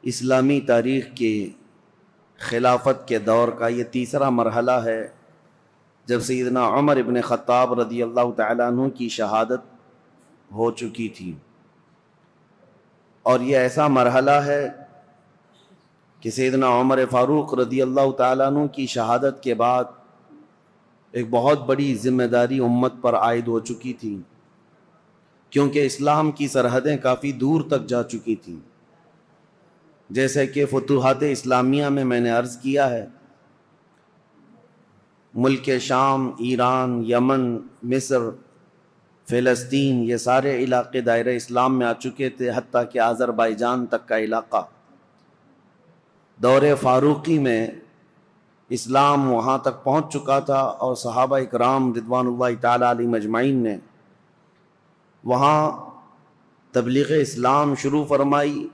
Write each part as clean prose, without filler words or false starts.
اسلامی تاریخ کے خلافت کے دور کا یہ تیسرا مرحلہ ہے جب سیدنا عمر ابن خطاب رضی اللہ تعالیٰ عنہ کی شہادت ہو چکی تھی، اور یہ ایسا مرحلہ ہے کہ سیدنا عمر فاروق رضی اللہ تعالیٰ عنہ کی شہادت کے بعد ایک بہت بڑی ذمہ داری امت پر عائد ہو چکی تھی، کیونکہ اسلام کی سرحدیں کافی دور تک جا چکی تھیں۔ جیسے کہ فتوحات اسلامیہ میں نے عرض کیا ہے، ملک شام، ایران، یمن، مصر، فلسطین، یہ سارے علاقے دائرہ اسلام میں آ چکے تھے، حتیٰ کہ آذربائیجان تک کا علاقہ۔ دور فاروقی میں اسلام وہاں تک پہنچ چکا تھا، اور صحابہ اکرام رضوان اللہ تعالیٰ علیہم اجمعین نے وہاں تبلیغ اسلام شروع فرمائی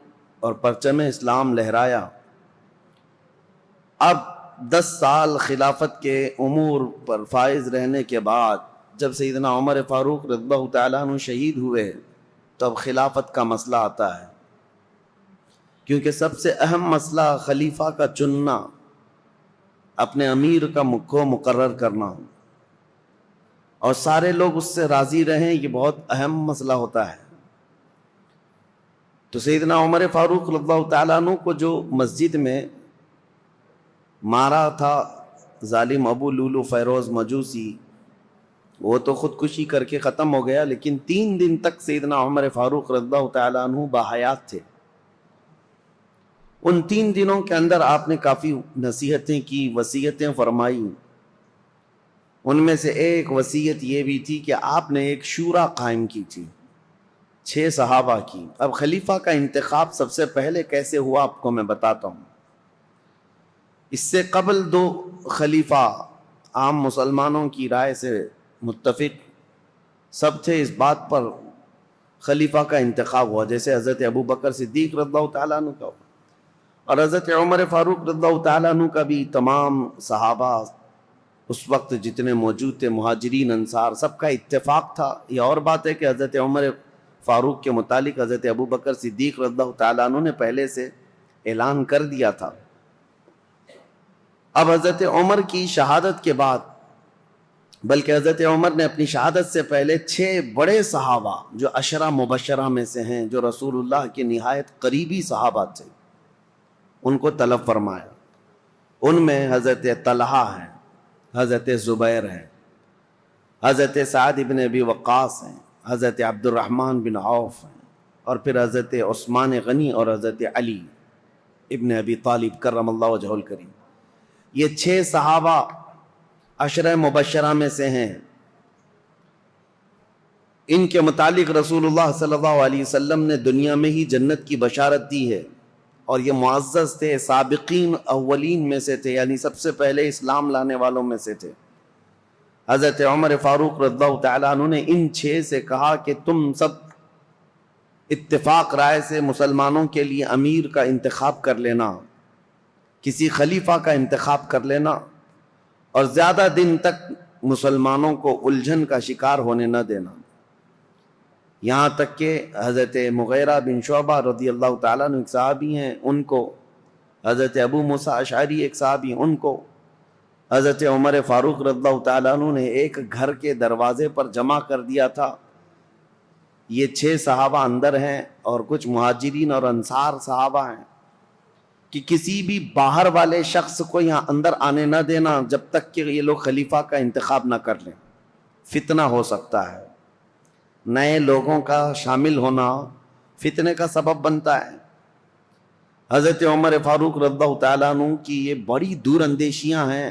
اور پرچم اسلام لہرایا۔ اب 10 سال خلافت کے امور پر فائز رہنے کے بعد جب سیدنا عمر فاروق رضی اللہ تعالیٰ عنہ شہید ہوئے تو اب خلافت کا مسئلہ آتا ہے، کیونکہ سب سے اہم مسئلہ خلیفہ کا چننا، اپنے امیر کو مقرر کرنا، اور سارے لوگ اس سے راضی رہیں، یہ بہت اہم مسئلہ ہوتا ہے۔ تو سیدنا عمر فاروق رضی اللہ تعالیٰ عنہ کو جو مسجد میں مارا تھا ظالم ابو لولو فیروز مجوسی، وہ تو خودکشی کر کے ختم ہو گیا، لیکن 3 دن تک سیدنا عمر فاروق رضی اللہ تعالیٰ عنہ باحیات تھے۔ ان 3 دنوں کے اندر آپ نے کافی نصیحتیں کی، وصیتیں فرمائی۔ ان میں سے ایک وصیت یہ بھی تھی کہ آپ نے ایک شورا قائم کی تھی 6 صحابہ کی۔ اب خلیفہ کا انتخاب سب سے پہلے کیسے ہوا آپ کو میں بتاتا ہوں۔ اس سے قبل 2 خلیفہ عام مسلمانوں کی رائے سے متفق سب تھے اس بات پر خلیفہ کا انتخاب ہوا، جیسے حضرت ابو بکر صدیق رضی اللہ تعالیٰ عنہ کا، اور حضرت عمر فاروق رضی اللہ تعالیٰ عنہ کا بھی۔ تمام صحابہ اس وقت جتنے موجود تھے، مہاجرین انصار، سب کا اتفاق تھا۔ یہ اور بات ہے کہ حضرت عمر فاروق کے متعلق حضرت ابو بکر صدیق رضی اللہ تعالیٰ عنہ نے پہلے سے اعلان کر دیا تھا۔ اب حضرت عمر کی شہادت کے بعد، بلکہ حضرت عمر نے اپنی شہادت سے پہلے 6 بڑے صحابہ جو عشرہ مبشرہ میں سے ہیں، جو رسول اللہ کے نہایت قریبی صحابہ تھے، ان کو طلب فرمایا۔ ان میں حضرت طلحہ ہیں، حضرت زبیر ہیں، حضرت سعد بن ابی وقاص ہیں، حضرت عبد الرحمن بن عوف ہیں، اور پھر حضرت عثمان غنی اور حضرت علی ابن ابی طالب کرم اللہ وجہہ الکریم۔ یہ 6 صحابہ عشرہ مبشرہ میں سے ہیں۔ ان کے متعلق رسول اللہ صلی اللہ علیہ وسلم نے دنیا میں ہی جنت کی بشارت دی ہے، اور یہ معزز تھے، سابقین اولین میں سے تھے، یعنی سب سے پہلے اسلام لانے والوں میں سے تھے۔ حضرت عمر فاروق رضی اللہ تعالیٰ عنہ نے ان 6 سے کہا کہ تم سب اتفاق رائے سے مسلمانوں کے لیے امیر کا انتخاب کر لینا، کسی خلیفہ کا انتخاب کر لینا، اور زیادہ دن تک مسلمانوں کو الجھن کا شکار ہونے نہ دینا۔ یہاں تک کہ حضرت مغیرہ بن شعبہ رضی اللہ تعالیٰ عنہ ایک صحابی ہیں، ان کو، حضرت ابو موسیٰ اشعری ایک صحابی، ان کو حضرت عمر فاروق رضی اللہ تعالیٰ عنہ نے ایک گھر کے دروازے پر جمع کر دیا تھا۔ یہ 6 صحابہ اندر ہیں، اور کچھ مہاجرین اور انصار صحابہ ہیں، کہ کسی بھی باہر والے شخص کو یہاں اندر آنے نہ دینا جب تک کہ یہ لوگ خلیفہ کا انتخاب نہ کر لیں، فتنہ ہو سکتا ہے۔ نئے لوگوں کا شامل ہونا فتنے کا سبب بنتا ہے۔ حضرت عمر فاروق رضی اللہ تعالیٰ عنہ کی یہ بڑی دور اندیشیاں ہیں۔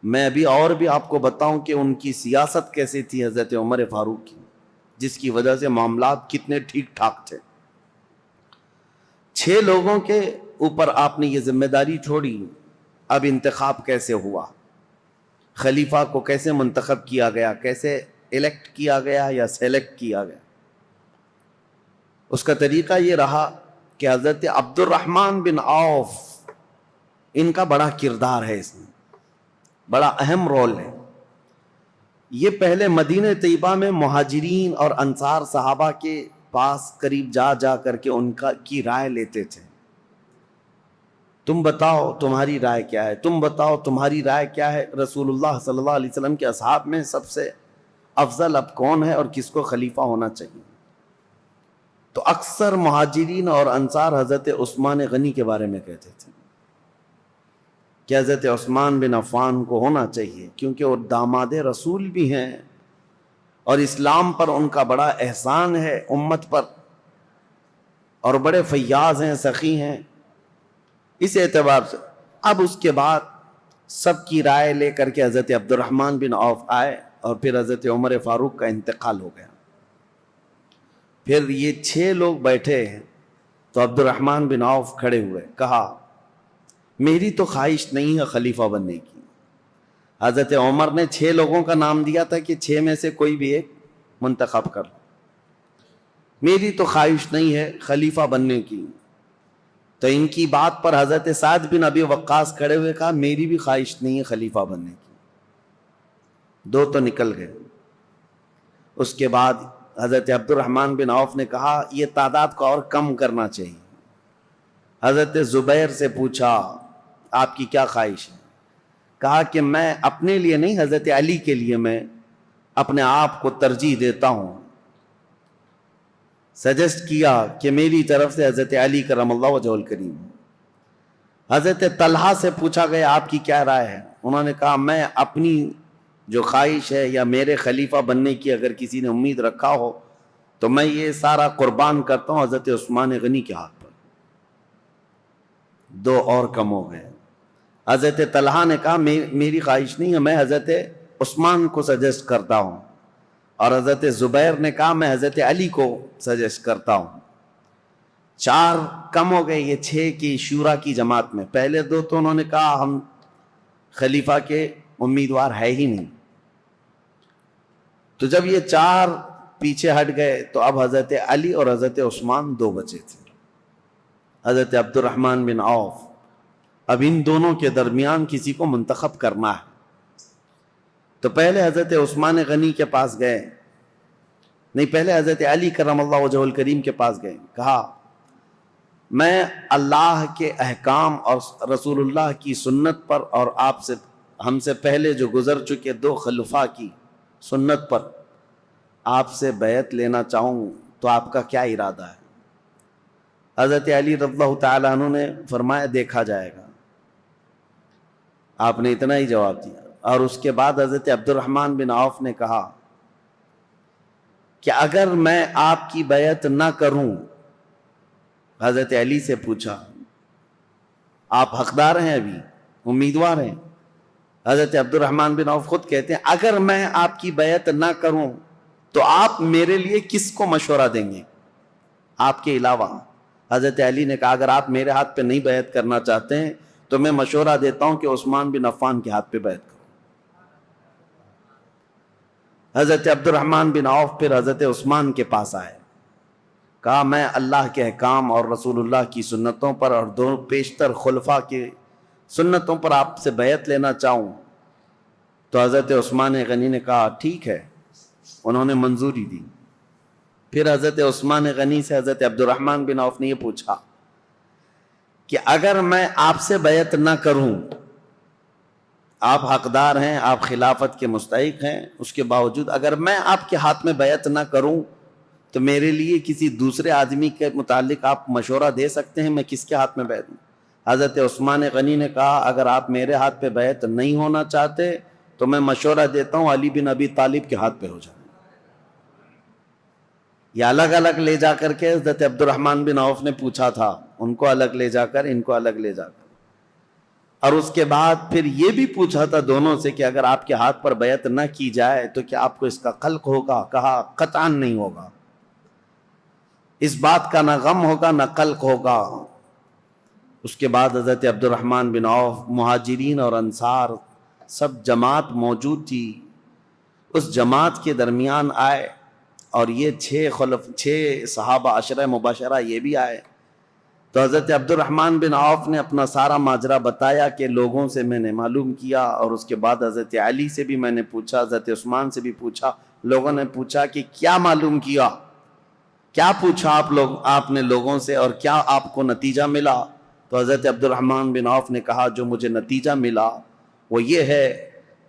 میں ابھی اور بھی آپ کو بتاؤں کہ ان کی سیاست کیسی تھی حضرت عمر فاروق کی، جس کی وجہ سے معاملات کتنے ٹھیک ٹھاک تھے۔ 6 لوگوں کے اوپر آپ نے یہ ذمہ داری چھوڑی۔ اب انتخاب کیسے ہوا، خلیفہ کو کیسے منتخب کیا گیا، کیسے الیکٹ کیا گیا یا سیلیکٹ کیا گیا؟ اس کا طریقہ یہ رہا کہ حضرت عبد الرحمن بن عوف، ان کا بڑا کردار ہے، اس میں بڑا اہم رول ہے۔ یہ پہلے مدینہ طیبہ میں مہاجرین اور انصار صحابہ کے پاس قریب جا کر کے ان کی رائے لیتے تھے، تم بتاؤ تمہاری رائے کیا ہے، تم بتاؤ تمہاری رائے کیا ہے، رسول اللہ صلی اللہ علیہ وسلم کے اصحاب میں سب سے افضل اب کون ہے اور کس کو خلیفہ ہونا چاہیے؟ تو اکثر مہاجرین اور انصار حضرت عثمان غنی کے بارے میں کہتے تھے کہ حضرت عثمان بن عفان کو ہونا چاہیے، کیونکہ وہ داماد رسول بھی ہیں اور اسلام پر ان کا بڑا احسان ہے امت پر، اور بڑے فیاض ہیں، سخی ہیں، اس اعتبار سے۔ اب اس کے بعد سب کی رائے لے کر کے حضرت عبد الرحمن بن عوف آئے اور پھر حضرت عمر فاروق کا انتقال ہو گیا۔ پھر یہ 6 لوگ بیٹھے ہیں تو عبد الرحمن بن عوف کھڑے ہوئے، کہا میری تو خواہش نہیں ہے خلیفہ بننے کی۔ حضرت عمر نے 6 لوگوں کا نام دیا تھا کہ 6 میں سے کوئی بھی ایک منتخب کر لو، میری تو خواہش نہیں ہے خلیفہ بننے کی۔ تو ان کی بات پر حضرت سعد بن ابی وقاص کھڑے ہوئے، کہا میری بھی خواہش نہیں ہے خلیفہ بننے کی۔ 2 تو نکل گئے۔ اس کے بعد حضرت عبد الرحمن بن عوف نے کہا یہ تعداد کو اور کم کرنا چاہیے۔ حضرت زبیر سے پوچھا آپ کی کیا خواہش ہے؟ کہا کہ میں اپنے لیے نہیں، حضرت علی کے لیے میں اپنے آپ کو ترجیح دیتا ہوں۔ سجیسٹ کیا کہ میری طرف سے حضرت علی کرم اللہ وجہہ الکریم۔ حضرت طلحہ سے پوچھا گیا آپ کی کیا رائے ہے؟ انہوں نے کہا میں اپنی جو خواہش ہے یا میرے خلیفہ بننے کی اگر کسی نے امید رکھا ہو تو میں یہ سارا قربان کرتا ہوں حضرت عثمان غنی کے ہاتھ پر۔ 2 اور کم ہو گئے۔ حضرت طلحہ نے کہا میری خواہش نہیں ہے، میں حضرت عثمان کو سجیسٹ کرتا ہوں، اور حضرت زبیر نے کہا میں حضرت علی کو سجیسٹ کرتا ہوں۔ 4 کم ہو گئے یہ 6 کی شورا کی جماعت میں۔ پہلے 2 تو انہوں نے کہا ہم خلیفہ کے امیدوار ہے ہی نہیں۔ تو جب یہ 4 پیچھے ہٹ گئے تو اب حضرت علی اور حضرت عثمان 2 بچے تھے، حضرت عبد الرحمن بن عوف۔ اب ان دونوں کے درمیان کسی کو منتخب کرنا ہے، تو پہلے حضرت عثمان غنی کے پاس گئے، نہیں پہلے حضرت علی کرم اللہ وجہہ الکریم کے پاس گئے، کہا میں اللہ کے احکام اور رسول اللہ کی سنت پر اور آپ سے ہم سے پہلے جو گزر چکے 2 خلفاء کی سنت پر آپ سے بیعت لینا چاہوں، تو آپ کا کیا ارادہ ہے؟ حضرت علی رضی اللہ تعالیٰ عنہ نے فرمایا دیکھا جائے گا۔ آپ نے اتنا ہی جواب دیا، اور اس کے بعد حضرت عبد الرحمن بن عوف نے کہا کہ اگر میں آپ کی بیعت نہ کروں، حضرت علی سے پوچھا آپ حقدار ہیں، ابھی امیدوار ہیں؟ حضرت عبد الرحمن بن عوف خود کہتے ہیں اگر میں آپ کی بیعت نہ کروں تو آپ میرے لیے کس کو مشورہ دیں گے آپ کے علاوہ؟ حضرت علی نے کہا اگر آپ میرے ہاتھ پہ نہیں بیعت کرنا چاہتے ہیں تو میں مشورہ دیتا ہوں کہ عثمان بن عفان کے ہاتھ پہ بیعت کرو۔ حضرت عبد الرحمن بن عوف پھر حضرت عثمان کے پاس آئے، کہا میں اللہ کے احکام اور رسول اللہ کی سنتوں پر اور 2 پیشتر خلفاء کی سنتوں پر آپ سے بیعت لینا چاہوں۔ تو حضرت عثمان غنی نے کہا ٹھیک ہے، انہوں نے منظوری دی۔ پھر حضرت عثمان غنی سے حضرت عبد الرحمن بن عوف نے یہ پوچھا کہ اگر میں آپ سے بیعت نہ کروں، آپ حقدار ہیں، آپ خلافت کے مستحق ہیں، اس کے باوجود اگر میں آپ کے ہاتھ میں بیعت نہ کروں تو میرے لیے کسی دوسرے آدمی کے متعلق آپ مشورہ دے سکتے ہیں، میں کس کے ہاتھ میں بیعت دوں؟ حضرت عثمان غنی نے کہا اگر آپ میرے ہاتھ پہ بیعت نہیں ہونا چاہتے تو میں مشورہ دیتا ہوں علی بن ابی طالب کے ہاتھ پہ ہو جائے۔ یہ الگ الگ لے جا کر کے حضرت عبد الرحمن بن عوف نے پوچھا تھا، ان کو الگ لے جا کر ان کو الگ لے جا کر، اور اس کے بعد پھر یہ بھی پوچھا تھا دونوں سے کہ اگر آپ کے ہاتھ پر بیعت نہ کی جائے تو کیا آپ کو اس کا خلق ہوگا؟ کہا قطعاً نہیں ہوگا، اس بات کا نہ غم ہوگا نہ قلق ہوگا۔ اس کے بعد حضرت عبد الرحمن بن عوف، مہاجرین اور انصار سب جماعت موجود تھی، اس جماعت کے درمیان آئے، اور یہ 6 صحابہ عشرہ مبشرہ یہ بھی آئے۔ تو حضرت عبد الرحمن بن عوف نے اپنا سارا ماجرا بتایا کہ لوگوں سے میں نے معلوم کیا، اور اس کے بعد حضرت علی سے بھی میں نے پوچھا، حضرت عثمان سے بھی پوچھا، لوگوں نے پوچھا کہ کیا معلوم کیا، کیا پوچھا آپ نے لوگوں سے، اور کیا آپ کو نتیجہ ملا؟ تو حضرت عبد الرحمن بن عوف نے کہا جو مجھے نتیجہ ملا وہ یہ ہے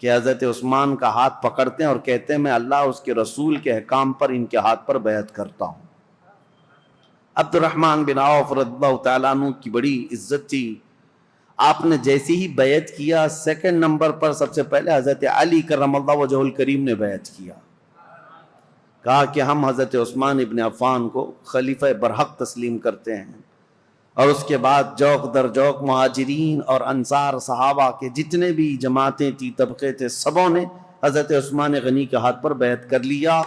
کہ حضرت عثمان کا ہاتھ پکڑتے ہیں اور کہتے ہیں میں اللہ اس کے رسول کے احکام پر ان کے ہاتھ پر بیعت کرتا ہوں۔ عبد الرحمن بن عوف رضی اللہ تعالیٰ عنہ کی بڑی عزت تھی، آپ نے جیسی ہی بیعت کیا سیکنڈ نمبر پر سب سے پہلے حضرت علی کرم اللہ وجہ الکریم نے بیعت کیا، کہا کہ ہم حضرت عثمان ابن عفان کو خلیفہ برحق تسلیم کرتے ہیں، اور اس کے بعد جوق در جوق مہاجرین اور انصار صحابہ کے جتنے بھی جماعتیں تھی طبقے تھے سبوں نے حضرت عثمان غنی کے ہاتھ پر بیعت کر لیا،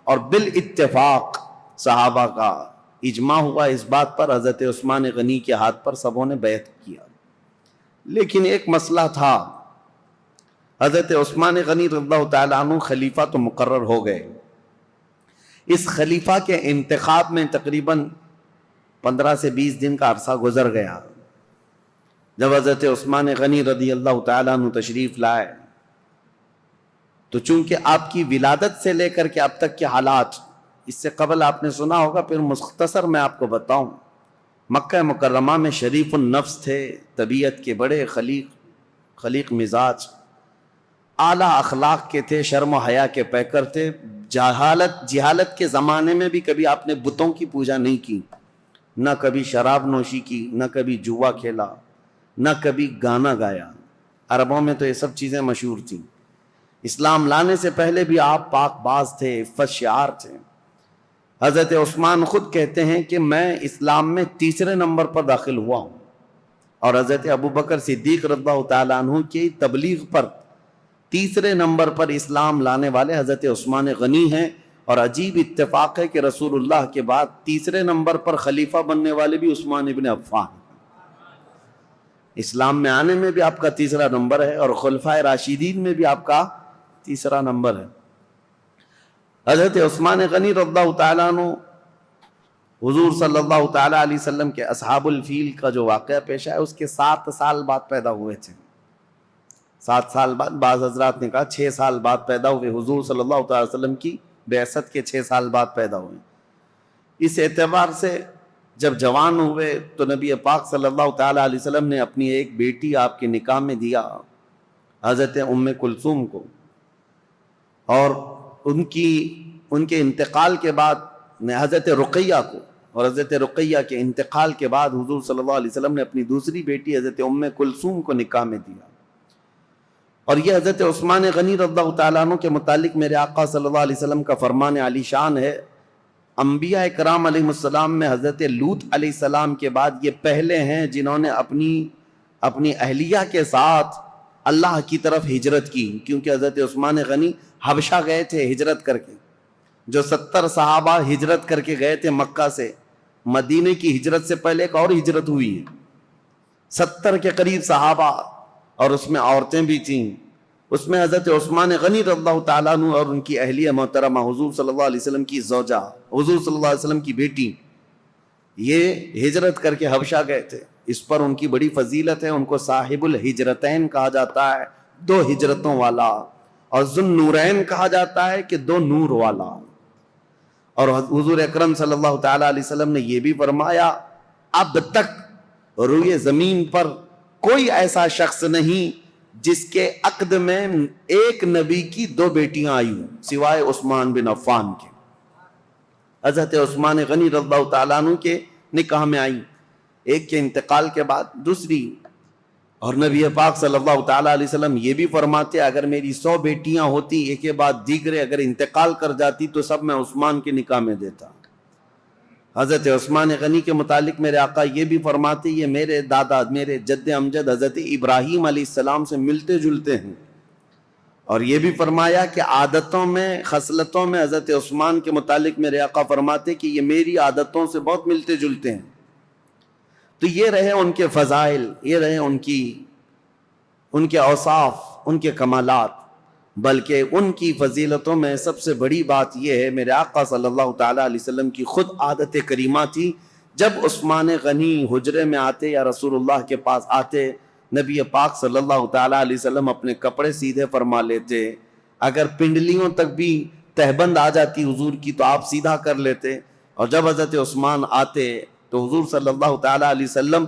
اور بالاتفاق صحابہ کا اجماع ہوا اس بات پر حضرت عثمان غنی کے ہاتھ پر سبوں نے بیعت کیا۔ لیکن ایک مسئلہ تھا، حضرت عثمان غنی رضی اللہ تعالیٰ عنہ خلیفہ تو مقرر ہو گئے، اس خلیفہ کے انتخاب میں تقریباً 15 سے 20 دن کا عرصہ گزر گیا۔ جب حضرت عثمان غنی رضی اللہ تعالیٰ عنہ تشریف لائے تو چونکہ آپ کی ولادت سے لے کر کے اب تک کے حالات اس سے قبل آپ نے سنا ہوگا، پھر مختصر میں آپ کو بتاؤں، مکہ مکرمہ میں شریف النفس تھے، طبیعت کے بڑے خلیق مزاج، اعلیٰ اخلاق کے تھے، شرم و حیا کے پیکر تھے، جہالت کے زمانے میں بھی کبھی آپ نے بتوں کی پوجا نہیں کی، نہ کبھی شراب نوشی کی، نہ کبھی جوا کھیلا، نہ کبھی گانا گایا۔ عربوں میں تو یہ سب چیزیں مشہور تھیں، اسلام لانے سے پہلے بھی آپ پاک باز تھے، عفت شعار تھے۔ حضرت عثمان خود کہتے ہیں کہ میں اسلام میں تیسرے نمبر پر داخل ہوا ہوں، اور حضرت ابوبکر صدیق رضی اللہ تعالیٰ عنہ کی تبلیغ پر تیسرے نمبر پر اسلام لانے والے حضرت عثمان غنی ہیں، اور عجیب اتفاق ہے کہ رسول اللہ کے بعد تیسرے نمبر پر خلیفہ بننے والے بھی عثمان ابن عفان، اسلام میں آنے میں بھی آپ کا تیسرا نمبر ہے، اور خلفائے راشدین میں بھی آپ کا تیسرا نمبر ہے۔ حضرت عثمان غنی رضی اللہ تعالیٰ عنہ حضور صلی اللہ تعالیٰ علیہ وسلم کے اصحاب الفیل کا جو واقعہ پیش ہے اس کے 7 سال بعد پیدا ہوئے تھے، 7 سال بعد، بعض حضرات نے کہا 6 سال بعد پیدا ہوئے، حضور صلی اللہ تعالیٰ علیہ وسلم کی بعثت کے 6 سال بعد پیدا ہوئے۔ اس اعتبار سے جب جوان ہوئے تو نبی پاک صلی اللہ تعالیٰ علیہ وسلم نے اپنی ایک بیٹی آپ کے نکاح میں دیا، حضرت ام کلثوم کو، اور ان کے انتقال کے بعد حضرت رقیہ کو، اور حضرت رقیہ کے انتقال کے بعد حضور صلی اللہ علیہ وسلم نے اپنی دوسری بیٹی حضرت ام کلثوم کو نکاح میں دیا۔ اور یہ حضرت عثمان غنی رضی اللہ تعالیٰ عنہ کے متعلق میرے آقا صلی اللہ علیہ وسلم کا فرمان علی شان ہے، انبیاء کرام علیہ السلام میں حضرت لوط علیہ السلام کے بعد یہ پہلے ہیں جنہوں نے اپنی اہلیہ کے ساتھ اللہ کی طرف ہجرت کی، کیونکہ حضرت عثمان غنی حبشہ گئے تھے ہجرت کر کے، جو 70 صحابہ ہجرت کر کے گئے تھے مکہ سے، مدینے کی ہجرت سے پہلے ایک اور ہجرت ہوئی ہے، 70 کے قریب صحابہ، اور اس میں عورتیں بھی تھیں، اس میں حضرت عثمان غنی رضی اللہ تعالیٰ عنہ اور ان کی اہلیہ محترمہ حضور صلی اللہ علیہ وسلم کی زوجہ، حضور صلی اللہ علیہ وسلم کی بیٹی، یہ ہجرت کر کے حبشہ گئے تھے۔ اس پر ان کی بڑی فضیلت ہے، ان کو صاحب الہجرتین کہا جاتا ہے، 2 ہجرتوں والا، اور ذن نورین کہا جاتا ہے کہ 2 نور والا۔ اور حضور اکرم صلی اللہ تعالیٰ علیہ وسلم نے یہ بھی فرمایا اب تک روئے زمین پر کوئی ایسا شخص نہیں جس کے عقد میں ایک نبی کی 2 بیٹیاں آئی ہوں سوائے عثمان بن عفان کے۔ حضرت عثمان غنی رضی اللہ تعالیٰ عنہ کے نکاح میں آئی، ایک کے انتقال کے بعد دوسری، اور نبی پاک صلی اللہ تعالیٰ علیہ وسلم یہ بھی فرماتے اگر میری 100 بیٹیاں ہوتی ایک کے بعد دیگرے اگر انتقال کر جاتی تو سب میں عثمان کے نکاح میں دیتا۔ حضرت عثمان غنی کے متعلق میرے آقا یہ بھی فرماتے یہ میرے دادا، میرے جد امجد حضرت ابراہیم علیہ السلام سے ملتے جلتے ہیں، اور یہ بھی فرمایا کہ عادتوں میں، خصلتوں میں حضرت عثمان کے متعلق میرے آقا فرماتے کہ یہ میری عادتوں سے بہت ملتے جلتے ہیں۔ تو یہ رہے ان کے فضائل، یہ رہے ان کے اوصاف، ان کے کمالات، بلکہ ان کی فضیلتوں میں سب سے بڑی بات یہ ہے میرے آقا صلی اللہ تعالیٰ علیہ وسلم کی خود عادت کریمہ تھی، جب عثمان غنی حجرے میں آتے یا رسول اللہ کے پاس آتے، نبی پاک صلی اللہ تعالیٰ علیہ وسلم اپنے کپڑے سیدھے فرما لیتے، اگر پنڈلیوں تک بھی تہبند آ جاتی حضور کی تو آپ سیدھا کر لیتے، اور جب حضرت عثمان آتے تو حضور صلی اللہ تعالیٰ علیہ وسلم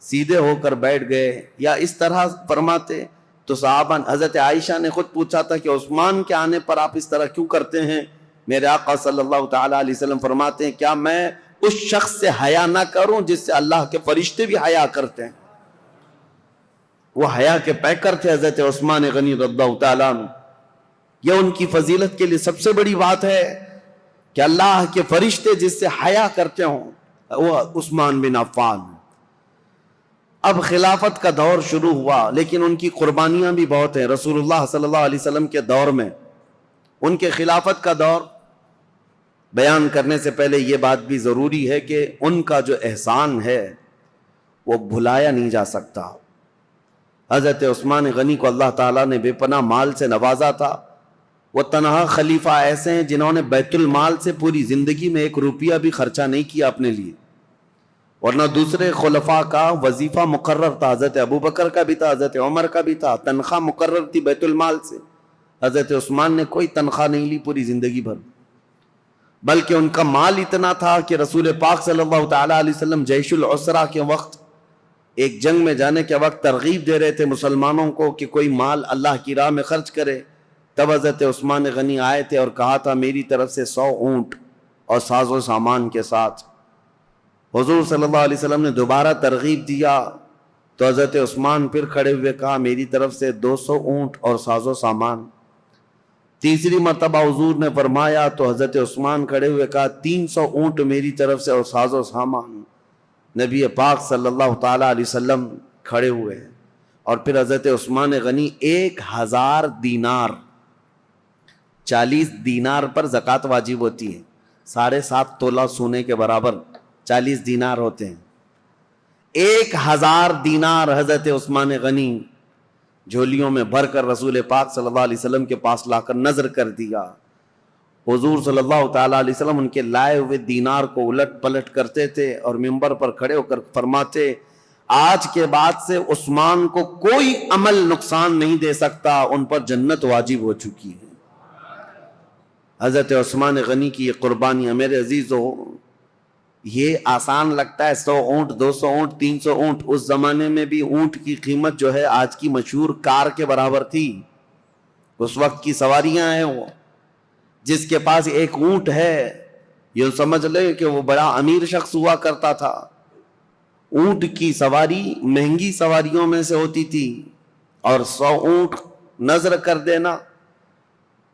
سیدھے ہو کر بیٹھ گئے یا اس طرح فرماتے تو صحابہ، حضرت عائشہ نے خود پوچھا تھا کہ عثمان کے آنے پر آپ اس طرح کیوں کرتے ہیں؟ میرے آقا صلی اللہ تعالی علیہ وسلم فرماتے ہیں کیا میں اس شخص سے حیا نہ کروں جس سے اللہ کے فرشتے بھی حیا کرتے ہیں؟ وہ حیا کے پیکر تھے حضرت عثمان غنی رضی اللہ تعالیٰ عنہ۔ یہ ان کی فضیلت کے لیے سب سے بڑی بات ہے کہ اللہ کے فرشتے جس سے حیا کرتے ہوں، وہ عثمان بن عفان۔ اب خلافت کا دور شروع ہوا، لیکن ان کی قربانیاں بھی بہت ہیں۔ رسول اللہ صلی اللہ علیہ وسلم کے دور میں ان کے خلافت کا دور بیان کرنے سے پہلے یہ بات بھی ضروری ہے کہ ان کا جو احسان ہے وہ بھلایا نہیں جا سکتا۔ حضرت عثمان غنی کو اللہ تعالیٰ نے بے پناہ مال سے نوازا تھا۔ وہ تنہا خلیفہ ایسے ہیں جنہوں نے بیت المال سے پوری زندگی میں 1 روپیہ بھی خرچہ نہیں کیا اپنے لیے، ورنہ دوسرے خلفاء کا وظیفہ مقرر تھا، حضرت ابوبکر کا بھی تھا، حضرت عمر کا بھی تھا، تنخواہ مقرر تھی بیت المال سے۔ حضرت عثمان نے کوئی تنخواہ نہیں لی پوری زندگی بھر، بلکہ ان کا مال اتنا تھا کہ رسول پاک صلی اللہ تعالی علیہ وسلم جیش العسرہ کے وقت، ایک جنگ میں جانے کے وقت ترغیب دے رہے تھے مسلمانوں کو کہ کوئی مال اللہ کی راہ میں خرچ کرے، تب حضرت عثمان غنی آئے تھے اور کہا تھا میری طرف سے 100 اونٹ اور ساز و سامان کے ساتھ۔ حضور صلی اللہ علیہ وسلم نے دوبارہ ترغیب دیا تو حضرت عثمان پھر کھڑے ہوئے کہا میری طرف سے 200 اونٹ اور ساز و سامان۔ تیسری مرتبہ حضور نے فرمایا تو حضرت عثمان کھڑے ہوئے کہا 300 اونٹ میری طرف سے اور ساز و سامان۔ نبی پاک صلی اللہ تعالی علیہ وسلم کھڑے ہوئے اور پھر حضرت عثمان غنی 1000 دینار، 40 دینار پر زکوٰۃ واجب ہوتی ہے، 7.5 تولہ سونے کے برابر 40 دینار ہوتے ہیں۔ 1000 دینار حضرت عثمان غنی جھولیوں میں بھر کر رسول پاک صلی اللہ علیہ وسلم کے پاس لا کر نظر کر دیا۔ حضور صلی اللہ تعالیٰ علیہ وسلم ان کے لائے ہوئے دینار کو الٹ پلٹ کرتے تھے اور منبر پر کھڑے ہو کر فرماتے آج کے بعد سے عثمان کو کوئی عمل نقصان نہیں دے سکتا، ان پر جنت واجب ہو چکی ہے۔ حضرت عثمان غنی کی یہ قربانیاں میرے عزیزو، یہ آسان لگتا ہے، 100 اونٹ 200 اونٹ 300 اونٹ، اس زمانے میں بھی اونٹ کی قیمت جو ہے آج کی مشہور کار کے برابر تھی۔ اس وقت کی سواریاں ہیں، وہ جس کے پاس 1 اونٹ ہے یہ سمجھ لے کہ وہ بڑا امیر شخص ہوا کرتا تھا۔ اونٹ کی سواری مہنگی سواریوں میں سے ہوتی تھی، اور 100 اونٹ نظر کر دینا،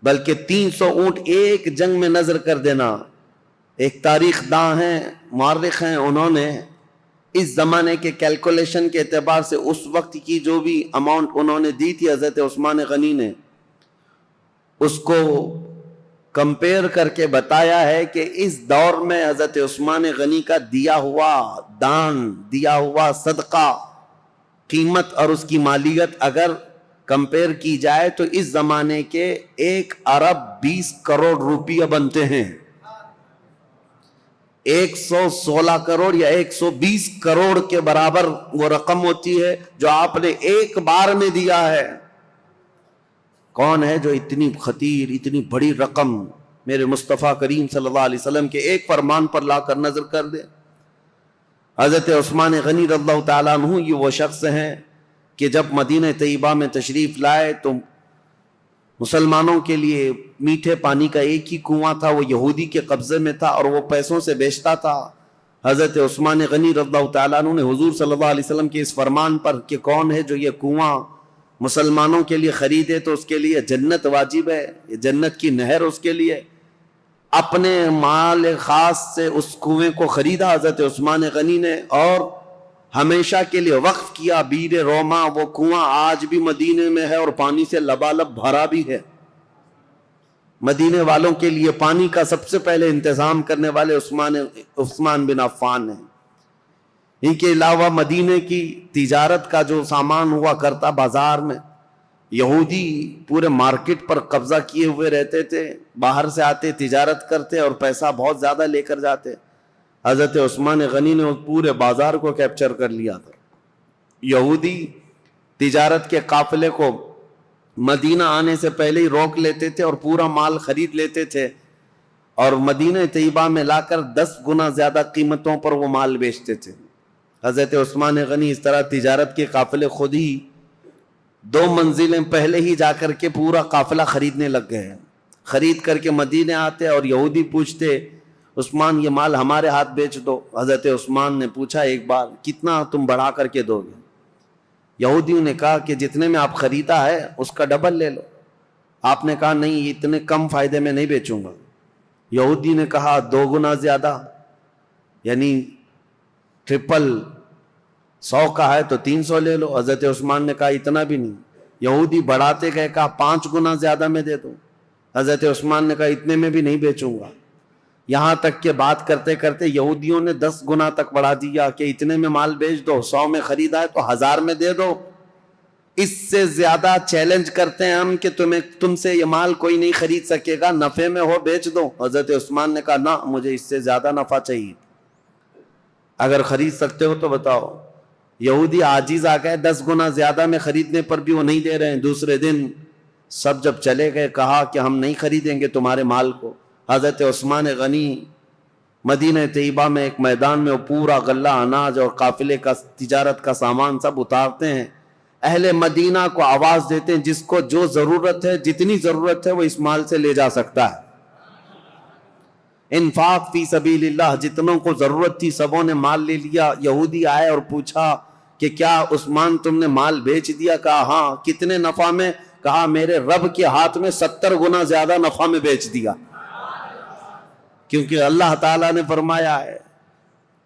بلکہ 300 اونٹ ایک جنگ میں نظر کر دینا۔ ایک تاریخ داں ہیں، مورخ ہیں، انہوں نے اس زمانے کے کیلکولیشن کے اعتبار سے اس وقت کی جو بھی اماؤنٹ انہوں نے دی تھی حضرت عثمان غنی نے، اس کو کمپیئر کر کے بتایا ہے کہ اس دور میں حضرت عثمان غنی کا دیا ہوا دان، دیا ہوا صدقہ، قیمت اور اس کی مالیت اگر کمپیئر کی جائے تو اس زمانے کے 1 ارب 20 کروڑ روپیہ بنتے ہیں۔ 116 کروڑ یا 120 کروڑ کے برابر وہ رقم ہوتی ہے جو آپ نے ایک بار میں دیا ہے۔ کون ہے جو اتنی خطیر، اتنی بڑی رقم میرے مصطفیٰ کریم صلی اللہ علیہ وسلم کے ایک فرمان پر لا کر نظر کر دے؟ حضرت عثمان غنی رضی اللہ تعالیٰ عنہ یہ وہ شخص ہیں کہ جب مدینہ طیبہ میں تشریف لائے تو مسلمانوں کے لیے میٹھے پانی کا ایک ہی کنواں تھا، وہ یہودی کے قبضے میں تھا اور وہ پیسوں سے بیچتا تھا۔ حضرت عثمان غنی رضی اللہ تعالیٰ عنہ نے حضور صلی اللہ علیہ وسلم کے اس فرمان پر کہ کون ہے جو یہ کنواں مسلمانوں کے لیے خریدے تو اس کے لیے جنت واجب ہے، یہ جنت کی نہر اس کے لیے، اپنے مال خاص سے اس کنویں کو خریدا حضرت عثمان غنی نے اور ہمیشہ کے لیے وقف کیا۔ بیر روما، وہ کنواں آج بھی مدینے میں ہے اور پانی سے لبالب بھرا بھی ہے۔ مدینے والوں کے لیے پانی کا سب سے پہلے انتظام کرنے والے عثمان بن عفان ہیں۔ ان کے علاوہ مدینے کی تجارت کا جو سامان ہوا کرتا بازار میں، یہودی پورے مارکیٹ پر قبضہ کیے ہوئے رہتے تھے، باہر سے آتے تجارت کرتے اور پیسہ بہت زیادہ لے کر جاتے۔ حضرت عثمان غنی نے پورے بازار کو کیپچر کر لیا تھا۔ یہودی تجارت کے قافلے کو مدینہ آنے سے پہلے ہی روک لیتے تھے اور پورا مال خرید لیتے تھے اور مدینہ طیبہ میں لا کر 10 گنا زیادہ قیمتوں پر وہ مال بیچتے تھے۔ حضرت عثمان غنی اس طرح تجارت کے قافلے خود ہی 2 منزلیں پہلے ہی جا کر کے پورا قافلہ خریدنے لگ گئے ہیں. خرید کر کے مدینے آتے اور یہودی پوچھتے عثمان یہ مال ہمارے ہاتھ بیچ دو. حضرت عثمان نے پوچھا ایک بار کتنا تم بڑھا کر کے دو گے؟ یہودیوں نے کہا کہ جتنے میں آپ خریدا ہے اس کا ڈبل لے لو. آپ نے کہا نہیں اتنے کم فائدے میں نہیں بیچوں گا. یہودی نے کہا 2 گنا زیادہ، یعنی ٹرپل، 100 کا ہے تو 300 لے لو. حضرت عثمان نے کہا اتنا بھی نہیں. یہودی بڑھاتے گئے، کہا 5 گنا زیادہ میں دے دو. حضرت عثمان نے کہا اتنے میں بھی نہیں بیچوں گا. یہاں تک کہ بات کرتے کرتے یہودیوں نے 10 گنا تک بڑھا دیا کہ اتنے میں مال بیچ دو. 100 میں خریدا ہے تو 1000 میں دے دو. اس سے زیادہ چیلنج کرتے ہیں ہم کہ تم سے یہ مال کوئی نہیں خرید سکے گا، نفع میں ہو بیچ دو. حضرت عثمان نے کہا نہ، مجھے اس سے زیادہ نفع چاہیے، اگر خرید سکتے ہو تو بتاؤ. یہودی عاجز آ گئے، 10 گنا زیادہ میں خریدنے پر بھی وہ نہیں دے رہے ہیں. دوسرے دن سب جب چلے گئے کہا کہ ہم نہیں خریدیں گے تمہارے مال کو. حضرت عثمان غنی مدینہ طیبہ میں ایک میدان میں وہ پورا غلہ اناج اور قافلے کا تجارت کا سامان سب اتارتے ہیں. اہل مدینہ کو آواز دیتے ہیں جس کو جو ضرورت ہے، جتنی ضرورت ہے وہ اس مال سے لے جا سکتا ہے. انفاق فی سبیل اللہ، جتنوں کو ضرورت تھی سبوں نے مال لے لیا. یہودی آئے اور پوچھا کہ کیا عثمان تم نے مال بیچ دیا؟ کہا ہاں. کتنے نفع میں؟ کہا میرے رب کے ہاتھ میں 70 گنا زیادہ نفع میں بیچ دیا. کیونکہ اللہ تعالیٰ نے فرمایا ہے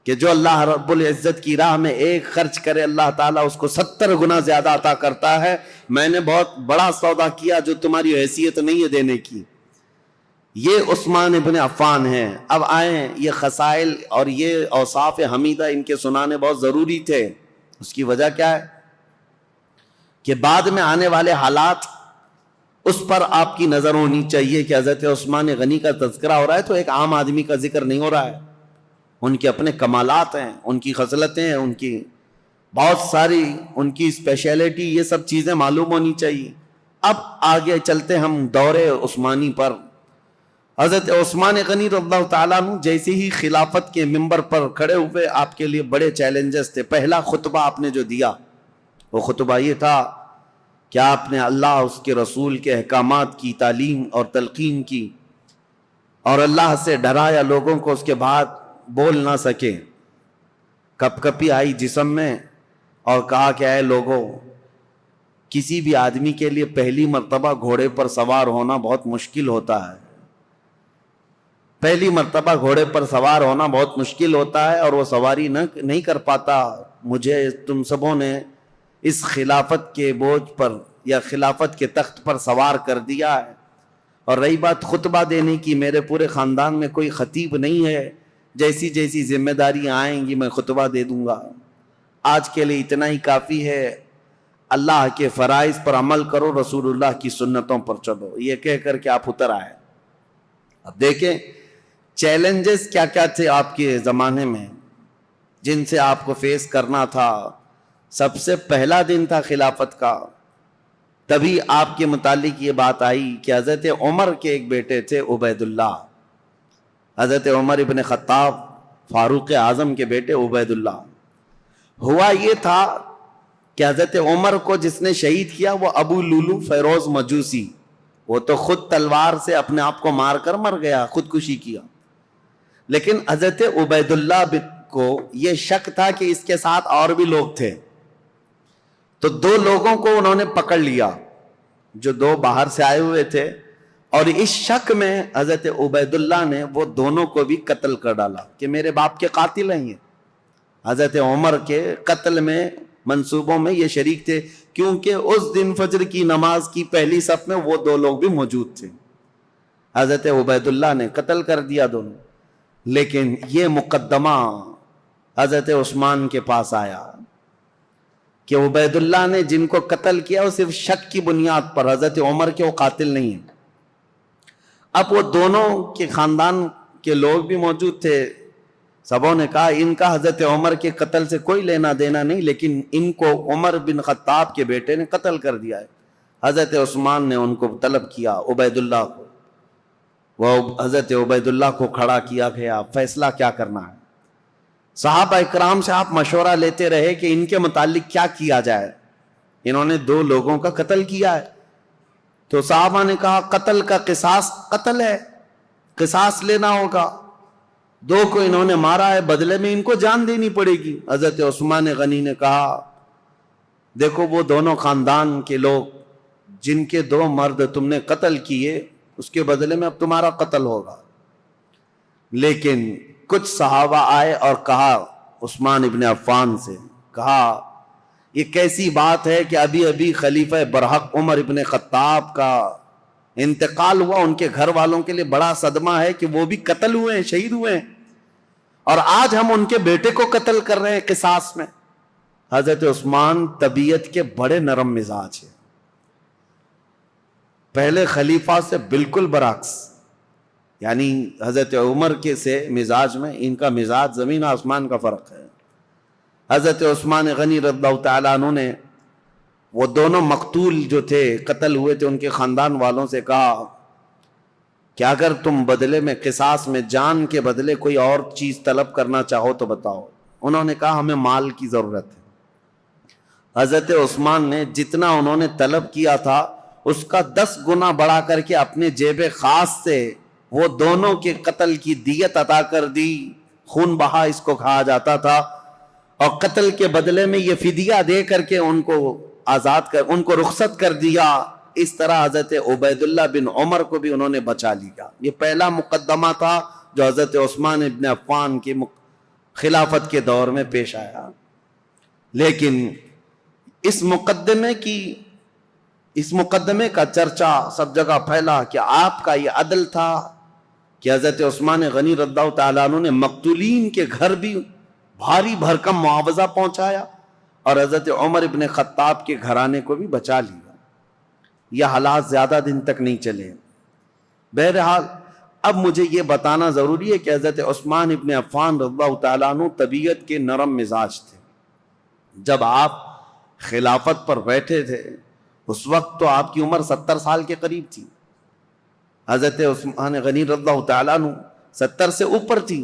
کہ جو اللہ رب العزت کی راہ میں ایک خرچ کرے اللہ تعالیٰ اس کو 70 گنا زیادہ عطا کرتا ہے. میں نے بہت بڑا سودا کیا جو تمہاری حیثیت نہیں ہے دینے کی. یہ عثمان ابن عفان ہیں. اب آئیں، یہ خصائل اور یہ اوصاف حمیدہ ان کے سنانے بہت ضروری تھے. اس کی وجہ کیا ہے کہ بعد میں آنے والے حالات اس پر آپ کی نظر ہونی چاہیے کہ حضرت عثمان غنی کا تذکرہ ہو رہا ہے تو ایک عام آدمی کا ذکر نہیں ہو رہا ہے. ان کے اپنے کمالات ہیں، ان کی خصلتیں ہیں، ان کی بہت ساری ان کی اسپیشلٹی، یہ سب چیزیں معلوم ہونی چاہیے. اب آگے چلتے ہم دور عثمانی پر. حضرت عثمان غنی رضی اللہ تعالیٰ عنہ جیسے ہی خلافت کے ممبر پر کھڑے ہوئے آپ کے لیے بڑے چیلنجز تھے. پہلا خطبہ آپ نے جو دیا وہ خطبہ یہ تھا کہ آپ نے اللہ اس کے رسول کے احکامات کی تعلیم اور تلقین کی اور اللہ سے ڈرایا لوگوں کو. اس کے بعد بول نہ سکے، کپ کپی آئی جسم میں اور کہا کہ اے لوگوں، کسی بھی آدمی کے لیے پہلی مرتبہ گھوڑے پر سوار ہونا بہت مشکل ہوتا ہے. پہلی مرتبہ گھوڑے پر سوار ہونا بہت مشکل ہوتا ہے اور وہ سواری نہیں کر پاتا. مجھے تم سبوں نے اس خلافت کے بوجھ پر یا خلافت کے تخت پر سوار کر دیا ہے. اور رہی بات خطبہ دینے کی، میرے پورے خاندان میں کوئی خطیب نہیں ہے. جیسی جیسی ذمہ داریاں آئیں گی میں خطبہ دے دوں گا. آج کے لیے اتنا ہی کافی ہے. اللہ کے فرائض پر عمل کرو، رسول اللہ کی سنتوں پر چلو. یہ کہہ کر کے آپ اتر آئے. اب دیکھیں چیلنجز کیا کیا تھے آپ کے زمانے میں جن سے آپ کو فیس کرنا تھا. سب سے پہلا دن تھا خلافت کا، تبھی آپ کے متعلق یہ بات آئی کہ حضرت عمر کے ایک بیٹے تھے عبید اللہ. حضرت عمر ابن خطاب فاروق اعظم کے بیٹے عبید اللہ. ہوا یہ تھا کہ حضرت عمر کو جس نے شہید کیا وہ ابو لولو فیروز مجوسی، وہ تو خود تلوار سے اپنے آپ کو مار کر مر گیا، خودکشی کیا. لیکن حضرت عبید اللہ کو یہ شک تھا کہ اس کے ساتھ اور بھی لوگ تھے. تو 2 لوگوں کو انہوں نے پکڑ لیا جو 2 باہر سے آئے ہوئے تھے، اور اس شک میں حضرت عبید اللہ نے وہ دونوں کو بھی قتل کر ڈالا کہ میرے باپ کے قاتل ہیں. یہ حضرت عمر کے قتل میں منصوبوں میں یہ شریک تھے، کیونکہ اس دن فجر کی نماز کی پہلی صف میں وہ 2 لوگ بھی موجود تھے. حضرت عبید اللہ نے قتل کر دیا دونوں. لیکن یہ مقدمہ حضرت عثمان کے پاس آیا کہ عبید اللہ نے جن کو قتل کیا وہ صرف شک کی بنیاد پر، حضرت عمر کے وہ قاتل نہیں ہیں. اب وہ دونوں کے خاندان کے لوگ بھی موجود تھے. سبوں نے کہا ان کا حضرت عمر کے قتل سے کوئی لینا دینا نہیں، لیکن ان کو عمر بن خطاب کے بیٹے نے قتل کر دیا ہے. حضرت عثمان نے ان کو طلب کیا، عبید اللہ کو. وہ حضرت عبید اللہ کو کھڑا کیا گیا، فیصلہ کیا کرنا ہے. صحابہ اکرام سے آپ مشورہ لیتے رہے کہ ان کے متعلق کیا کیا جائے. انہوں نے 2 لوگوں کا قتل کیا ہے. تو صحابہ نے کہا قتل کا قصاص قتل ہے, قصاص لینا ہوگا. 2 کو انہوں نے مارا ہے, بدلے میں ان کو جان دینی پڑے گی. حضرت عثمان غنی نے کہا دیکھو وہ دونوں خاندان کے لوگ جن کے 2 مرد تم نے قتل کیے, اس کے بدلے میں اب تمہارا قتل ہوگا. لیکن کچھ صحابہ آئے اور کہا عثمان ابن عفان سے, کہا یہ کیسی بات ہے کہ ابھی ابھی خلیفہ برحق عمر ابن خطاب کا انتقال ہوا, ان کے گھر والوں کے لیے بڑا صدمہ ہے کہ وہ بھی قتل ہوئے ہیں, شہید ہوئے ہیں, اور آج ہم ان کے بیٹے کو قتل کر رہے ہیں قصاص میں. حضرت عثمان طبیعت کے بڑے نرم مزاج ہیں, پہلے خلیفہ سے بالکل برعکس, یعنی حضرت عمر کے سے مزاج میں ان کا مزاج زمین آسمان کا فرق ہے. حضرت عثمان غنی رضی اللہ تعالیٰ عنہ نے وہ دونوں مقتول جو تھے, قتل ہوئے تھے, ان کے خاندان والوں سے کہا کہ اگر تم بدلے میں قصاص میں جان کے بدلے کوئی اور چیز طلب کرنا چاہو تو بتاؤ. انہوں نے کہا ہمیں مال کی ضرورت ہے. حضرت عثمان نے جتنا انہوں نے طلب کیا تھا اس کا 10 گنا بڑھا کر کے اپنے جیب خاص سے وہ دونوں کے قتل کی دیت عطا کر دی. خون بہا اس کو کہا جاتا تھا, اور قتل کے بدلے میں یہ فدیہ دے کر کے ان کو آزاد کر, ان کو رخصت کر دیا. اس طرح حضرت عبید اللہ بن عمر کو بھی انہوں نے بچا لیا. یہ پہلا مقدمہ تھا جو حضرت عثمان ابن عفان کی خلافت کے دور میں پیش آیا. لیکن اس مقدمے کا چرچا سب جگہ پھیلا کہ آپ کا یہ عدل تھا کہ حضرت عثمان غنی رضی اللہ تعالیٰ عنہ نے مقتولین کے گھر بھی بھاری بھرکم معاوضہ پہنچایا اور حضرت عمر ابن خطاب کے گھرانے کو بھی بچا لیا. یہ حالات زیادہ دن تک نہیں چلے. بہرحال اب مجھے یہ بتانا ضروری ہے کہ حضرت عثمان ابن عفان رضی اللہ تعالیٰ عنہ طبیعت کے نرم مزاج تھے. جب آپ خلافت پر بیٹھے تھے اس وقت تو آپ کی عمر 70 سال کے قریب تھی. حضرت عثمان غنی رضی اللہ تعالیٰ عنہ 70 سے اوپر تھی.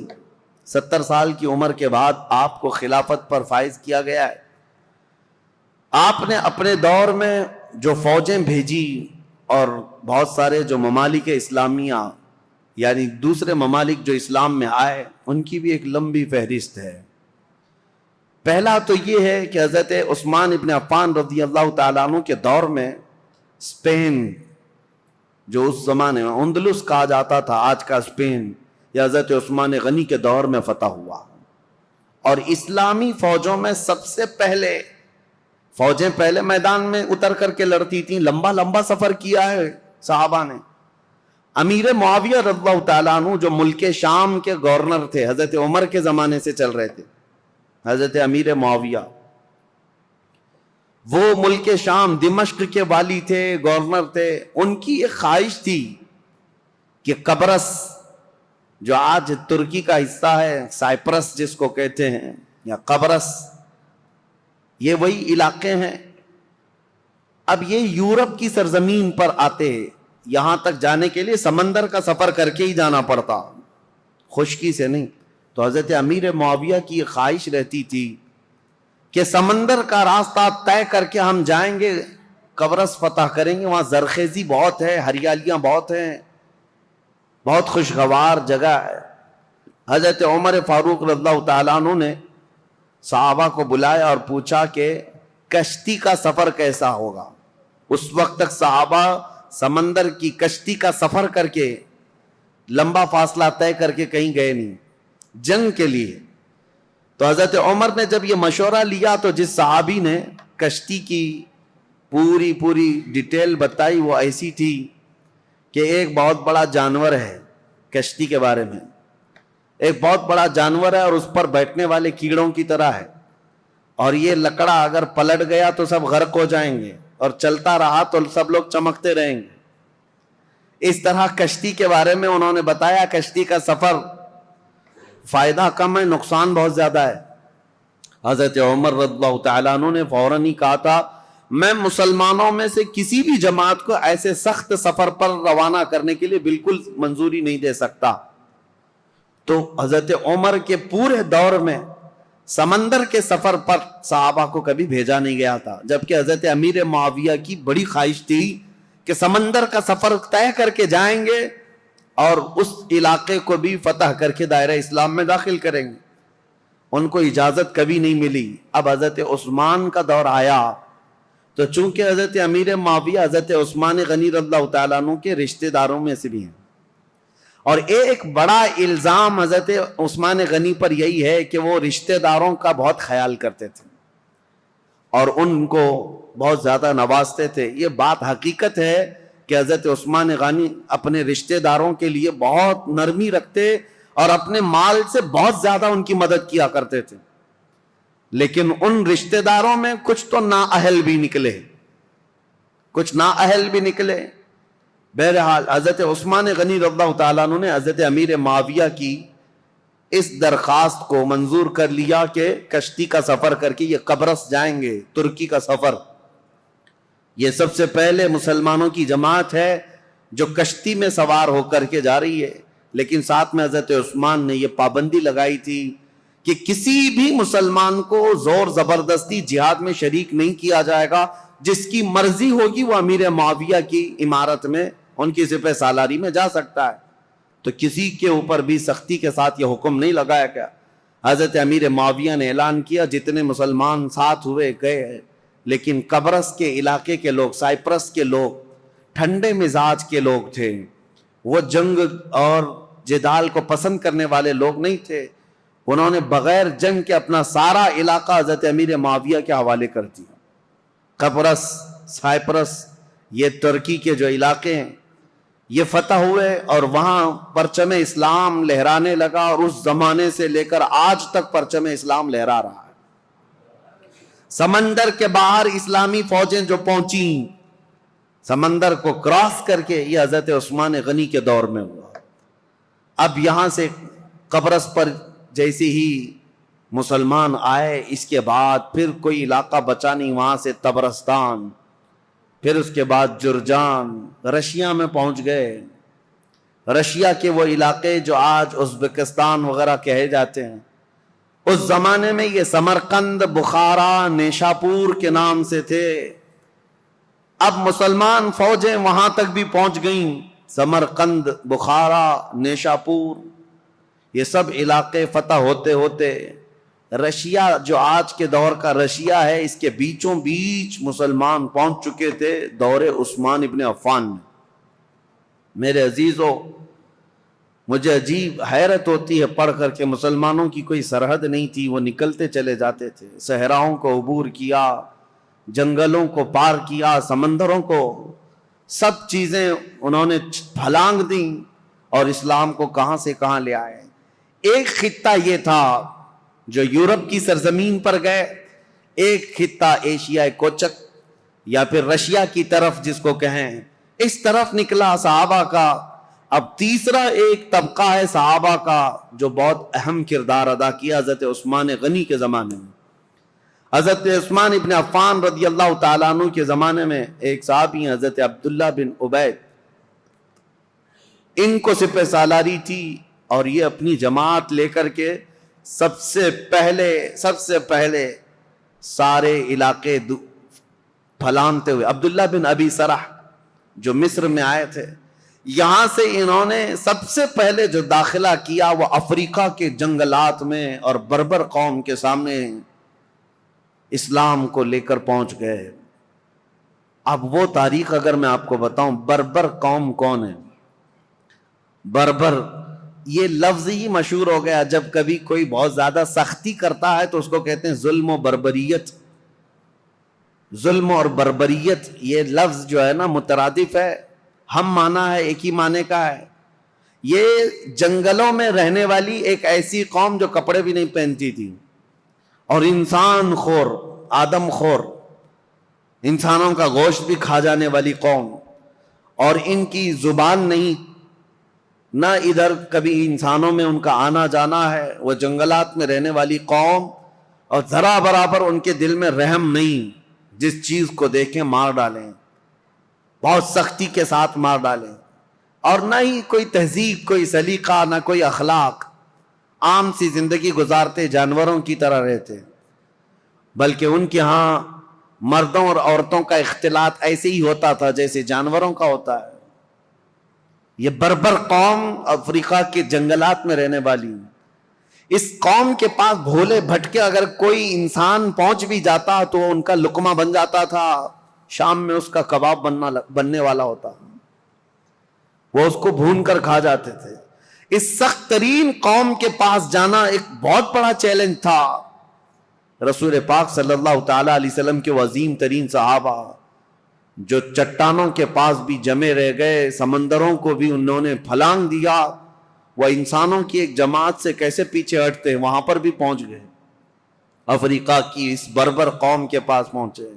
70 سال کی عمر کے بعد آپ کو خلافت پر فائز کیا گیا ہے. آپ نے اپنے دور میں جو فوجیں بھیجی اور بہت سارے جو ممالک اسلامیہ یعنی دوسرے ممالک جو اسلام میں آئے ان کی بھی ایک لمبی فہرست ہے. پہلا تو یہ ہے کہ حضرت عثمان ابن عفان رضی اللہ تعالیٰ عنہ کے دور میں اسپین جو اس زمانے میں اندلس کہا جاتا تھا, آج کا اسپین, یہ حضرت عثمان غنی کے دور میں فتح ہوا. اور اسلامی فوجوں میں سب سے پہلے فوجیں پہلے میدان میں اتر کر کے لڑتی تھیں. لمبا لمبا سفر کیا ہے صحابہ نے. امیر معاویہ رضی اللہ تعالیٰ عنہ جو ملک شام کے گورنر تھے, حضرت عمر کے زمانے سے چل رہے تھے, حضرت امیر معاویہ وہ ملک شام دمشق کے والی تھے, گورنر تھے. ان کی ایک خواہش تھی کہ قبرص جو آج ترکی کا حصہ ہے, سائپرس جس کو کہتے ہیں, یا قبرص, یہ وہی علاقے ہیں. اب یہ یورپ کی سرزمین پر آتے, یہاں تک جانے کے لیے سمندر کا سفر کر کے ہی جانا پڑتا, خشکی سے نہیں. تو حضرت امیر معاویہ کی یہ خواہش رہتی تھی کہ سمندر کا راستہ طے کر کے ہم جائیں گے, قبرص فتح کریں گے. وہاں زرخیزی بہت ہے, ہریالیاں بہت ہیں, بہت خوشگوار جگہ ہے. حضرت عمر فاروق رضی اللہ تعالیٰ عنہ نے صحابہ کو بلایا اور پوچھا کہ کشتی کا سفر کیسا ہوگا. اس وقت تک صحابہ سمندر کی کشتی کا سفر کر کے لمبا فاصلہ طے کر کے کہیں گئے نہیں جنگ کے لیے. تو حضرت عمر نے جب یہ مشورہ لیا تو جس صحابی نے کشتی کی پوری ڈیٹیل بتائی وہ ایسی تھی کہ ایک بہت بڑا جانور ہے, کشتی کے بارے میں ایک بہت بڑا جانور ہے اور اس پر بیٹھنے والے کیڑوں کی طرح ہے, اور یہ لکڑا اگر پلٹ گیا تو سب غرق ہو جائیں گے, اور چلتا رہا تو سب لوگ چمکتے رہیں گے. اس طرح کشتی کے بارے میں انہوں نے بتایا. کشتی کا سفر فائدہ کم ہے, نقصان بہت زیادہ ہے. حضرت عمر رضی اللہ تعالیٰ عنہ نے فوراً ہی کہا تھا میں مسلمانوں میں سے کسی بھی جماعت کو ایسے سخت سفر پر روانہ کرنے کے لیے بالکل منظوری نہیں دے سکتا. تو حضرت عمر کے پورے دور میں سمندر کے سفر پر صحابہ کو کبھی بھیجا نہیں گیا تھا، جبکہ حضرت امیر معاویہ کی بڑی خواہش تھی کہ سمندر کا سفر طے کر کے جائیں گے اور اس علاقے کو بھی فتح کر کے دائرہ اسلام میں داخل کریں گے۔ ان کو اجازت کبھی نہیں ملی۔ اب حضرت عثمان کا دور آیا تو چونکہ حضرت امیر معاویہ حضرت عثمان غنی رضی اللہ تعالیٰ عنہ کے رشتہ داروں میں سے بھی ہیں، اور ایک بڑا الزام حضرت عثمان غنی پر یہی ہے کہ وہ رشتہ داروں کا بہت خیال کرتے تھے اور ان کو بہت زیادہ نوازتے تھے۔ یہ بات حقیقت ہے کہ حضرت عثمان غنی اپنے رشتہ داروں کے لیے بہت نرمی رکھتے اور اپنے مال سے بہت زیادہ ان کی مدد کیا کرتے تھے، لیکن ان رشتہ داروں میں کچھ تو نااہل بھی نکلے، کچھ نااہل بھی نکلے۔ بہرحال حضرت عثمان غنی رضی اللہ تعالیٰ عنہ نے حضرت امیر معاویہ کی اس درخواست کو منظور کر لیا کہ کشتی کا سفر کر کے یہ قبرص جائیں گے، ترکی کا سفر۔ یہ سب سے پہلے مسلمانوں کی جماعت ہے جو کشتی میں سوار ہو کر کے جا رہی ہے، لیکن ساتھ میں حضرت عثمان نے یہ پابندی لگائی تھی کہ کسی بھی مسلمان کو زور زبردستی جہاد میں شریک نہیں کیا جائے گا، جس کی مرضی ہوگی وہ امیر معاویہ کی عمارت میں ان کی سپہ سالاری میں جا سکتا ہے۔ تو کسی کے اوپر بھی سختی کے ساتھ یہ حکم نہیں لگایا گیا۔ حضرت امیر معاویہ نے اعلان کیا جتنے مسلمان ساتھ ہوئے گئے، لیکن قبرص کے علاقے کے لوگ، سائپرس کے لوگ ٹھنڈے مزاج کے لوگ تھے، وہ جنگ اور جدال کو پسند کرنے والے لوگ نہیں تھے۔ انہوں نے بغیر جنگ کے اپنا سارا علاقہ حضرت امیر معاویہ کے حوالے کر دیا۔ قبرص، سائپرس، یہ ترکی کے جو علاقے ہیں یہ فتح ہوئے اور وہاں پرچم اسلام لہرانے لگا، اور اس زمانے سے لے کر آج تک پرچم اسلام لہرا رہا ہے۔ سمندر کے باہر اسلامی فوجیں جو پہنچیں سمندر کو کراس کر کے، یہ حضرت عثمان غنی کے دور میں ہوا۔ اب یہاں سے قبرص پر جیسے ہی مسلمان آئے، اس کے بعد پھر کوئی علاقہ بچا نہیں، وہاں سے طبرستان، پھر اس کے بعد جرجان، رشیا میں پہنچ گئے۔ رشیا کے وہ علاقے جو آج ازبکستان وغیرہ کہے جاتے ہیں، اس زمانے میں یہ سمرقند، بخارا، نیشاپور کے نام سے تھے۔ اب مسلمان فوجیں وہاں تک بھی پہنچ گئیں، سمرقند، بخارا، نیشاپور، یہ سب علاقے فتح ہوتے ہوتے رشیا جو آج کے دور کا رشیا ہے، اس کے بیچوں بیچ مسلمان پہنچ چکے تھے دور عثمان ابن عفان میں۔ میرے عزیزو، مجھے عجیب حیرت ہوتی ہے پڑھ کر کے، مسلمانوں کی کوئی سرحد نہیں تھی، وہ نکلتے چلے جاتے تھے، صحراؤں کو عبور کیا، جنگلوں کو پار کیا، سمندروں کو، سب چیزیں انہوں نے پھلانگ دیں اور اسلام کو کہاں سے کہاں لے آئے۔ ایک خطہ یہ تھا جو یورپ کی سرزمین پر گئے، ایک خطہ ایشیا کوچک یا پھر رشیا کی طرف جس کو کہیں، اس طرف نکلا صحابہ کا۔ اب تیسرا ایک طبقہ ہے صحابہ کا جو بہت اہم کردار ادا کیا حضرت عثمان غنی کے زمانے میں۔ حضرت عثمان ابن عفان رضی اللہ تعالیٰ عنہ کے زمانے میں ایک صحابی ہیں حضرت عبداللہ بن عبید، ان کو سپہ سالاری تھی اور یہ اپنی جماعت لے کر کے سب سے پہلے سارے علاقے پھلانتے ہوئے، عبداللہ بن ابی سرح جو مصر میں آئے تھے، یہاں سے انہوں نے سب سے پہلے جو داخلہ کیا وہ افریقہ کے جنگلات میں اور بربر قوم کے سامنے اسلام کو لے کر پہنچ گئے۔ اب وہ تاریخ اگر میں آپ کو بتاؤں، بربر قوم کون ہے؟ بربر یہ لفظ ہی مشہور ہو گیا، جب کبھی کوئی بہت زیادہ سختی کرتا ہے تو اس کو کہتے ہیں ظلم و بربریت۔ ظلم اور بربریت یہ لفظ جو ہے نا مترادف ہے، ہم معنی ہے، ایک ہی معنی کا ہے۔ یہ جنگلوں میں رہنے والی ایک ایسی قوم جو کپڑے بھی نہیں پہنتی تھی اور انسان خور، آدم خور، انسانوں کا گوشت بھی کھا جانے والی قوم، اور ان کی زبان نہیں، نہ ادھر کبھی انسانوں میں ان کا آنا جانا ہے، وہ جنگلات میں رہنے والی قوم، اور ذرا برابر ان کے دل میں رحم نہیں، جس چیز کو دیکھیں مار ڈالیں، بہت سختی کے ساتھ مار ڈالیں، اور نہ ہی کوئی تہذیب، کوئی سلیقہ، نہ کوئی اخلاق۔ عام سی زندگی گزارتے، جانوروں کی طرح رہتے، بلکہ ان کے ہاں مردوں اور عورتوں کا اختلاط ایسے ہی ہوتا تھا جیسے جانوروں کا ہوتا ہے۔ یہ بربر قوم افریقہ کے جنگلات میں رہنے والی، اس قوم کے پاس بھولے بھٹکے اگر کوئی انسان پہنچ بھی جاتا تو ان کا لقمہ بن جاتا تھا، شام میں اس کا کباب بننے والا ہوتا، وہ اس کو بھون کر کھا جاتے تھے۔ اس سخت ترین قوم کے پاس جانا ایک بہت بڑا چیلنج تھا۔ رسول پاک صلی اللہ تعالی علیہ وسلم کے عظیم ترین صحابہ جو چٹانوں کے پاس بھی جمے رہ گئے، سمندروں کو بھی انہوں نے پھلانگ دیا، وہ انسانوں کی ایک جماعت سے کیسے پیچھے ہٹتے ہیں، وہاں پر بھی پہنچ گئے، افریقہ کی اس بربر قوم کے پاس پہنچے۔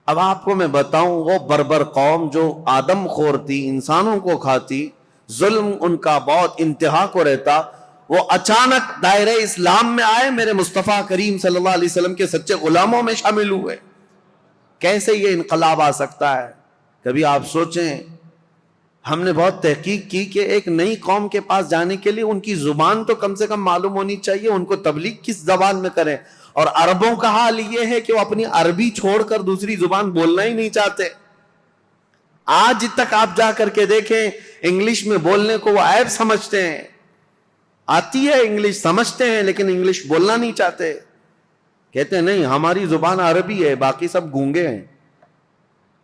اب آپ کو میں بتاؤں، وہ بربر قوم جو آدم خور تھی، انسانوں کو کھاتی، ظلم ان کا بہت انتہا کو رہتا، وہ اچانک دائرہ اسلام میں آئے، میرے مصطفیٰ کریم صلی اللہ علیہ وسلم کے سچے غلاموں میں شامل ہوئے۔ کیسے یہ انقلاب آ سکتا ہے؟ کبھی آپ سوچیں، ہم نے بہت تحقیق کی کہ ایک نئی قوم کے پاس جانے کے لیے ان کی زبان تو کم سے کم معلوم ہونی چاہیے، ان کو تبلیغ کس زبان میں کریں، اور عربوں کا حال یہ ہے کہ وہ اپنی عربی چھوڑ کر دوسری زبان بولنا ہی نہیں چاہتے۔ آج تک آپ جا کر کے دیکھیں، انگلش میں بولنے کو وہ عیب سمجھتے ہیں، آتی ہے انگلش سمجھتے ہیں لیکن انگلش بولنا نہیں چاہتے، کہتے ہیں نہیں ہماری زبان عربی ہے، باقی سب گونگے ہیں۔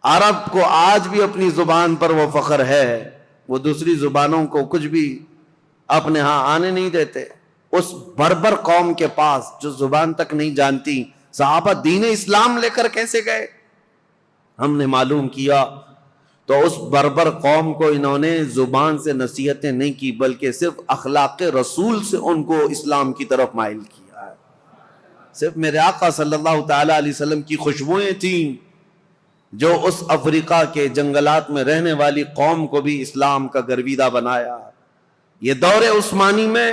عرب کو آج بھی اپنی زبان پر وہ فخر ہے، وہ دوسری زبانوں کو کچھ بھی اپنے ہاں آنے نہیں دیتے۔ اس بربر قوم کے پاس جو زبان تک نہیں جانتی، صحابہ دین اسلام لے کر کیسے گئے؟ ہم نے معلوم کیا تو اس بربر قوم کو انہوں نے زبان سے نصیحتیں نہیں کی، بلکہ صرف اخلاق رسول سے ان کو اسلام کی طرف مائل کیا ہے۔ صرف میرے آقا صلی اللہ تعالی علیہ وسلم کی خوشبوئیں تھیں جو اس افریقہ کے جنگلات میں رہنے والی قوم کو بھی اسلام کا گرویدہ بنایا۔ یہ دور عثمانی میں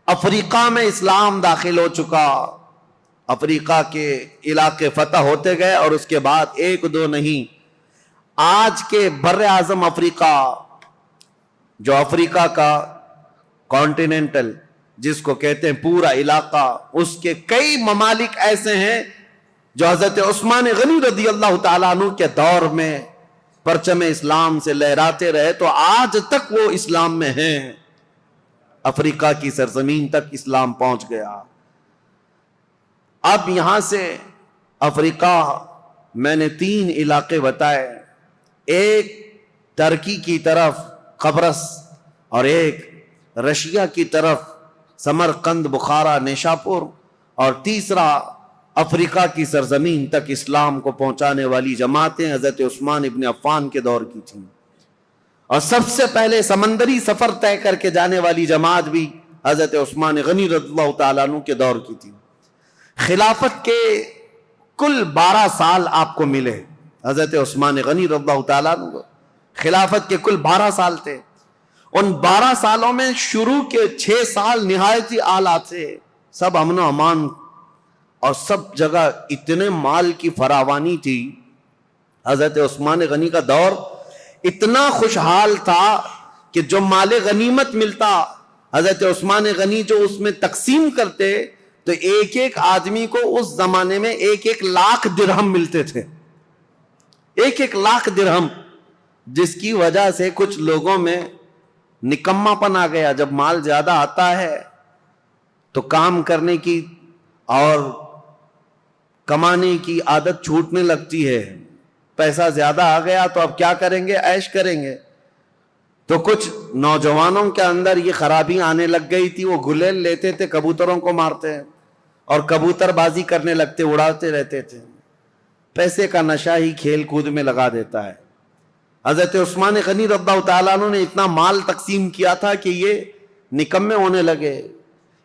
افریقہ میں اسلام داخل ہو چکا، افریقہ کے علاقے فتح ہوتے گئے، اور اس کے بعد ایک دو نہیں، آج کے بر اعظم افریقہ، جو افریقہ کا کانٹیننٹل جس کو کہتے ہیں پورا علاقہ، اس کے کئی ممالک ایسے ہیں جو حضرت عثمان غنی رضی اللہ تعالیٰ عنہ کے دور میں پرچم اسلام سے لہراتے رہے، تو آج تک وہ اسلام میں ہیں۔ افریقہ کی سرزمین تک اسلام پہنچ گیا۔ اب یہاں سے افریقہ میں نے 3 علاقے بتائے، ایک ترکی کی طرف قبرص، اور ایک رشیا کی طرف سمرقند، بخارا، نیشاپور، اور تیسرا افریقہ کی سرزمین تک اسلام کو پہنچانے والی جماعتیں حضرت عثمان ابن عفان کے دور کی تھیں، اور سب سے پہلے سمندری سفر طے کر کے جانے والی جماعت بھی حضرت عثمان غنی رضی اللہ تعالیٰ عنہ کے دور کی تھی۔ خلافت کے کل 12 سال آپ کو ملے، حضرت عثمان غنی رضی اللہ تعالیٰ عنہ کو خلافت کے کل 12 سال تھے۔ ان 12 سالوں میں شروع کے 6 سال نہایت ہی اعلیٰ تھے، سب امن و امان، اور سب جگہ اتنے مال کی فراوانی تھی۔ حضرت عثمان غنی کا دور اتنا خوشحال تھا کہ جو مال غنیمت ملتا، حضرت عثمان غنی جو اس میں تقسیم کرتے، تو ایک ایک آدمی کو اس زمانے میں 1-1 لاکھ درہم ملتے تھے، 1-1 لاکھ درہم، جس کی وجہ سے کچھ لوگوں میں نکما پن آ گیا۔ جب مال زیادہ آتا ہے تو کام کرنے کی اور کمانے کی عادت چھوٹنے لگتی ہے، پیسہ زیادہ آ گیا تو اب کیا کریں گے؟ عیش کریں گے۔ تو کچھ نوجوانوں کے اندر یہ خرابی آنے لگ گئی تھی، وہ گلیل لیتے تھے، کبوتروں کو مارتے اور کبوتر بازی کرنے لگتے، اڑاتے رہتے تھے۔ پیسے کا نشہ ہی کھیل کود میں لگا دیتا ہے۔ حضرت عثمان غنی رضی اللہ تعالیٰ عنہ نے اتنا مال تقسیم کیا تھا کہ یہ نکمے ہونے لگے۔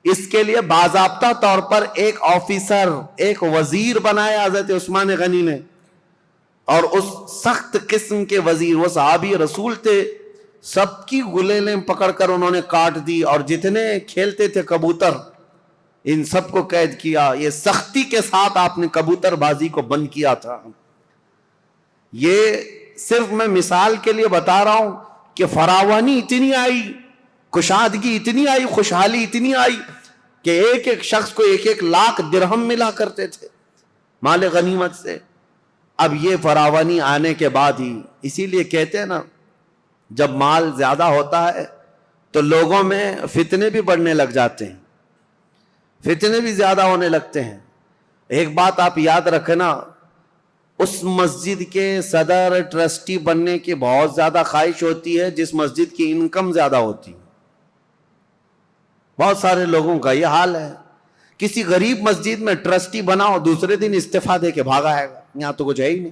اس کے لیے باضابطہ طور پر ایک آفیسر، ایک وزیر بنایا حضرت عثمان غنی نے، اور اس سخت قسم کے وزیر، وہ صحابی رسول تھے، سب کی گلیلیں پکڑ کر انہوں نے کاٹ دی، اور جتنے کھیلتے تھے کبوتر ان سب کو قید کیا۔ یہ سختی کے ساتھ آپ نے کبوتر بازی کو بند کیا تھا۔ یہ صرف میں مثال کے لیے بتا رہا ہوں کہ فراوانی اتنی آئی، کشادگی اتنی آئی، خوشحالی اتنی آئی کہ ایک ایک شخص کو 1,00,000 درہم ملا کرتے تھے مال غنیمت سے۔ اب یہ فراوانی آنے کے بعد ہی، اسی لیے کہتے ہیں نا، جب مال زیادہ ہوتا ہے تو لوگوں میں فتنے بھی بڑھنے لگ جاتے ہیں، فتنے بھی زیادہ ہونے لگتے ہیں۔ ایک بات آپ یاد رکھنا، اس مسجد کے صدر ٹرسٹی بننے کی بہت زیادہ خواہش ہوتی ہے جس مسجد کی انکم زیادہ ہوتی ہے۔ بہت سارے لوگوں کا یہ حال ہے، کسی غریب مسجد میں ٹرسٹی بناؤ، دوسرے دن استعفیٰ دے کے بھاگا آئے گا، یہاں تو کچھ ہے ہی نہیں،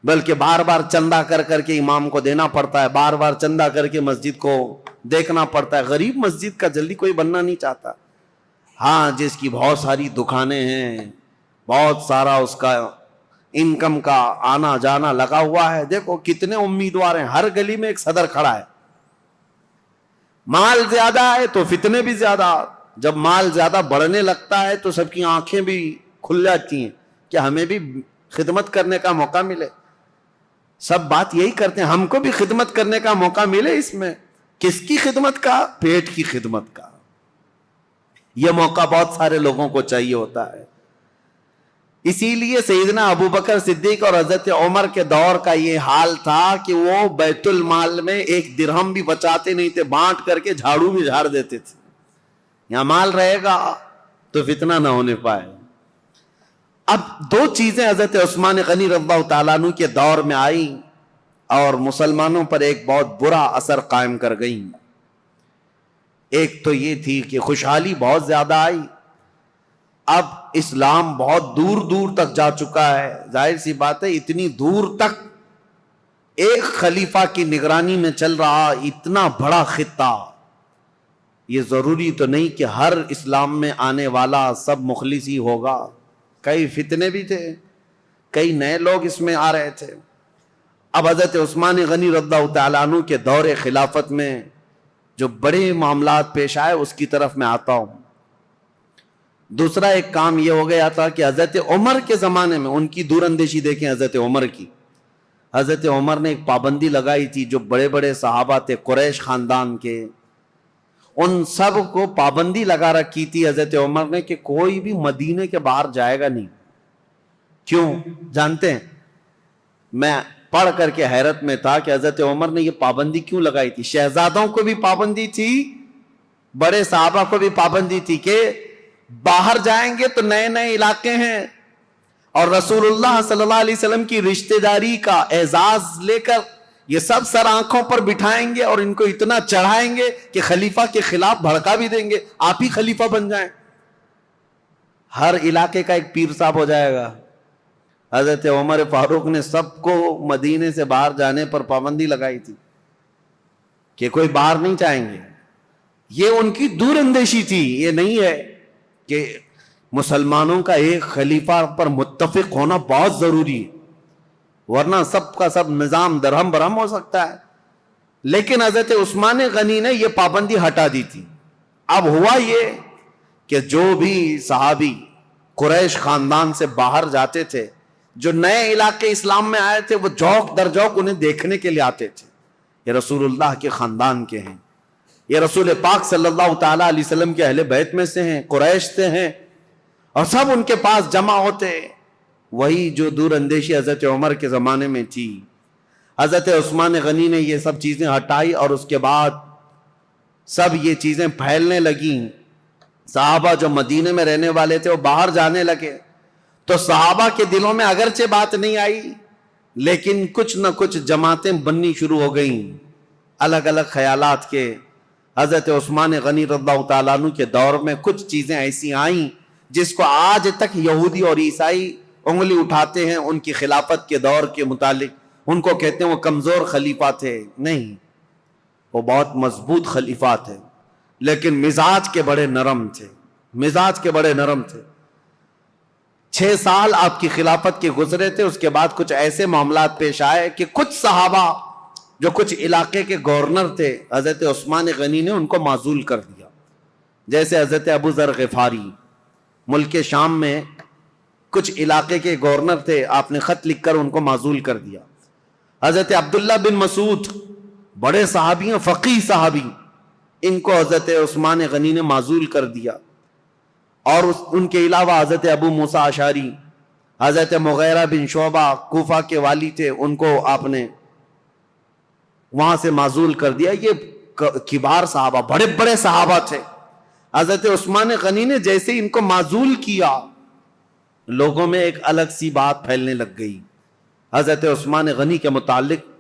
بلکہ بار بار چندہ کر کر کے امام کو دینا پڑتا ہے، بار بار چندہ کر کے مسجد کو دیکھنا پڑتا ہے۔ غریب مسجد کا جلدی کوئی بننا نہیں چاہتا۔ ہاں، جس کی بہت ساری دکانیں ہیں، بہت سارا اس کا انکم کا آنا جانا لگا ہوا ہے، دیکھو کتنے امیدوار ہیں، ہر گلی میں ایک صدر کھڑا ہے۔ مال زیادہ ہے تو فتنے بھی زیادہ، جب مال زیادہ بڑھنے لگتا ہے تو سب کی آنکھیں بھی کھل جاتی ہیں کہ ہمیں بھی خدمت کرنے کا موقع ملے۔ سب بات یہی کرتے ہیں، ہم کو بھی خدمت کرنے کا موقع ملے۔ اس میں کس کی خدمت کا؟ پیٹ کی خدمت کا۔ یہ موقع بہت سارے لوگوں کو چاہیے ہوتا ہے۔ اسی لیے سیدنا ابو بکر صدیق اور حضرت عمر کے دور کا یہ حال تھا کہ وہ بیت المال میں 1 درہم بھی بچاتے نہیں تھے، بانٹ کر کے جھاڑو بھی جھاڑ دیتے تھے۔ یہاں مال رہے گا تو فتنہ نہ ہونے پائے۔ اب 2 چیزیں حضرت عثمان غنی رضی اللہ تعالیٰ عنہ کے دور میں آئیں اور مسلمانوں پر ایک بہت برا اثر قائم کر گئیں۔ ایک تو یہ تھی کہ خوشحالی بہت زیادہ آئی، اب اسلام بہت دور دور تک جا چکا ہے۔ ظاہر سی بات ہے، اتنی دور تک ایک خلیفہ کی نگرانی میں چل رہا اتنا بڑا خطہ، یہ ضروری تو نہیں کہ ہر اسلام میں آنے والا سب مخلص ہی ہوگا۔ کئی فتنے بھی تھے، کئی نئے لوگ اس میں آ رہے تھے۔ اب حضرت عثمان غنی رضی اللہ تعالیٰ عنہ کے دور خلافت میں جو بڑے معاملات پیش آئے اس کی طرف میں آتا ہوں۔ دوسرا ایک کام یہ ہو گیا تھا کہ حضرت عمر کے زمانے میں ان کی دور اندیشی دیکھیں، حضرت عمر کی۔ حضرت عمر نے ایک پابندی لگائی تھی، جو بڑے بڑے صحابہ تھے قریش خاندان کے، ان سب کو پابندی لگا رکھی تھی حضرت عمر نے کہ کوئی بھی مدینے کے باہر جائے گا نہیں۔ کیوں جانتے ہیں؟ میں پڑھ کر کے حیرت میں تھا کہ حضرت عمر نے یہ پابندی کیوں لگائی تھی۔ شہزادوں کو بھی پابندی تھی، بڑے صحابہ کو بھی پابندی تھی کہ باہر جائیں گے تو نئے نئے علاقے ہیں، اور رسول اللہ صلی اللہ علیہ وسلم کی رشتہ داری کا اعزاز لے کر یہ سب سر آنکھوں پر بٹھائیں گے اور ان کو اتنا چڑھائیں گے کہ خلیفہ کے خلاف بھڑکا بھی دیں گے، آپ ہی خلیفہ بن جائیں۔ ہر علاقے کا ایک پیر صاحب ہو جائے گا۔ حضرت عمر فاروق نے سب کو مدینے سے باہر جانے پر پابندی لگائی تھی کہ کوئی باہر نہیں جائیں گے۔ یہ ان کی دور اندیشی تھی، یہ نہیں ہے کہ مسلمانوں کا ایک خلیفہ پر متفق ہونا بہت ضروری ہے، ورنہ سب کا سب نظام درہم برہم ہو سکتا ہے۔ لیکن حضرت عثمان غنی نے یہ پابندی ہٹا دی تھی۔ اب ہوا یہ کہ جو بھی صحابی قریش خاندان سے باہر جاتے تھے، جو نئے علاقے اسلام میں آئے تھے، وہ جوک در جوک انہیں دیکھنے کے لیے آتے تھے، یہ رسول اللہ کے خاندان کے ہیں، یہ رسول پاک صلی اللہ تعالی علیہ وسلم کے اہل بیت میں سے ہیں، قریش سے ہیں، اور سب ان کے پاس جمع ہوتے۔ وہی جو دور اندیشی حضرت عمر کے زمانے میں تھی، حضرت عثمان غنی نے یہ سب چیزیں ہٹائی، اور اس کے بعد سب یہ چیزیں پھیلنے لگیں۔ صحابہ جو مدینے میں رہنے والے تھے وہ باہر جانے لگے، تو صحابہ کے دلوں میں اگرچہ بات نہیں آئی، لیکن کچھ نہ کچھ جماعتیں بننی شروع ہو گئیں الگ الگ خیالات کے۔ حضرت عثمان غنی رضی اللہ تعالیٰ عنہ کے دور میں کچھ چیزیں ایسی آئیں جس کو آج تک یہودی اور عیسائی انگلی اٹھاتے ہیں ان کی خلافت کے دور کے متعلق۔ ان کو کہتے ہیں وہ کمزور خلیفہ تھے، نہیں، وہ بہت مضبوط خلیفہ تھے، لیکن مزاج کے بڑے نرم تھے، مزاج کے بڑے نرم تھے۔ 6 سال آپ کی خلافت کے گزرے تھے، اس کے بعد کچھ ایسے معاملات پیش آئے کہ کچھ صحابہ جو کچھ علاقے کے گورنر تھے، حضرت عثمان غنی نے ان کو معزول کر دیا۔ جیسے حضرت ابو ذر غفاری ملک شام میں کچھ علاقے کے گورنر تھے، آپ نے خط لکھ کر ان کو معزول کر دیا۔ حضرت عبداللہ بن مسعود بڑے صحابی ہیں، فقیہ صحابی، ان کو حضرت عثمان غنی نے معزول کر دیا. اور ان کے علاوہ حضرت ابو موسیٰ اشعری، حضرت مغیرہ بن شعبہ کوفہ کے والی تھے، ان کو آپ نے وہاں سے معزول کر دیا. یہ کبار صحابہ، بڑے بڑے صحابہ تھے. حضرت عثمان غنی نے جیسے ان کو معزول کیا، لوگوں میں ایک الگ سی بات پھیلنے لگ گئی. حضرت عثمان غنی کے متعلق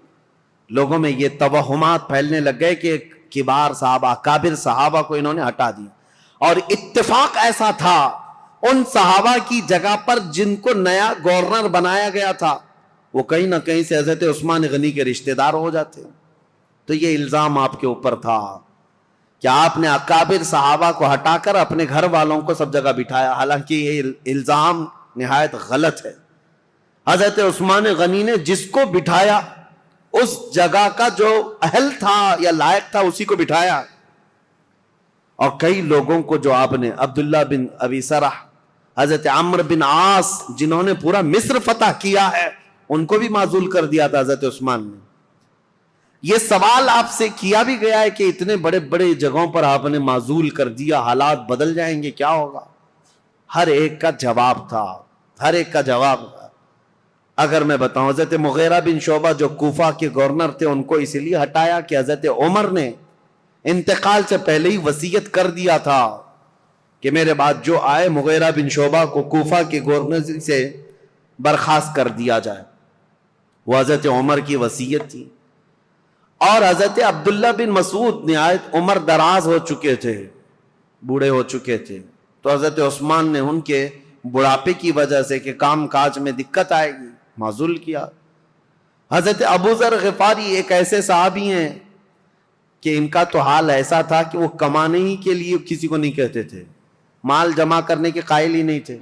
لوگوں میں یہ توہمات پھیلنے لگ گئے کہ کبار صحابہ، کابر صحابہ کو انہوں نے ہٹا دیا. اور اتفاق ایسا تھا ان صحابہ کی جگہ پر جن کو نیا گورنر بنایا گیا تھا وہ کہیں نہ کہیں سے حضرت عثمان غنی کے رشتہ دار ہو جاتے. تو یہ الزام آپ کے اوپر تھا کہ آپ نے اکابر صحابہ کو ہٹا کر اپنے گھر والوں کو سب جگہ بٹھایا، حالانکہ یہ الزام نہایت غلط ہے. حضرت عثمان غنی نے جس کو بٹھایا اس جگہ کا جو اہل تھا یا لائق تھا اسی کو بٹھایا. اور کئی لوگوں کو جو آپ نے، عبداللہ بن ابی سرح، حضرت عمرو بن عاص جنہوں نے پورا مصر فتح کیا ہے، ان کو بھی معزول کر دیا تھا حضرت عثمان نے. یہ سوال آپ سے کیا بھی گیا ہے کہ اتنے بڑے بڑے جگہوں پر آپ نے معزول کر دیا، حالات بدل جائیں گے، کیا ہوگا؟ ہر ایک کا جواب تھا، ہر ایک کا جواب تھا. اگر میں بتاؤں، حضرت مغیرہ بن شعبہ جو کوفہ کے گورنر تھے، ان کو اس لیے ہٹایا کہ حضرت عمر نے انتقال سے پہلے ہی وصیت کر دیا تھا کہ میرے بعد جو آئے مغیرہ بن شعبہ کو کوفہ کے گورنر سے برخاست کر دیا جائے. وہ حضرت عمر کی وصیت تھی. اور حضرت عبداللہ بن مسعود نہایت عمر دراز ہو چکے تھے، بوڑھے ہو چکے تھے، تو حضرت عثمان نے ان کے بڑھاپے کی وجہ سے کہ کام کاج میں دقت آئے گی معزول کیا. حضرت ابو ذر غفاری ایک ایسے صحابی ہیں کہ ان کا تو حال ایسا تھا کہ وہ کمانے ہی کے لیے کسی کو نہیں کہتے تھے، مال جمع کرنے کے قائل ہی نہیں تھے.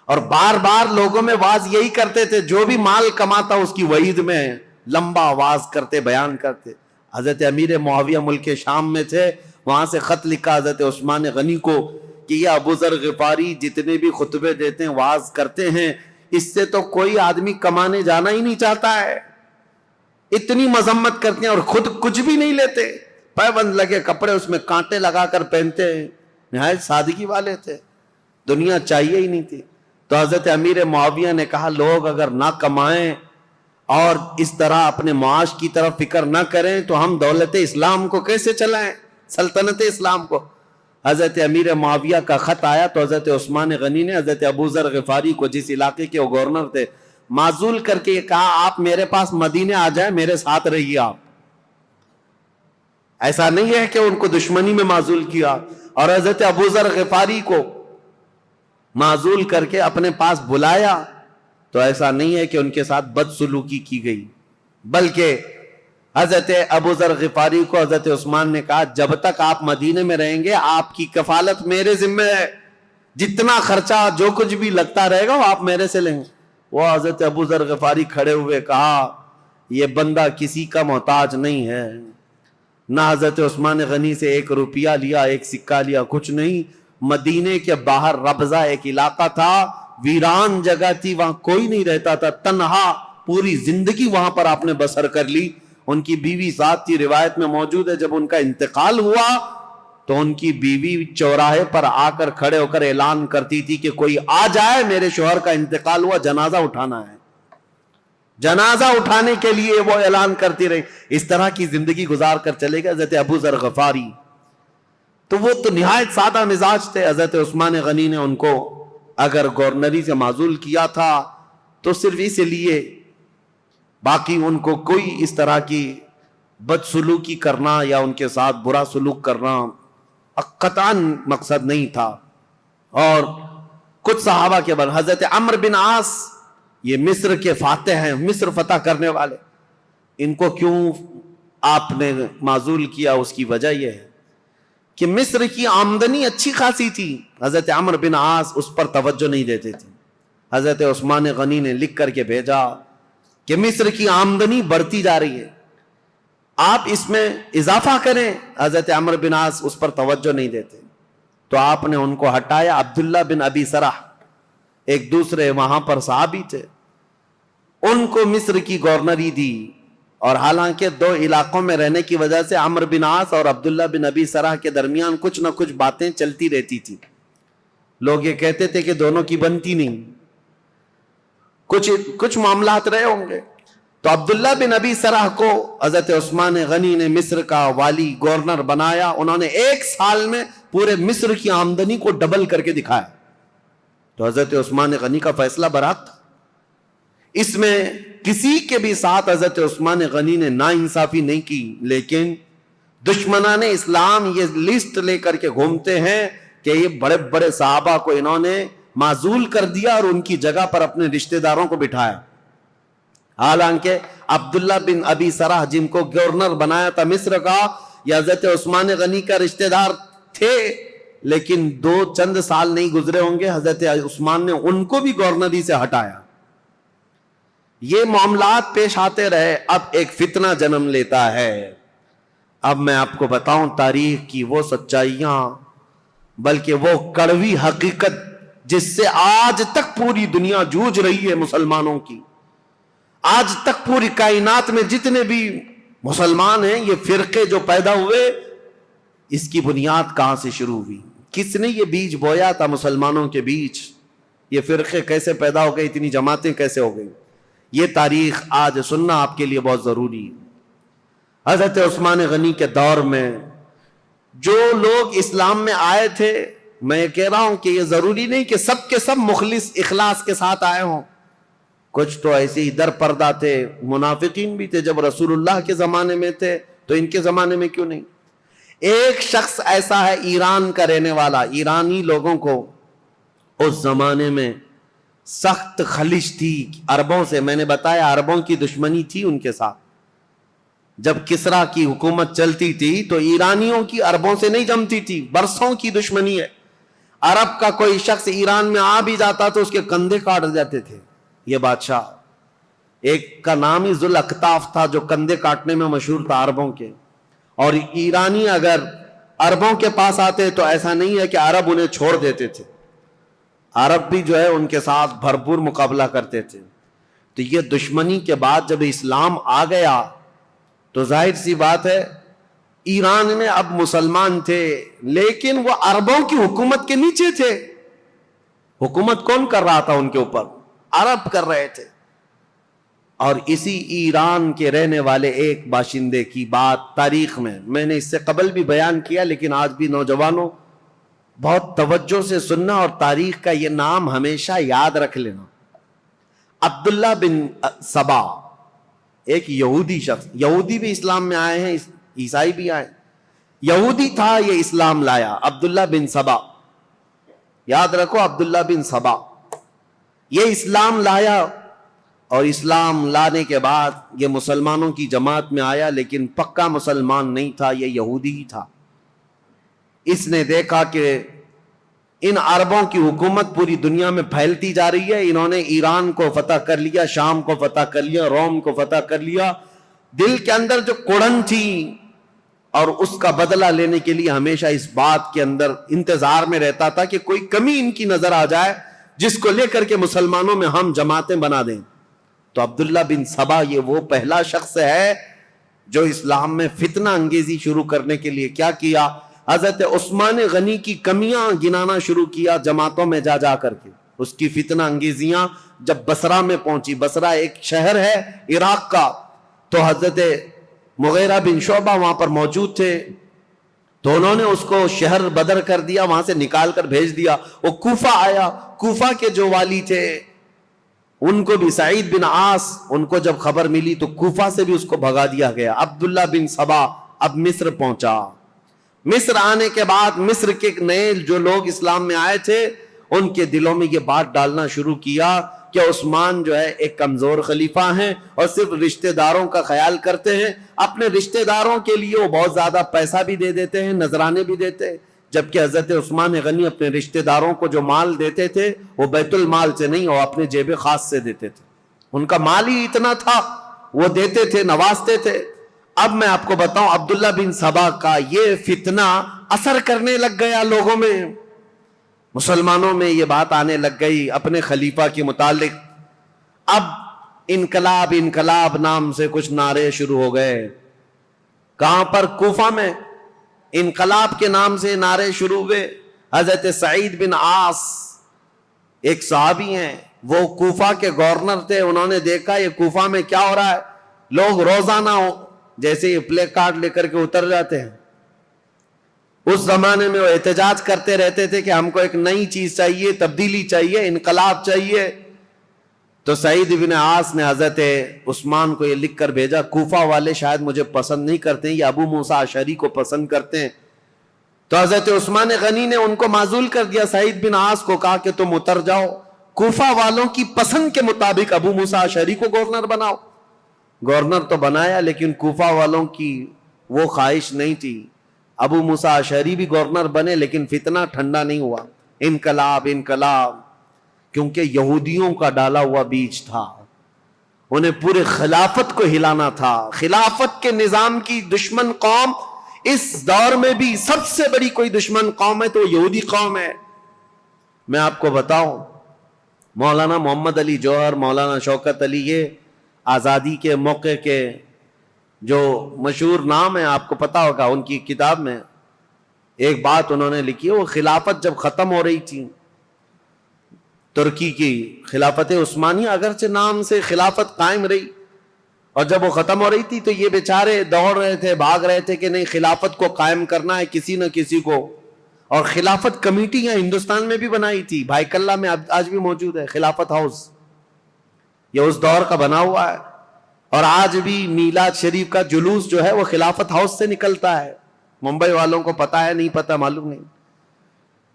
اور بار بار لوگوں میں واز یہی کرتے تھے، جو بھی مال کماتا اس کی وعید میں لمبا آواز کرتے، بیان کرتے. حضرت امیر معاویہ ملک شام میں تھے، وہاں سے خط لکھا حضرت عثمان غنی کو کہ یہ ابو ذر غفاری جتنے بھی خطبے دیتے ہیں، واز کرتے ہیں، اس سے تو کوئی آدمی کمانے جانا ہی نہیں چاہتا ہے. اتنی مذمت کرتے ہیں اور خود کچھ بھی نہیں لیتے، پیبند لگے کپڑے اس میں کانٹے لگا کر پہنتے ہیں. نہایت سادگی والے تھے، دنیا چاہیے ہی نہیں تھی. تو حضرت امیر معاویہ نے کہا لوگ اگر نہ کمائیں اور اس طرح اپنے معاش کی طرف فکر نہ کریں تو ہم دولت اسلام کو کیسے چلائیں، سلطنت اسلام کو. حضرت امیر معاویہ کا خط آیا تو حضرت عثمان غنی نے حضرت ابو ذر غفاری کو، جس علاقے کے وہ گورنر تھے، معزول کر کے یہ کہا آپ میرے پاس مدینے آ جائیں، میرے ساتھ رہیے. آپ ایسا نہیں ہے کہ ان کو دشمنی میں معزول کیا. اور حضرت ابو ذر غفاری کو معزول کر کے اپنے پاس بلایا تو ایسا نہیں ہے کہ ان کے ساتھ بدسلوکی کی گئی، بلکہ حضرت ابو ذر غفاری کو حضرت عثمان نے کہا جب تک آپ مدینے میں رہیں گے آپ کی کفالت میرے ذمہ ہے، جتنا خرچہ جو کچھ بھی لگتا رہے گا وہ آپ میرے سے لیں گے. وہ حضرت ابو ذر غفاری کھڑے ہوئے کہا یہ بندہ کسی کا محتاج نہیں ہے، نہ حضرت عثمان غنی سے ایک روپیہ لیا، ایک سکہ لیا، کچھ نہیں. مدینے کے باہر ربضہ ایک علاقہ تھا، ویران جگہ تھی، وہاں کوئی نہیں رہتا تھا، تنہا پوری زندگی وہاں پر آپ نے بسر کر لی. ان کی بیوی ذات تھی، روایت میں موجود ہے جب ان کا انتقال ہوا تو ان کی بیوی چوراہے پر آ کر کھڑے ہو کر اعلان کرتی تھی کہ کوئی آ جائے، میرے شوہر کا انتقال ہوا، جنازہ اٹھانا ہے. جنازہ اٹھانے کے لیے وہ اعلان کرتی رہی. اس طرح کی زندگی گزار کر چلے گئے حضرت ابو ذر غفاری. تو وہ تو نہایت سادہ مزاج تھے. حضرت عثمان غنی نے ان کو اگر گورنری سے معزول کیا تھا تو صرف اس لیے، باقی ان کو کوئی اس طرح کی بدسلوکی کرنا یا ان کے ساتھ برا سلوک کرنا قطعاً مقصد نہیں تھا. اور کچھ صحابہ کے بعد حضرت عمرو بن عاص، یہ مصر کے فاتح ہیں، مصر فتح کرنے والے، ان کو کیوں آپ نے معزول کیا؟ اس کی وجہ یہ ہے کہ مصر کی آمدنی اچھی خاصی تھی، حضرت عمرو بن عاص اس پر توجہ نہیں دیتے تھے. حضرت عثمان غنی نے لکھ کر کے بھیجا کہ مصر کی آمدنی بڑھتی جا رہی ہے، آپ اس میں اضافہ کریں. حضرت عمرو بن عاص اس پر توجہ نہیں دیتے تو آپ نے ان کو ہٹایا. عبداللہ بن ابی سرح ایک دوسرے وہاں پر صحابی تھے، ان کو مصر کی گورنری دی. اور حالانکہ دو علاقوں میں رہنے کی وجہ سے عمرو بن عاص اور عبداللہ بن ابی سرح کے درمیان کچھ نہ کچھ باتیں چلتی رہتی تھی. لوگ یہ کہتے تھے کہ دونوں کی بنتی نہیں, کچھ معاملات رہے ہوں گے. تو عبداللہ بن ابی سرح کو حضرت عثمان غنی نے مصر کا والی گورنر بنایا. انہوں نے 1 سال میں پورے مصر کی آمدنی کو ڈبل کر کے دکھایا. تو حضرت عثمان غنی کا فیصلہ برحق تھا. اس میں کسی کے بھی ساتھ حضرت عثمان غنی نے ناانصافی نہیں کی, لیکن دشمنان اسلام یہ لسٹ لے کر کے گھومتے ہیں کہ یہ بڑے بڑے صحابہ کو انہوں نے معزول کر دیا اور ان کی جگہ پر اپنے رشتہ داروں کو بٹھایا. حالانکہ عبداللہ بن ابی سرح جن کو گورنر بنایا تھا مصر کا, یہ حضرت عثمان غنی کا رشتہ دار تھے, لیکن چند سال نہیں گزرے ہوں گے حضرت عثمان نے ان کو بھی گورنری سے ہٹایا. یہ معاملات پیش آتے رہے. اب ایک فتنہ جنم لیتا ہے. اب میں آپ کو بتاؤں تاریخ کی وہ سچائیاں, بلکہ وہ کڑوی حقیقت جس سے آج تک پوری دنیا جوجھ رہی ہے مسلمانوں کی. آج تک پوری کائنات میں جتنے بھی مسلمان ہیں, یہ فرقے جو پیدا ہوئے, اس کی بنیاد کہاں سے شروع ہوئی؟ کس نے یہ بیج بویا تھا مسلمانوں کے بیچ؟ یہ فرقے کیسے پیدا ہو گئے؟ اتنی جماعتیں کیسے ہو گئی؟ یہ تاریخ آج سننا آپ کے لیے بہت ضروری ہے. حضرت عثمان غنی کے دور میں جو لوگ اسلام میں آئے تھے, میں کہہ رہا ہوں کہ یہ ضروری نہیں کہ سب کے سب مخلص اخلاص کے ساتھ آئے ہوں. کچھ تو ایسے ہی در پردہ تھے, منافقین بھی تھے. جب رسول اللہ کے زمانے میں تھے تو ان کے زمانے میں کیوں نہیں؟ ایک شخص ایسا ہے ایران کا رہنے والا. ایرانی لوگوں کو اس زمانے میں سخت خلش تھی عربوں سے. میں نے بتایا عربوں کی دشمنی تھی ان کے ساتھ. جب کسرا کی حکومت چلتی تھی تو ایرانیوں کی عربوں سے نہیں جمتی تھی, برسوں کی دشمنی ہے. عرب کا کوئی شخص ایران میں آ بھی جاتا تو اس کے کندھے کاٹ جاتے تھے. یہ بادشاہ, ایک کا نام ہی ذوالأکتاف تھا جو کندھے کاٹنے میں مشہور تھا عربوں کے. اور ایرانی اگر عربوں کے پاس آتے تو ایسا نہیں ہے کہ عرب انہیں چھوڑ دیتے تھے, عرب بھی جو ہے ان کے ساتھ بھرپور مقابلہ کرتے تھے. تو یہ دشمنی کے بعد جب اسلام آ گیا تو ظاہر سی بات ہے ایران میں اب مسلمان تھے, لیکن وہ عربوں کی حکومت کے نیچے تھے. حکومت کون کر رہا تھا ان کے اوپر؟ عرب کر رہے تھے. اور اسی ایران کے رہنے والے ایک باشندے کی بات تاریخ میں نے اس سے قبل بھی بیان کیا, لیکن آج بھی نوجوانوں بہت توجہ سے سننا اور تاریخ کا یہ نام ہمیشہ یاد رکھ لینا. عبداللہ بن سبا, ایک یہودی شخص, یہودی بھی اسلام میں آئے ہیں, عیسائی بھی آئے. یہودی تھا, یہ اسلام لایا. عبداللہ بن سبا, یاد رکھو عبداللہ بن سبا, یہ اسلام لایا. اور اسلام لانے کے بعد یہ مسلمانوں کی جماعت میں آیا, لیکن پکا مسلمان نہیں تھا, یہ یہودی ہی تھا. اس نے دیکھا کہ ان عربوں کی حکومت پوری دنیا میں پھیلتی جا رہی ہے. انہوں نے ایران کو فتح کر لیا, شام کو فتح کر لیا, روم کو فتح کر لیا. دل کے اندر جو کڑن تھی اور اس کا بدلہ لینے کے لیے ہمیشہ اس بات کے اندر انتظار میں رہتا تھا کہ کوئی کمی ان کی نظر آ جائے جس کو لے کر کے مسلمانوں میں ہم جماعتیں بنا دیں. تو عبداللہ بن سبا یہ وہ پہلا شخص ہے جو اسلام میں فتنہ انگیزی شروع کرنے کے لیے کیا کیا, حضرت عثمان غنی کی کمیاں گنانا شروع کیا جماعتوں میں جا جا کر کے. اس کی فتنہ انگیزیاں جب بصرہ میں پہنچی, بصرہ ایک شہر ہے عراق کا, تو حضرت مغیرہ بن شعبہ وہاں پر موجود تھے. تو انہوں نے اس کو شہر بدر کر دیا, وہاں سے نکال کر بھیج دیا. وہ کوفہ آیا, کوفہ کے جو والی تھے ان کو بھی سعید بن عاص, ان کو جب خبر ملی تو کوفہ سے بھی اس کو بھگا دیا گیا. عبداللہ بن سبا اب مصر پہنچا. مصر آنے کے بعد مصر کے نئے جو لوگ اسلام میں آئے تھے ان کے دلوں میں یہ بات ڈالنا شروع کیا کہ عثمان جو ہے ایک کمزور خلیفہ ہیں اور صرف رشتہ داروں کا خیال کرتے ہیں. اپنے رشتہ داروں کے لیے وہ بہت زیادہ پیسہ بھی دے دیتے ہیں, نذرانے بھی دیتے ہیں, جبکہ حضرت عثمان غنی اپنے رشتہ داروں کو جو مال دیتے تھے وہ بیت المال سے نہیں, وہ اپنے جیب خاص سے دیتے تھے. ان کا مال ہی اتنا تھا, وہ دیتے تھے, نوازتے تھے. اب میں آپ کو بتاؤں عبداللہ بن سبا کا یہ فتنہ اثر کرنے لگ گیا لوگوں میں, مسلمانوں میں یہ بات آنے لگ گئی اپنے خلیفہ کے متعلق. اب انقلاب انقلاب نام سے کچھ نعرے شروع ہو گئے. کہاں پر؟ کوفہ میں انقلاب کے نام سے نعرے شروع ہوئے. حضرت سعید بن عاص ایک صحابی ہیں، وہ کوفہ کے گورنر تھے. انہوں نے دیکھا یہ کوفہ میں کیا ہو رہا ہے، لوگ روزانہ جیسے پلے کارڈ لے کر کے اتر جاتے ہیں. اس زمانے میں وہ احتجاج کرتے رہتے تھے کہ ہم کو ایک نئی چیز چاہیے، تبدیلی چاہیے، انقلاب چاہیے. تو سعید بن عاص نے حضرت عثمان کو یہ لکھ کر بھیجا، کوفہ والے شاید مجھے پسند نہیں کرتے ہیں، یہ ابو موسیٰ اشعری کو پسند کرتے ہیں. تو حضرت عثمان غنی نے ان کو معزول کر دیا. سعید بن عاص کو کہا کہ تم اتر جاؤ، کوفہ والوں کی پسند کے مطابق ابو موسیٰ اشعری کو گورنر بناؤ. گورنر تو بنایا، لیکن کوفہ والوں کی وہ خواہش نہیں تھی. ابو موسیٰ اشعری بھی گورنر بنے، لیکن فتنہ ٹھنڈا نہیں ہوا. انقلاب انقلاب، کیونکہ یہودیوں کا ڈالا ہوا بیج تھا. انہیں پورے خلافت کو ہلانا تھا. خلافت کے نظام کی دشمن قوم اس دور میں بھی سب سے بڑی کوئی دشمن قوم ہے تو یہودی قوم ہے. میں آپ کو بتاؤں، مولانا محمد علی جوہر، مولانا شوکت علی، یہ آزادی کے موقع کے جو مشہور نام ہے، آپ کو پتا ہوگا. ان کی کتاب میں ایک بات انہوں نے لکھی ہے، وہ خلافت جب ختم ہو رہی تھی، ترکی کی خلافت عثمانیہ، اگرچہ نام سے خلافت قائم رہی، اور جب وہ ختم ہو رہی تھی تو یہ بیچارے دوڑ رہے تھے، بھاگ رہے تھے کہ نہیں، خلافت کو قائم کرنا ہے کسی نہ کسی کو. اور خلافت کمیٹیاں ہندوستان میں بھی بنائی تھی. بھائی کلہ میں آج بھی موجود ہے خلافت ہاؤس، یہ اس دور کا بنا ہوا ہے. اور آج بھی میلاد شریف کا جلوس جو ہے وہ خلافت ہاؤس سے نکلتا ہے. ممبئی والوں کو پتا ہے، نہیں پتا معلوم نہیں.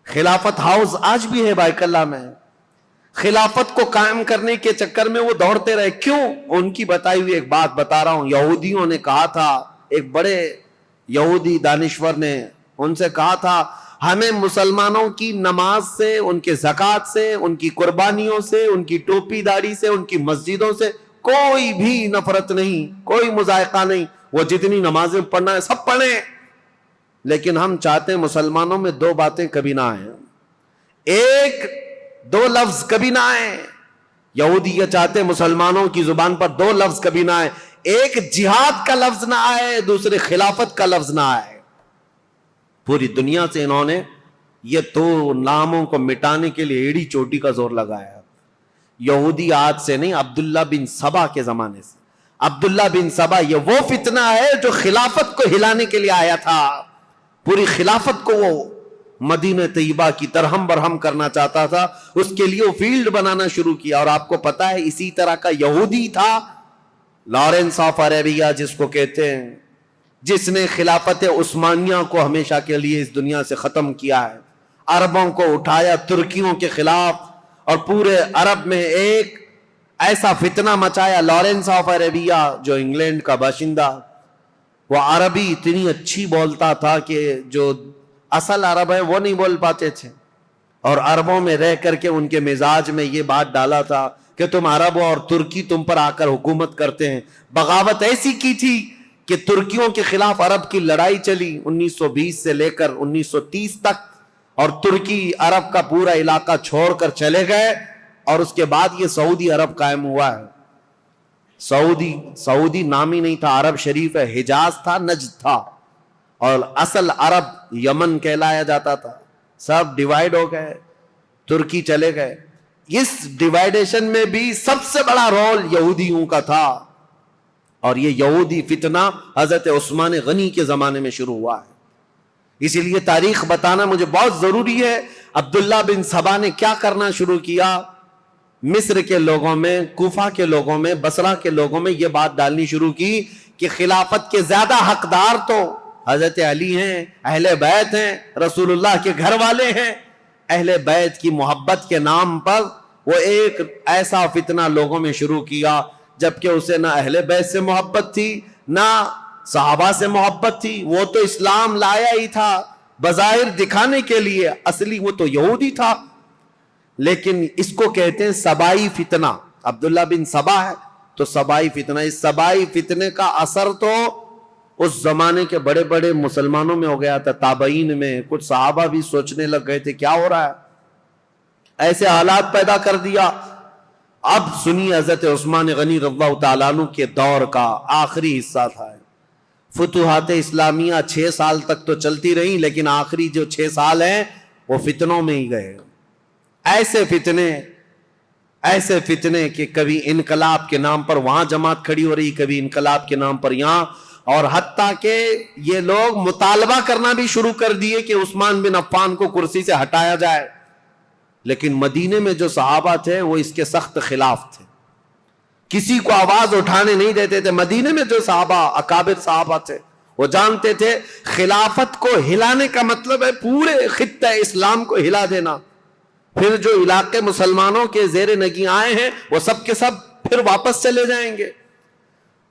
خلافت ہاؤس آج بھی ہے بھائی کلہ میں. خلافت کو قائم کرنے کے چکر میں وہ دوڑتے رہے. کیوں؟ ان کی بتائی ہوئی ایک بات بتا رہا ہوں. یہودیوں نے کہا تھا، ایک بڑے یہودی دانشور نے ان سے کہا تھا، ہمیں مسلمانوں کی نماز سے، ان کے زکوٰۃ سے، ان کی قربانیوں سے، ان کی ٹوپی داڑھی سے، ان کی مسجدوں سے کوئی بھی نفرت نہیں، کوئی مذائقہ نہیں. وہ جتنی نمازیں پڑھنا ہے سب پڑھیں، لیکن ہم چاہتے ہیں مسلمانوں میں دو باتیں کبھی نہ آئیں. ایک دو لفظ کبھی نہ آئے. یہودی یہ چاہتے ہیں مسلمانوں کی زبان پر دو لفظ کبھی نہ آئے. ایک جہاد کا لفظ نہ آئے، دوسرے خلافت کا لفظ نہ آئے. پوری دنیا سے انہوں نے یہ دو ناموں کو مٹانے کے لیے ایڑی چوٹی کا زور لگایا. یہودی آج سے نہیں، عبداللہ بن سبا کے زمانے سے. عبداللہ بن سبا یہ وہ فتنہ ہے جو خلافت کو ہلانے کے لیے آیا تھا. پوری خلافت کو وہ مدینہ طیبہ کی درہم برہم کرنا چاہتا تھا. اس کے لیے وہ فیلڈ بنانا شروع کیا. اور آپ کو پتا ہے اسی طرح کا یہودی تھا لارنس آف عربیہ جس کو کہتے ہیں، جس نے خلافت عثمانیہ کو ہمیشہ کے لیے اس دنیا سے ختم کیا ہے. عربوں کو اٹھایا ترکیوں کے خلاف، اور پورے عرب میں ایک ایسا فتنہ مچایا. لارنس آف عربیہ جو انگلینڈ کا باشندہ، وہ عربی اتنی اچھی بولتا تھا کہ جو اصل عرب ہے وہ نہیں بول پاتے تھے. اور عربوں میں رہ کر کے ان کے مزاج میں یہ بات ڈالا تھا کہ تم عرب ہو اور ترکی تم پر آ کر حکومت کرتے ہیں. بغاوت ایسی کی تھی کہ ترکیوں کے خلاف عرب کی لڑائی چلی 1920 سے لے کر 1930 تک، اور ترکی عرب کا پورا علاقہ چھوڑ کر چلے گئے. اور اس کے بعد یہ سعودی عرب قائم ہوا ہے. سعودی نام ہی نہیں تھا، عرب شریف ہے. حجاز تھا، نجد تھا، اور اصل عرب یمن کہلایا جاتا تھا. سب ڈیوائیڈ ہو گئے، ترکی چلے گئے. اس ڈیوائیڈیشن میں بھی سب سے بڑا رول یہودیوں کا تھا. اور یہ یہودی فتنہ حضرت عثمان غنی کے زمانے میں شروع ہوا ہے. اسی لیے تاریخ بتانا مجھے بہت ضروری ہے. عبداللہ بن سبا نے کیا کرنا شروع کیا؟ مصر کے لوگوں میں، کوفہ کے لوگوں میں، بصرہ کے لوگوں میں یہ بات ڈالنی شروع کی کہ خلافت کے زیادہ حقدار تو حضرت علی ہیں، اہل بیت ہیں، رسول اللہ کے گھر والے ہیں. اہل بیت کی محبت کے نام پر وہ ایک ایسا فتنہ لوگوں میں شروع کیا، جبکہ اسے نہ اہل بیت سے محبت تھی، نہ صحابہ سے محبت تھی. وہ تو اسلام لایا ہی تھا بظاہر دکھانے کے لیے، اصلی وہ تو یہودی تھا. لیکن اس کو کہتے ہیں سبائی فتنہ. عبداللہ بن سبا ہے تو سبائی فتنہ. اس سبائی فتنے کا اثر تو اس زمانے کے بڑے بڑے مسلمانوں میں ہو گیا تھا. تابعین میں کچھ صحابہ بھی سوچنے لگ گئے تھے کیا ہو رہا ہے، ایسے حالات پیدا کر دیا. اب سنی حضرت عثمان غنی رضی اللہ تعالیٰ عنہ کے دور کا آخری حصہ تھا. فتوحات اسلامیہ 6 سال تک تو چلتی رہی، لیکن آخری جو 6 سال ہیں وہ فتنوں میں ہی گئے. ایسے فتنے کہ کبھی انقلاب کے نام پر وہاں جماعت کھڑی ہو رہی، کبھی انقلاب کے نام پر یہاں، اور حتیٰ کہ یہ لوگ مطالبہ کرنا بھی شروع کر دیے کہ عثمان بن عفان کو کرسی سے ہٹایا جائے. لیکن مدینے میں جو صحابہ تھے وہ اس کے سخت خلاف تھے، کسی کو آواز اٹھانے نہیں دیتے تھے. مدینے میں جو صحابہ اکابر صحابہ تھے وہ جانتے تھے خلافت کو ہلانے کا مطلب ہے پورے خطہ اسلام کو ہلا دینا. پھر جو علاقے مسلمانوں کے زیر نگیں آئے ہیں وہ سب کے سب پھر واپس چلے جائیں گے.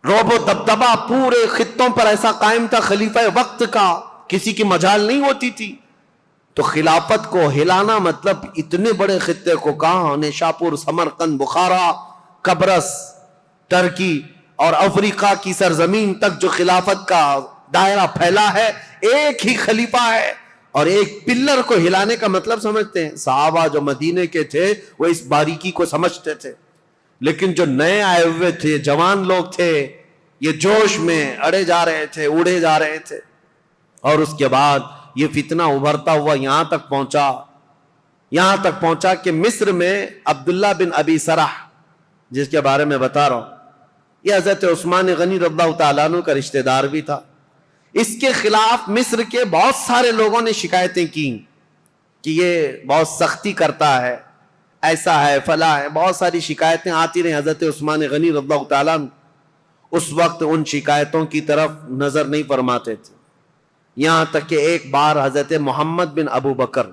رعب و دبدبہ پورے خطوں پر ایسا قائم تھا خلیفہ وقت کا، کسی کی مجال نہیں ہوتی تھی. تو خلافت کو ہلانا مطلب اتنے بڑے خطے کو، کہاں نیشاپور، سمرقند، بخارا، قبرص، ترکی اور افریقہ کی سرزمین تک جو خلافت کا دائرہ پھیلا ہے، ایک ہی خلیفہ ہے اور ایک پلر کو ہلانے کا مطلب سمجھتے ہیں. صحابہ جو مدینے کے تھے وہ اس باریکی کو سمجھتے تھے، لیکن جو نئے آئے ہوئے تھے، جوان لوگ تھے، یہ جوش میں اڑے جا رہے تھے، اڑے جا رہے تھے. اور اس کے بعد یہ فتنہ ابھرتا ہوا یہاں تک پہنچا کہ مصر میں عبداللہ بن ابی سرح، جس کے بارے میں بتا رہا ہوں، یہ حضرت عثمان غنی رضی اللہ تعالیٰ عنہ کا رشتہ دار بھی تھا. اس کے خلاف مصر کے بہت سارے لوگوں نے شکایتیں کی کہ یہ بہت سختی کرتا ہے، ایسا ہے، فلاں ہے. بہت ساری شکایتیں آتی رہیں. حضرت عثمان غنی رضی اللہ تعالیٰ عنہ اس وقت ان شکایتوں کی طرف نظر نہیں فرماتے تھے. یہاں تک کہ ایک بار حضرت محمد بن ابو بکر،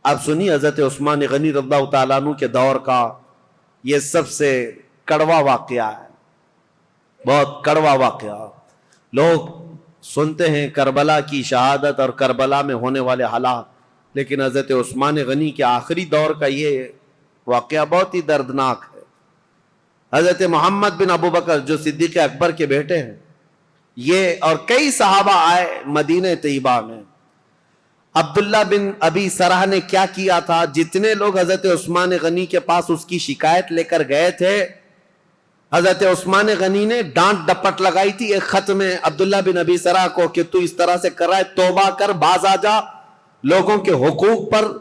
اب سنی حضرت عثمان غنی رضی اللہ تعالیٰ عنہ کے دور کا یہ سب سے کڑوا واقعہ ہے، بہت کڑوا واقعہ. لوگ سنتے ہیں کربلا کی شہادت اور کربلا میں ہونے والے حالات، لیکن حضرت عثمان غنی کے آخری دور کا یہ واقعہ بہت ہی دردناک ہے. حضرت محمد بن ابو بکر جو صدیق اکبر کے بیٹے ہیں، یہ اور کئی صحابہ آئے مدینہ طیبہ میں. عبداللہ بن ابی سرح نے کیا کیا تھا، جتنے لوگ حضرت عثمان غنی کے پاس اس کی شکایت لے کر گئے تھے، حضرت عثمان غنی نے ڈانٹ ڈپٹ لگائی تھی ایک خط میں عبداللہ بن ابی سرح کو کہ تو اس طرح سے کر رہا ہے، توبہ کر، باز آ جا، لوگوں کے حقوق پر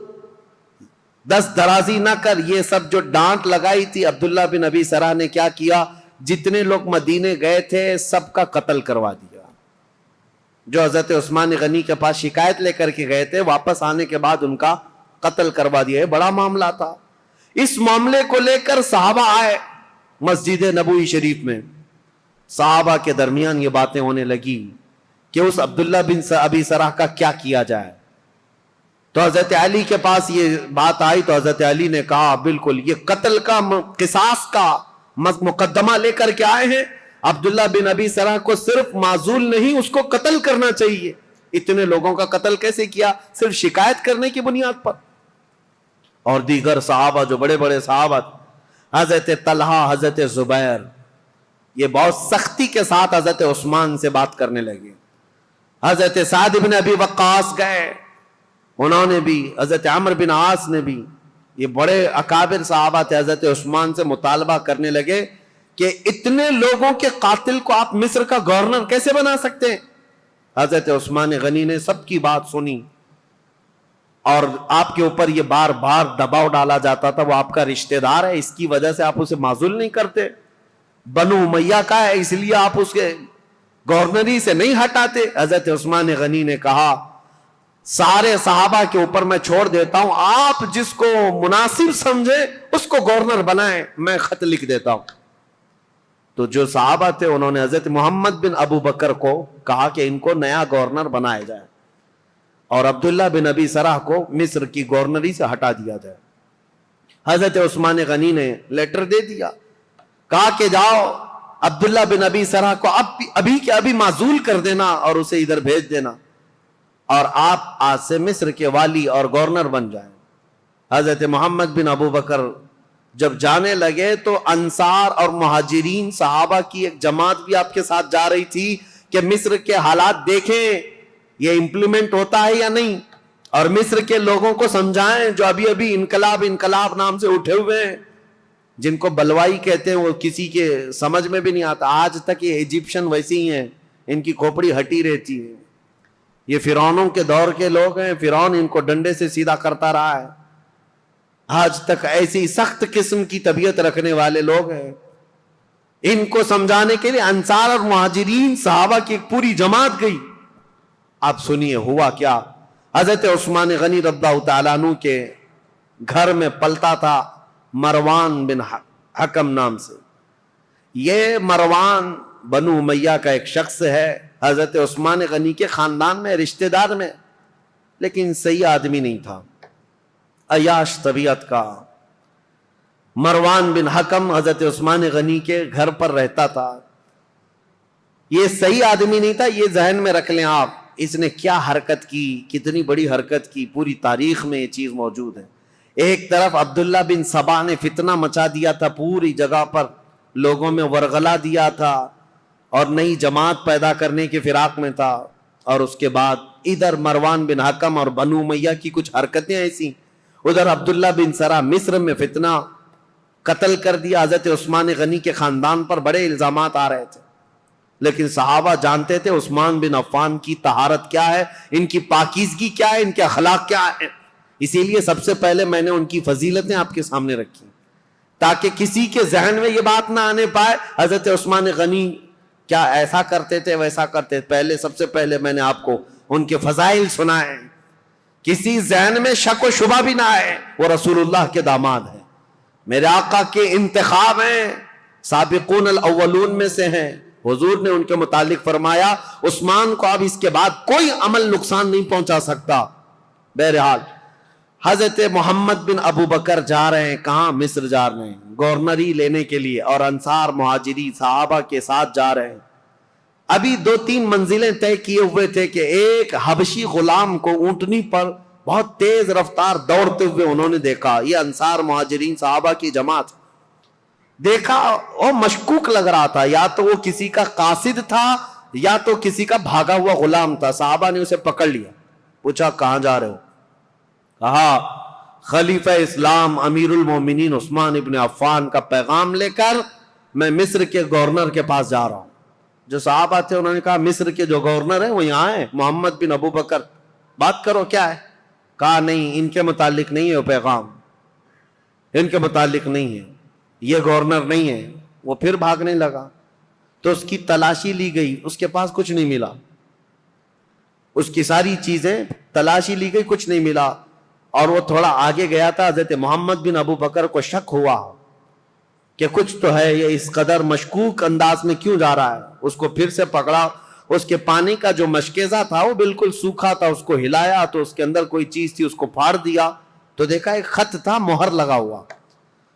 دست درازی نہ کر. یہ سب جو ڈانٹ لگائی تھی عبداللہ بن ابی سرح نے کیا کیا، جتنے لوگ مدینے گئے تھے سب کا قتل کروا دیا. جو حضرت عثمان غنی کے پاس شکایت لے کر کے گئے تھے، واپس آنے کے بعد ان کا قتل کروا دیا. بڑا معاملہ تھا. اس معاملے کو لے کر صحابہ آئے مسجد نبوی شریف میں. صحابہ کے درمیان یہ باتیں ہونے لگی کہ اس عبداللہ بن ابی سرح کا کیا کیا جائے. تو حضرت علی کے پاس یہ بات آئی تو حضرت علی نے کہا بالکل یہ قتل کا قصاص کا مقدمہ لے کر کے آئے ہیں. عبداللہ بن ابی سرح کو صرف معزول نہیں، اس کو قتل کرنا چاہیے. اتنے لوگوں کا قتل کیسے کیا؟ صرف شکایت کرنے کی بنیاد پر. اور دیگر صحابہ جو بڑے بڑے صحابہ، حضرت طلحہ، حضرت زبیر، یہ بہت سختی کے ساتھ حضرت عثمان سے بات کرنے لگے. حضرت سعد بن ابی وقاص گئے، انہوں نے بھی، حضرت عمرو بن عاص نے بھی، یہ بڑے اکابر صحابہ تھے، حضرت عثمان سے مطالبہ کرنے لگے کہ اتنے لوگوں کے قاتل کو آپ مصر کا گورنر کیسے بنا سکتے ہیں؟ حضرت عثمان غنی نے سب کی بات سنی اور آپ کے اوپر یہ بار بار دباؤ ڈالا جاتا تھا، وہ آپ کا رشتہ دار ہے، اس کی وجہ سے آپ اسے معزول نہیں کرتے، بنو امیہ کا ہے اس لیے آپ اس کے گورنری سے نہیں ہٹاتے. حضرت عثمان غنی نے کہا سارے صحابہ کے اوپر میں چھوڑ دیتا ہوں، آپ جس کو مناسب سمجھے اس کو گورنر بنائیں، میں خط لکھ دیتا ہوں. تو جو صحابہ تھے انہوں نے حضرت محمد بن ابو بکر کو کہا کہ ان کو نیا گورنر بنایا جائے اور عبداللہ بن ابی سرح کو مصر کی گورنری سے ہٹا دیا جائے. حضرت عثمان غنی نے لیٹر دے دیا، کہا کہ جاؤ عبداللہ بن ابی سرح کو ابھی کے ابھی معزول کر دینا اور اسے ادھر بھیج دینا، اور آپ آج سے مصر کے والی اور گورنر بن جائیں. حضرت محمد بن ابو بکر جب جانے لگے تو انصار اور مہاجرین صحابہ کی ایک جماعت بھی آپ کے ساتھ جا رہی تھی کہ مصر کے حالات دیکھیں یہ امپلیمنٹ ہوتا ہے یا نہیں، اور مصر کے لوگوں کو سمجھائیں جو ابھی ابھی انقلاب نام سے اٹھے ہوئے ہیں. جن کو بلوائی کہتے ہیں وہ کسی کے سمجھ میں بھی نہیں آتا. آج تک یہ ایجپشن ویسے ہی ہیں, ان کی کھوپڑی ہٹی رہتی ہے. یہ فرعونوں کے دور کے لوگ ہیں, فرعون ان کو ڈنڈے سے سیدھا کرتا رہا ہے. آج تک ایسی سخت قسم کی طبیعت رکھنے والے لوگ ہیں. ان کو سمجھانے کے لیے انصار اور مہاجرین صحابہ کی ایک پوری جماعت گئی. آپ سنیے ہوا کیا. حضرت عثمان غنی رضی اللہ تعالیٰ عنہ کے گھر میں پلتا تھا مروان بن حکم نام سے. یہ مروان بنو امیہ کا ایک شخص ہے, حضرت عثمان غنی کے خاندان میں رشتہ دار میں, لیکن صحیح آدمی نہیں تھا, عیاش طبیعت کا. مروان بن حکم حضرت عثمان غنی کے گھر پر رہتا تھا. یہ صحیح آدمی نہیں تھا, یہ ذہن میں رکھ لیں آپ. اس نے کیا حرکت کی, کتنی بڑی حرکت کی, پوری تاریخ میں یہ چیز موجود ہے. ایک طرف عبداللہ بن سبا نے فتنہ مچا دیا تھا پوری جگہ پر, لوگوں میں ورغلا دیا تھا اور نئی جماعت پیدا کرنے کے فراق میں تھا. اور اس کے بعد ادھر مروان بن حکم اور بنو امیہ کی کچھ حرکتیں ایسی, ادھر عبداللہ بن سرا مصر میں فتنہ, قتل کر دیا. حضرت عثمان غنی کے خاندان پر بڑے الزامات آ رہے تھے, لیکن صحابہ جانتے تھے عثمان بن عفان کی طہارت کیا ہے, ان کی پاکیزگی کیا ہے, ان کے اخلاق کیا ہے. اسی لیے سب سے پہلے میں نے ان کی فضیلتیں آپ کے سامنے رکھی تاکہ کسی کے ذہن میں یہ بات نہ آنے پائے حضرت عثمان غنی کیا ایسا کرتے تھے ویسا کرتے. پہلے سب سے پہلے میں نے آپ کو ان کے فضائل سنائے, کسی ذہن میں شک و شبہ بھی نہ آئے. وہ رسول اللہ کے داماد ہیں, میرے آقا کے انتخاب ہیں, سابقون الاولون میں سے ہیں. حضور نے ان کے متعلق فرمایا عثمان کو اب اس کے بعد کوئی عمل نقصان نہیں پہنچا سکتا. بہرحال حضرت محمد بن ابو بکر جا رہے ہیں, کہاں؟ مصر جا رہے ہیں گورنری لینے کے لیے, اور انصار مہاجری صحابہ کے ساتھ جا رہے ہیں. ابھی 2-3 منزلیں طے کیے ہوئے تھے کہ ایک حبشی غلام کو اونٹنی پر بہت تیز رفتار دوڑتے ہوئے انہوں نے دیکھا. یہ انصار مہاجرین صحابہ کی جماعت دیکھا, وہ مشکوک لگ رہا تھا, یا تو وہ کسی کا قاصد تھا یا تو کسی کا بھاگا ہوا غلام تھا. صحابہ نے اسے پکڑ لیا, پوچھا کہاں جا رہے ہو؟ کہا خلیفہ اسلام امیر المومنین عثمان ابن عفان کا پیغام لے کر میں مصر کے گورنر کے پاس جا رہا ہوں. جو صحابہ تھے انہوں نے کہا مصر کے جو گورنر ہیں وہ یہاں ہیں, محمد بن ابو بکر, بات کرو کیا ہے. کہا نہیں, ان کے متعلق نہیں ہے وہ پیغام, ان کے متعلق نہیں ہے, یہ گورنر نہیں ہے. وہ پھر بھاگنے لگا تو اس کی تلاشی لی گئی, اس کے پاس کچھ نہیں ملا. اس کی ساری چیزیں تلاشی لی گئی, کچھ نہیں ملا. اور وہ تھوڑا آگے گیا تھا, حضرت محمد بن ابو بکر کو شک ہوا کہ کچھ تو ہے, یہ اس قدر مشکوک انداز میں کیوں جا رہا ہے. اس کو پھر سے پکڑا, اس کے پانی کا جو مشکیزہ تھا وہ بالکل سوکھا تھا, اس کو ہلایا تو اس کے اندر کوئی چیز تھی, اس کو پھاڑ دیا تو دیکھا ایک خط تھا مہر لگا ہوا.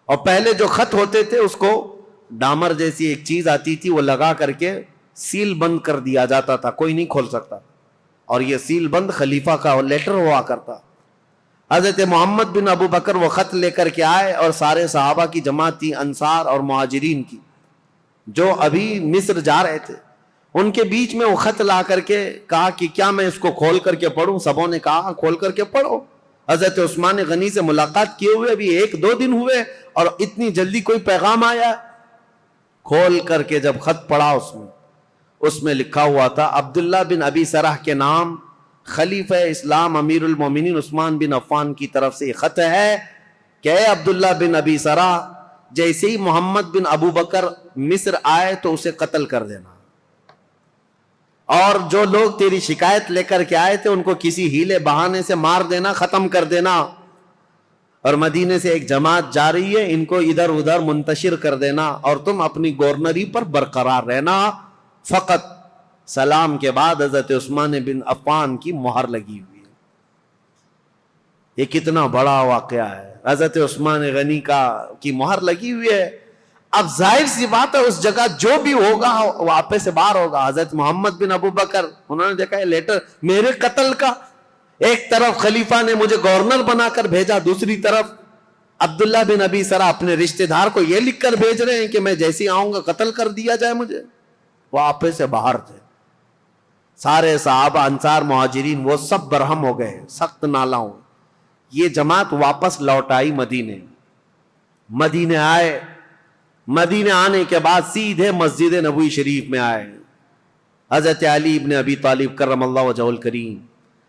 اور پہلے جو خط ہوتے تھے اس کو ڈامر جیسی ایک چیز آتی تھی, وہ لگا کر کے سیل بند کر دیا جاتا تھا, کوئی نہیں کھول سکتا. اور یہ سیل بند خلیفہ کا لیٹر ہوا کرتا. حضرت محمد بن ابو بکر وہ خط لے کر کے آئے, اور سارے صحابہ کی جماعت تھی انصار اور مہاجرین کی جو ابھی مصر جا رہے تھے. ان کے بیچ میں وہ خط لا کر کے کہا کہ کیا میں اس کو کھول کر کے پڑھوں؟ سبوں نے کہا کھول کر کے پڑھو. حضرت عثمان غنی سے ملاقات کیے ہوئے ابھی 1-2 دن ہوئے اور اتنی جلدی کوئی پیغام آیا. کھول کر کے جب خط پڑھا اس میں لکھا ہوا تھا عبداللہ بن ابی سرح کے نام, خلیفہ اسلام امیر المومنین عثمان بن عفان کی طرف سے یہ خط ہے کہ اے عبداللہ بن ابی سرح, جیسے ہی محمد بن ابو بکر مصر آئے تو اسے قتل کر دینا, اور جو لوگ تیری شکایت لے کر کے آئے تھے ان کو کسی ہیلے بہانے سے مار دینا, ختم کر دینا. اور مدینے سے ایک جماعت جا رہی ہے, ان کو ادھر ادھر منتشر کر دینا, اور تم اپنی گورنری پر برقرار رہنا. فقط سلام کے بعد حضرت عثمان بن عفان کی مہر لگی ہوئی ہے. یہ کتنا بڑا واقعہ ہے, حضرت عثمان غنی کی مہر لگی ہوئی ہے. اب ظاہر سی بات ہے اس جگہ جو بھی ہوگا وہ آپے سے باہر ہوگا. حضرت محمد بن ابو بکر انہوں نے دیکھا یہ لیٹر میرے قتل کا, ایک طرف خلیفہ نے مجھے گورنر بنا کر بھیجا, دوسری طرف عبداللہ بن ابی سرح اپنے رشتہ دار کو یہ لکھ کر بھیج رہے ہیں کہ میں جیسے آؤں گا قتل کر دیا جائے مجھے. وہ آپے سے باہر تھے. سارے صحابہ انصار مہاجرین وہ سب برہم ہو گئے, سخت نالاؤں. یہ جماعت واپس لوٹ آئی مدینے آئے مدینے آنے کے بعد سیدھے مسجد نبوی شریف میں آئے. حضرت علی ابن ابی طالب کرم اللہ وجہہ الکریم،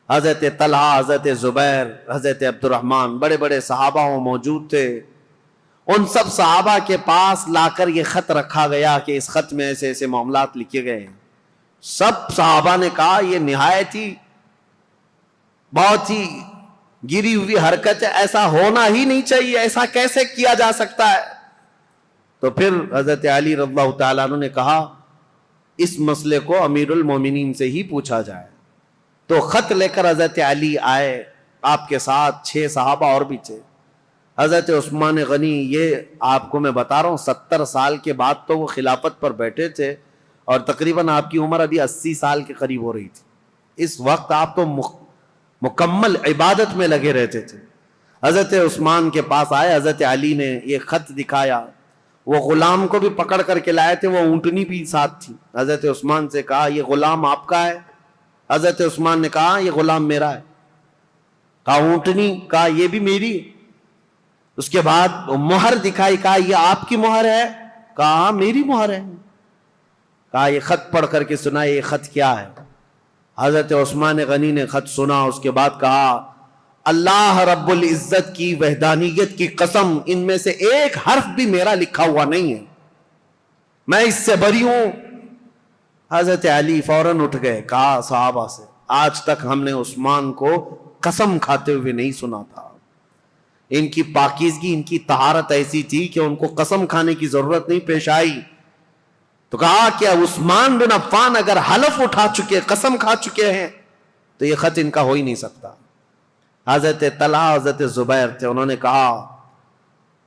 حضرت طلحہ، حضرت زبیر، حضرت عبد الرحمن، بڑے بڑے صحابہ موجود تھے. ان سب صحابہ کے پاس لا کر یہ خط رکھا گیا کہ اس خط میں ایسے ایسے معاملات لکھے گئے ہیں. سب صحابہ نے کہا یہ نہایت ہی بہت ہی گری ہوئی حرکت ہے، ایسا ہونا ہی نہیں چاہیے، ایسا کیسے کیا جا سکتا ہے. تو پھر حضرت علی رضی اللہ تعالیٰ عنہ نے کہا اس مسئلے کو امیر المومنین سے ہی پوچھا جائے. تو خط لے کر حضرت علی آئے، آپ کے ساتھ 6 صحابہ اور بھی تھے. حضرت عثمان غنی، یہ آپ کو میں بتا رہا ہوں 70 سال کے بعد تو وہ خلافت پر بیٹھے تھے اور تقریباً آپ کی عمر ابھی 80 سال کے قریب ہو رہی تھی. اس وقت آپ تو مکمل عبادت میں لگے رہتے تھے. حضرت عثمان کے پاس آئے، حضرت علی نے یہ خط دکھایا. وہ غلام کو بھی پکڑ کر کے لائے تھے، وہ اونٹنی بھی ساتھ تھی. حضرت عثمان سے کہا یہ غلام آپ کا ہے؟ حضرت عثمان نے کہا یہ غلام میرا ہے. کہا اونٹنی؟ کہا یہ بھی میری. اس کے بعد مہر دکھائی، کہا یہ آپ کی مہر ہے؟ کہا میری مہر ہے. کہا یہ خط پڑھ کر کے سنا، یہ خط کیا ہے؟ حضرت عثمان غنی نے خط سنا. اس کے بعد کہا اللہ رب العزت کی وحدانیت کی قسم، ان میں سے ایک حرف بھی میرا لکھا ہوا نہیں ہے، میں اس سے بری ہوں. حضرت علی فوراً اٹھ گئے، کہا صحابہ سے آج تک ہم نے عثمان کو قسم کھاتے ہوئے نہیں سنا تھا. ان کی پاکیزگی، ان کی طہارت ایسی تھی کہ ان کو قسم کھانے کی ضرورت نہیں پیش آئی. تو کہا کہ عثمان بن عفان اگر حلف اٹھا چکے، قسم کھا چکے ہیں، تو یہ خط ان کا ہو ہی نہیں سکتا. حضرت طلحہ، حضرت زبیر تھے، انہوں نے کہا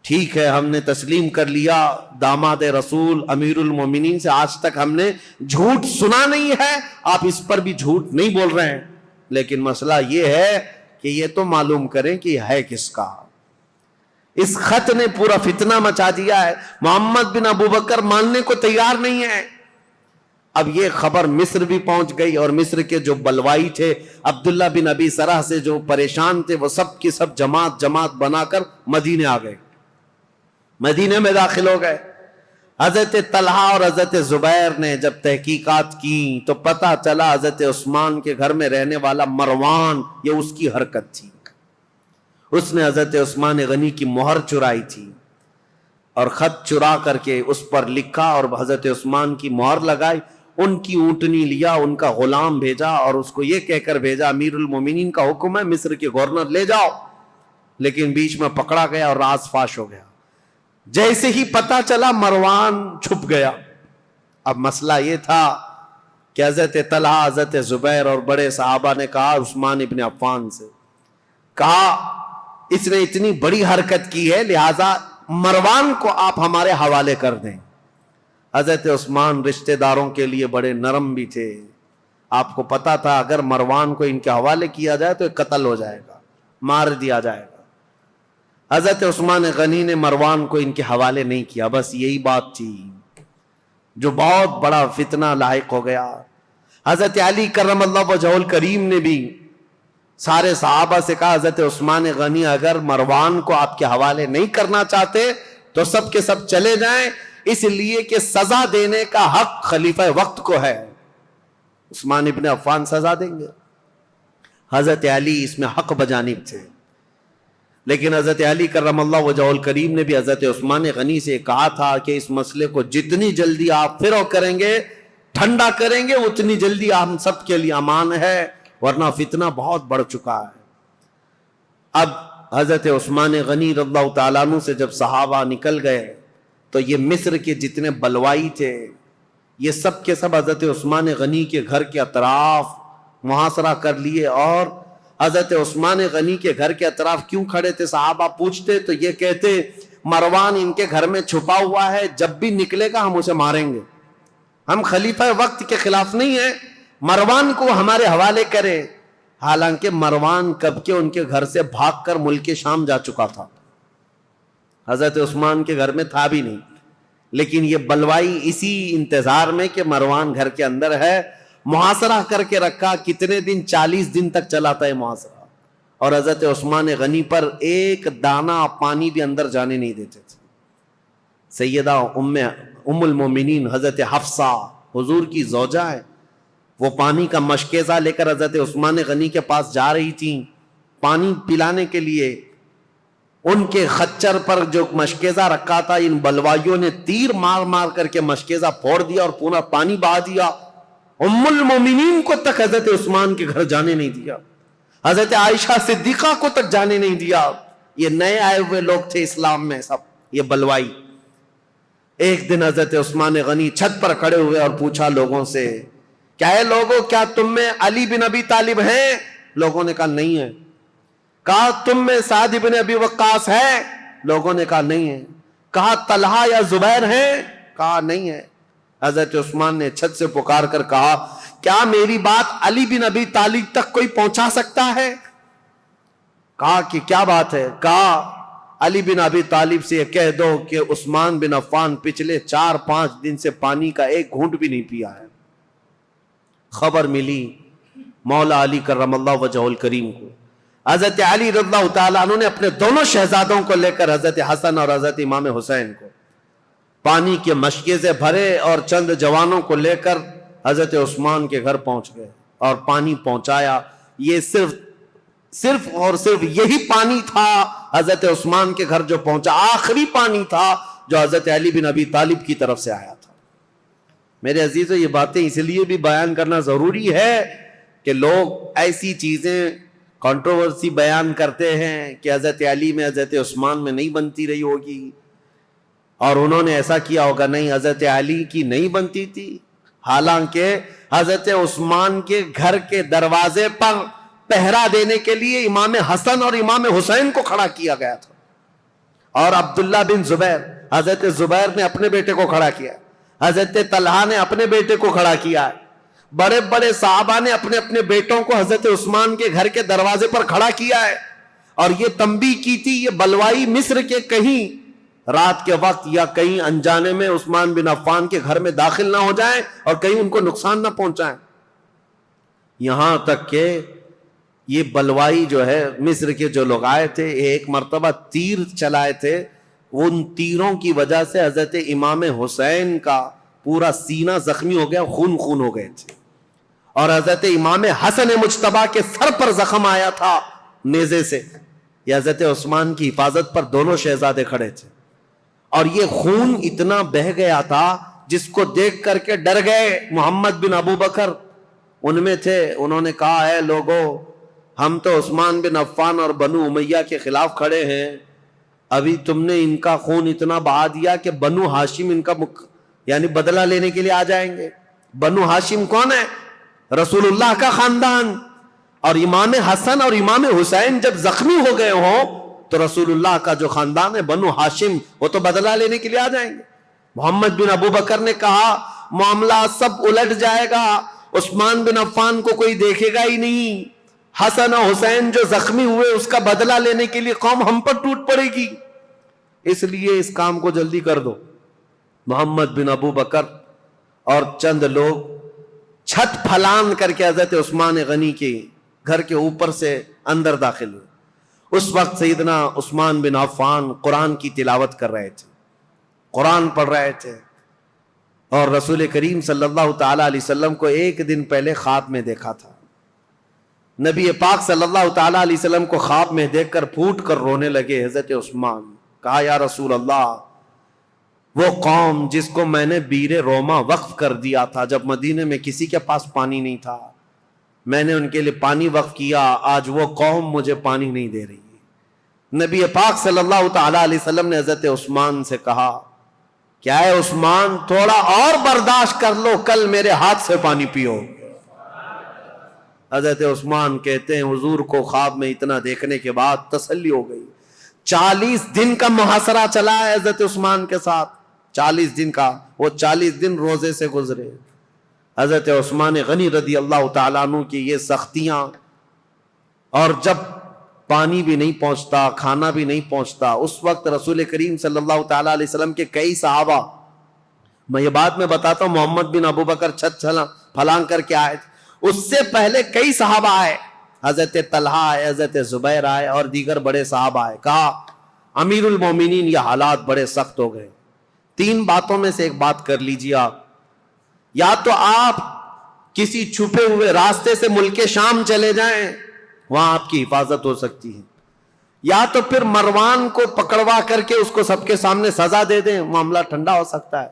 ٹھیک ہے، ہم نے تسلیم کر لیا، داماد رسول امیر المومنین سے آج تک ہم نے جھوٹ سنا نہیں ہے، آپ اس پر بھی جھوٹ نہیں بول رہے ہیں، لیکن مسئلہ یہ ہے کہ یہ تو معلوم کریں کہ یہ ہے کس کا. اس خط نے پورا فتنہ مچا دیا ہے. محمد بن ابو بکر ماننے کو تیار نہیں ہے. اب یہ خبر مصر بھی پہنچ گئی، اور مصر کے جو بلوائی تھے عبداللہ بن ابی سرح سے جو پریشان تھے، وہ سب کی سب جماعت بنا کر مدینے آ گئے، مدینے میں داخل ہو گئے. حضرت طلحہ اور حضرت زبیر نے جب تحقیقات کی تو پتہ چلا حضرت عثمان کے گھر میں رہنے والا مروان، یہ اس کی حرکت تھی. اس نے حضرت عثمان غنی کی مہر چرائی تھی اور خط چرا کر کے اس پر لکھا اور حضرت عثمان کی مہر لگائی. ان کی اونٹنی لیا، ان کا غلام بھیجا اور اس کو یہ کہہ کر بھیجا امیر المومنین کا حکم ہے مصر کے گورنر لے جاؤ. لیکن بیچ میں پکڑا گیا اور راز فاش ہو گیا. جیسے ہی پتا چلا مروان چھپ گیا. اب مسئلہ یہ تھا کہ حضرت طلحہ، حضرت زبیر اور بڑے صحابہ نے کہا عثمان ابن عفان سے، کہا اس نے اتنی بڑی حرکت کی ہے لہذا مروان کو آپ ہمارے حوالے کر دیں. حضرت عثمان رشتہ داروں کے لیے بڑے نرم بھی تھے. آپ کو پتا تھا اگر مروان کو ان کے حوالے کیا جائے تو قتل ہو جائے گا، مار دیا جائے گا. حضرت عثمان غنی نے مروان کو ان کے حوالے نہیں کیا. بس یہی بات تھی جو بہت بڑا فتنہ لاحق ہو گیا. حضرت علی کرم اللہ وجہہ الکریم نے بھی سارے صحابہ سے کہا حضرت عثمان غنی اگر مروان کو آپ کے حوالے نہیں کرنا چاہتے تو سب کے سب چلے جائیں، اس لیے کہ سزا دینے کا حق خلیفہ وقت کو ہے. عثمان ابن عفان سزا دیں گے. حضرت علی اس میں حق بجانب تھے، لیکن حضرت علی کرم اللہ وجہہ الکریم نے بھی حضرت عثمان غنی سے کہا تھا کہ اس مسئلے کو جتنی جلدی آپ فرو کریں گے، ٹھنڈا کریں گے، اتنی جلدی ہم سب کے لیے امان ہے، ورنہ فتنہ بہت بڑھ چکا ہے. اب حضرت عثمان غنی رضی اللہ تعالیٰ عنہ سے جب صحابہ نکل گئے تو یہ مصر کے جتنے بلوائی تھے یہ سب کے سب حضرت عثمان غنی کے گھر کے اطراف محاصرہ کر لیے. اور حضرت عثمان غنی کے گھر کے اطراف کیوں کھڑے تھے صحابہ پوچھتے تو یہ کہتے مروان ان کے گھر میں چھپا ہوا ہے، جب بھی نکلے گا ہم اسے ماریں گے، ہم خلیفہ وقت کے خلاف نہیں ہیں، مروان کو ہمارے حوالے کرے. حالانکہ مروان کب کے ان کے گھر سے بھاگ کر ملک شام جا چکا تھا، حضرت عثمان کے گھر میں تھا بھی نہیں. لیکن یہ بلوائی اسی انتظار میں کہ مروان گھر کے اندر ہے محاصرہ کر کے رکھا. کتنے دن؟ 40 دن تک چلا تھا یہ محاصرہ، اور حضرت عثمان غنی پر ایک دانہ پانی بھی اندر جانے نہیں دیتے تھے. سیدہ ام المومنین حضرت حفصہ حضور کی زوجہ ہے، وہ پانی کا مشکیزہ لے کر حضرت عثمان غنی کے پاس جا رہی تھیں پانی پلانے کے لیے. ان کے خچر پر جو مشکیزہ رکھا تھا ان بلوائیوں نے تیر مار مار کر کے مشکیزہ پھوڑ دیا اور پورا پانی بہا دیا. ام المومنین کو تک حضرت عثمان کے گھر جانے نہیں دیا، حضرت عائشہ صدیقہ کو تک جانے نہیں دیا. یہ نئے آئے ہوئے لوگ تھے اسلام میں سب، یہ بلوائی. ایک دن حضرت عثمان غنی چھت پر کھڑے ہوئے اور پوچھا لوگوں سے، کیا ہے لوگوں، کیا تم میں علی بن ابی طالب ہیں؟ لوگوں نے کہا نہیں ہے. کہا تم میں سعد بن ابی وقاص ہے؟ لوگوں نے کہا نہیں ہے. کہا طلحہ یا زبیر ہیں؟ کہا نہیں ہے. حضرت عثمان نے چھت سے پکار کر کہا، کیا میری بات علی بن ابی طالب تک کوئی پہنچا سکتا ہے؟ کہا کہ کیا بات ہے؟ کہا علی بن ابی طالب سے یہ کہہ دو کہ عثمان بن عفان پچھلے 4-5 دن سے پانی کا ایک گھونٹ بھی نہیں پیا ہے. خبر ملی مولا علی کرم اللہ وجہہ الکریم کو. حضرت علی رضی اللہ تعالیٰ عنہ نے اپنے دونوں شہزادوں کو لے کر حضرت حسن اور حضرت امام حسین کو پانی کے مشکیزے بھرے اور چند جوانوں کو لے کر حضرت عثمان کے گھر پہنچ گئے اور پانی پہنچایا. یہ صرف اور صرف یہی پانی تھا حضرت عثمان کے گھر جو پہنچا، آخری پانی تھا جو حضرت علی بن ابی طالب کی طرف سے آیا تھا. میرے عزیزو، یہ باتیں اس لیے بھی بیان کرنا ضروری ہے کہ لوگ ایسی چیزیں کنٹروورسی بیان کرتے ہیں کہ حضرت علی میں حضرت عثمان میں نہیں بنتی رہی ہوگی اور انہوں نے ایسا کیا ہوگا. نہیں، حضرت علی کی نہیں بنتی تھی، حالانکہ حضرت عثمان کے گھر کے دروازے پر پہرا دینے کے لیے امام حسن اور امام حسین کو کھڑا کیا گیا تھا، اور عبداللہ بن زبیر، حضرت زبیر نے اپنے بیٹے کو کھڑا کیا، حضرت طلحہ نے اپنے بیٹے کو کھڑا کیا. بڑے بڑے صحابہ نے اپنے اپنے بیٹوں کو حضرت عثمان کے گھر کے دروازے پر کھڑا کیا ہے، اور یہ تنبیہ کی تھی یہ بلوائی مصر کے کہیں رات کے وقت یا کہیں انجانے میں عثمان بن عفان کے گھر میں داخل نہ ہو جائیں اور کہیں ان کو نقصان نہ پہنچائیں. یہاں تک کہ یہ بلوائی جو ہے مصر کے جو لوگ آئے تھے، ایک مرتبہ تیر چلائے تھے، ان تیروں کی وجہ سے حضرت امام حسین کا پورا سینہ زخمی ہو گیا، خون خون ہو گئے تھے، اور حضرت امام حسن مجتبیٰ کے سر پر زخم آیا تھا نیزے سے. یہ حضرت عثمان کی حفاظت پر دونوں شہزادے کھڑے تھے، اور یہ خون اتنا بہہ گیا تھا جس کو دیکھ کر کے ڈر گئے. محمد بن ابو بکر ان میں تھے، انہوں نے کہا، اے لوگو، ہم تو عثمان بن عفان اور بنو امیہ کے خلاف کھڑے ہیں، ابھی تم نے ان کا خون اتنا بہا دیا کہ بنو ہاشم ان کا یعنی بدلہ لینے کے لیے آ جائیں گے. بنو ہاشم کون ہے؟ رسول اللہ کا خاندان. اور امام حسن اور امام حسین جب زخمی ہو گئے ہوں تو رسول اللہ کا جو خاندان ہے بنو ہاشم، وہ تو بدلہ لینے کے لیے آ جائیں گے. محمد بن ابو بکر نے کہا، معاملہ سب الٹ جائے گا، عثمان بن عفان کو کوئی دیکھے گا ہی نہیں، حسن اور حسین جو زخمی ہوئے اس کا بدلہ لینے کے لیے قوم ہم پر ٹوٹ پڑے گی، اس لیے اس کام کو جلدی کر دو. محمد بن ابو بکر اور چند لوگ چھت پھلان کر کے حضرت عثمان غنی کے گھر کے اوپر سے اندر داخل ہوئے. اس وقت سیدنا عثمان بن عفان قرآن کی تلاوت کر رہے تھے، قرآن پڑھ رہے تھے، اور رسول کریم صلی اللہ تعالی علیہ وسلم کو ایک دن پہلے خواب میں دیکھا تھا. نبی پاک صلی اللہ تعالی علیہ وسلم کو خواب میں دیکھ کر پھوٹ کر رونے لگے. حضرت عثمان کہا، یا رسول اللہ، وہ قوم جس کو میں نے بیر روما وقف کر دیا تھا جب مدینے میں کسی کے پاس پانی نہیں تھا، میں نے ان کے لیے پانی وقف کیا، آج وہ قوم مجھے پانی نہیں دے رہی. نبی پاک صلی اللہ تعالی علیہ وسلم نے حضرت عثمان سے کہا، کیا ہے عثمان، تھوڑا اور برداشت کر لو، کل میرے ہاتھ سے پانی پیو. حضرت عثمان کہتے ہیں حضور کو خواب میں اتنا دیکھنے کے بعد تسلی ہو گئی. 40 دن کا محاصرہ چلا ہے حضرت عثمان کے ساتھ، 40 دن کا، وہ 40 دن روزے سے گزرے. حضرت عثمان غنی رضی اللہ تعالیٰ عنہ کی یہ سختیاں، اور جب پانی بھی نہیں پہنچتا، کھانا بھی نہیں پہنچتا، اس وقت رسول کریم صلی اللہ تعالیٰ علیہ وسلم کے کئی صحابہ، میں یہ بات میں بتاتا ہوں، محمد بن ابو بکر چھت پھلانگ کر کے آئے تھے، اس سے پہلے کئی صحابہ آئے، حضرت طلحہ آئے، حضرت زبیر آئے، اور دیگر بڑے صحابہ آئے. کہا، امیر المومنین، یہ حالات بڑے سخت ہو گئے، تین باتوں میں سے ایک بات کر لیجیے آپ، یا تو آپ کسی چھپے ہوئے راستے سے ملک شام چلے جائیں، وہاں آپ کی حفاظت ہو سکتی ہے، یا تو پھر مروان کو پکڑوا کر کے اس کو سب کے سامنے سزا دے دیں، معاملہ ٹھنڈا ہو سکتا ہے،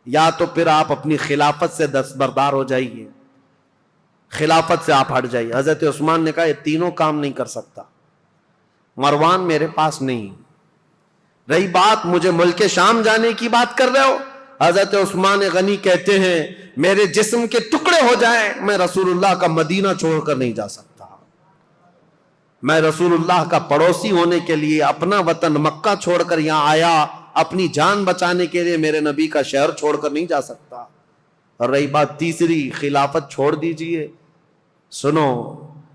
یا تو پھر آپ اپنی خلافت سے دستبردار ہو جائیے، خلافت سے آپ ہٹ جائیے۔ حضرت عثمان نے کہا یہ تینوں کام نہیں کر سکتا، مروان میرے پاس نہیں، رہی بات مجھے ملک شام جانے کی بات کر رہے ہو، حضرت عثمان غنی کہتے ہیں میرے جسم کے ٹکڑے ہو جائیں میں رسول اللہ کا مدینہ چھوڑ کر نہیں جا سکتا، میں رسول اللہ کا پڑوسی ہونے کے لیے اپنا وطن مکہ چھوڑ کر یہاں آیا، اپنی جان بچانے کے لیے میرے نبی کا شہر چھوڑ کر نہیں جا سکتا۔ اور رہی بات تیسری، خلافت چھوڑ دیجئے، سنو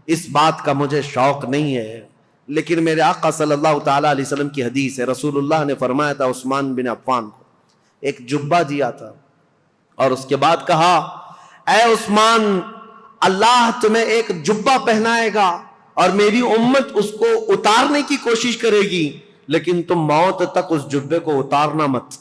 اس بات کا مجھے شوق نہیں ہے، لیکن میرے آقا صلی اللہ تعالی علیہ وسلم کی حدیث ہے، رسول اللہ نے فرمایا تھا عثمان بن عفان کو ایک جبہ دیا تھا اور اس کے بعد کہا اے عثمان اللہ تمہیں ایک جبہ پہنائے گا اور میری امت اس کو اتارنے کی کوشش کرے گی، لیکن تم موت تک اس جبے کو اتارنا مت۔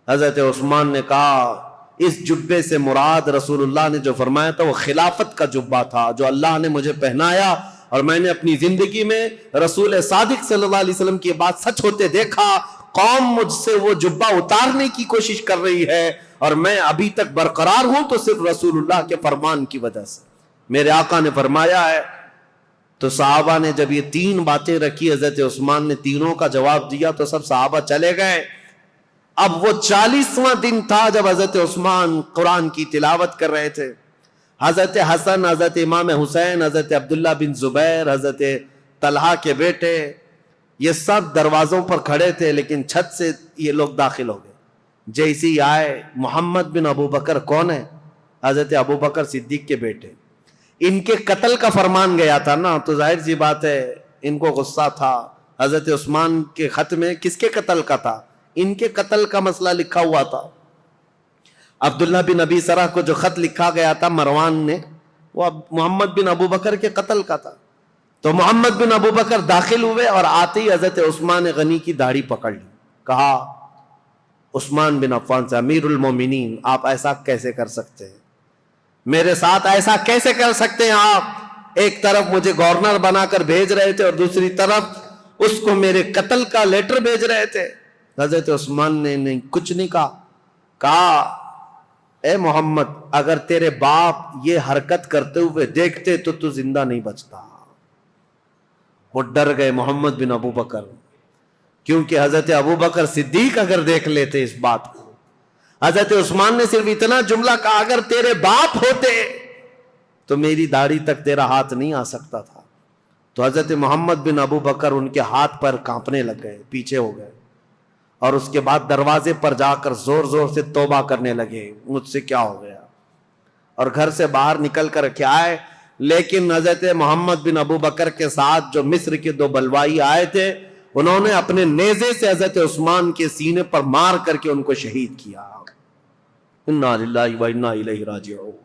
حضرت عثمان نے کہا اس جبے سے مراد رسول اللہ نے جو فرمایا تھا وہ خلافت کا جبہ تھا جو اللہ نے مجھے پہنایا، اور میں نے اپنی زندگی میں رسول صادق صلی اللہ علیہ وسلم کی بات سچ ہوتے دیکھا، قوم مجھ سے وہ جبہ اتارنے کی کوشش کر رہی ہے اور میں ابھی تک برقرار ہوں تو صرف رسول اللہ کے فرمان کی وجہ سے، میرے آقا نے فرمایا ہے۔ تو صحابہ نے جب یہ تین باتیں رکھی، حضرت عثمان نے تینوں کا جواب دیا تو سب صحابہ چلے گئے۔ اب وہ 40واں دن تھا جب حضرت عثمان قرآن کی تلاوت کر رہے تھے، حضرت حسن، حضرت امام حسین، حضرت عبداللہ بن زبیر، حضرت طلحہ کے بیٹے، یہ سب دروازوں پر کھڑے تھے، لیکن چھت سے یہ لوگ داخل ہو گئے۔ جیسے ہی آئے، محمد بن ابو بکر کون ہے؟ حضرت ابو بکر صدیق کے بیٹے، ان کے قتل کا فرمان گیا تھا نا، تو ظاہر سی بات ہے ان کو غصہ تھا۔ حضرت عثمان کے خط میں کس کے قتل کا تھا؟ ان کے قتل کا مسئلہ لکھا ہوا تھا۔ عبداللہ بن ابی سرح کو جو خط لکھا گیا تھا مروان نے، وہ محمد بن ابو بکر کے قتل کا تھا۔ تو محمد بن ابو بکر داخل ہوئے اور آتے ہی حضرت عثمان غنی کی داڑھی پکڑ لی، کہا عثمان بن عفان سے، امیر المومنین آپ ایسا کیسے کر سکتے ہیں؟ میرے ساتھ ایسا کیسے کر سکتے ہیں آپ؟ ایک طرف مجھے گورنر بنا کر بھیج رہے تھے اور دوسری طرف اس کو میرے قتل کا لیٹر بھیج رہے تھے۔ حضرت عثمان نے نہیں کچھ نہیں کہا اے محمد اگر تیرے باپ یہ حرکت کرتے ہوئے دیکھتے تو زندہ نہیں بچتا۔ وہ ڈر گئے محمد بن ابو بکر، کیونکہ حضرت ابو بکر صدیق اگر دیکھ لیتے اس بات کو، حضرت عثمان نے صرف اتنا جملہ کہا اگر تیرے باپ ہوتے تو میری داڑھی تک تیرا ہاتھ نہیں آ سکتا تھا۔ تو حضرت محمد بن ابو بکر ان کے ہاتھ پر کانپنے لگ گئے، پیچھے ہو گئے، اور اس کے بعد دروازے پر جا کر زور زور سے توبہ کرنے لگے، مجھ سے کیا ہو گیا، اور گھر سے باہر نکل کر کے آئے۔ لیکن حضرت محمد بن ابو بکر کے ساتھ جو مصر کے دو بلوائی آئے تھے، انہوں نے اپنے نیزے سے حضرت عثمان کے سینے پر مار کر کے ان کو شہید کیا۔ انا للہ و انا الیہ راجعون۔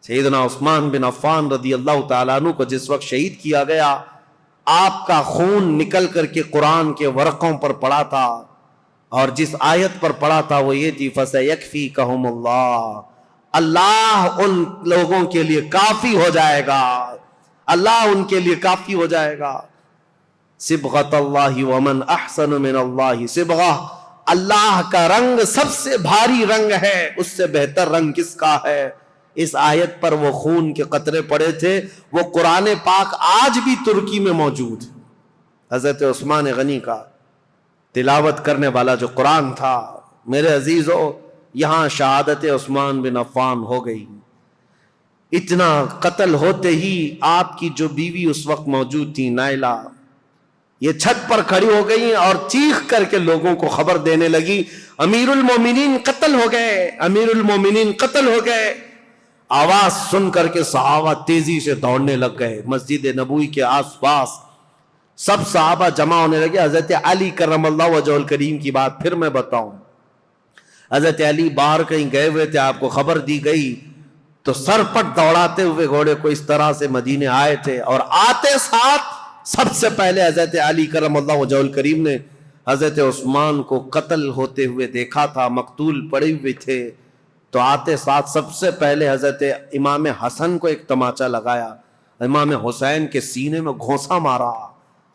سیدنا عثمان بن عفان رضی اللہ تعالیٰ عنہ کو جس وقت شہید کیا گیا، آپ کا خون نکل کر کے قرآن کے ورقوں پر پڑا تھا، اور جس آیت پر پڑا تھا وہ یہ تھی فَسَيَكْفِيكَهُمُ اللَّهُ، اللہ ان لوگوں کے لیے کافی ہو جائے گا، اللہ ان کے لیے کافی ہو جائے گا۔ صبغۃ اللہ ومن احسن من اللہ صبغہ، اللہ کا رنگ سب سے بھاری رنگ ہے، اس سے بہتر رنگ کس کا ہے؟ اس آیت پر وہ خون کے قطرے پڑے تھے۔ وہ قرآن پاک آج بھی ترکی میں موجود ہے، حضرت عثمان غنی کا تلاوت کرنے والا جو قرآن تھا۔ میرے عزیزو، یہاں شہادت عثمان بن عفان ہو گئی۔ اتنا قتل ہوتے ہی آپ کی جو بیوی اس وقت موجود تھی نائلہ، یہ چھت پر کھڑی ہو گئی اور چیخ کر کے لوگوں کو خبر دینے لگی امیر المومنین قتل ہو گئے، امیر المومنین قتل ہو گئے۔ آواز سن کر کے صحابہ تیزی سے دوڑنے لگ گئے مسجد نبوی کے آس پاس، سب صحابہ جمع ہونے لگے۔ حضرت علی کرم اللہ وجہہ الکریم کی بات پھر میں بتاؤں، حضرت علی باہر کہیں گئے ہوئے تھے، آپ کو خبر دی گئی تو سر پٹ دوڑاتے ہوئے گھوڑے کو اس طرح سے مدینے آئے تھے، اور آتے ساتھ سب سے پہلے حضرت علی کرم اللہ وجہہ الکریم نے حضرت عثمان کو قتل ہوتے ہوئے دیکھا تھا، مقتول پڑے ہوئے تھے، تو آتے ساتھ سب سے پہلے حضرت امام حسن کو ایک تماچا لگایا، امام حسین کے سینے میں گھونسا مارا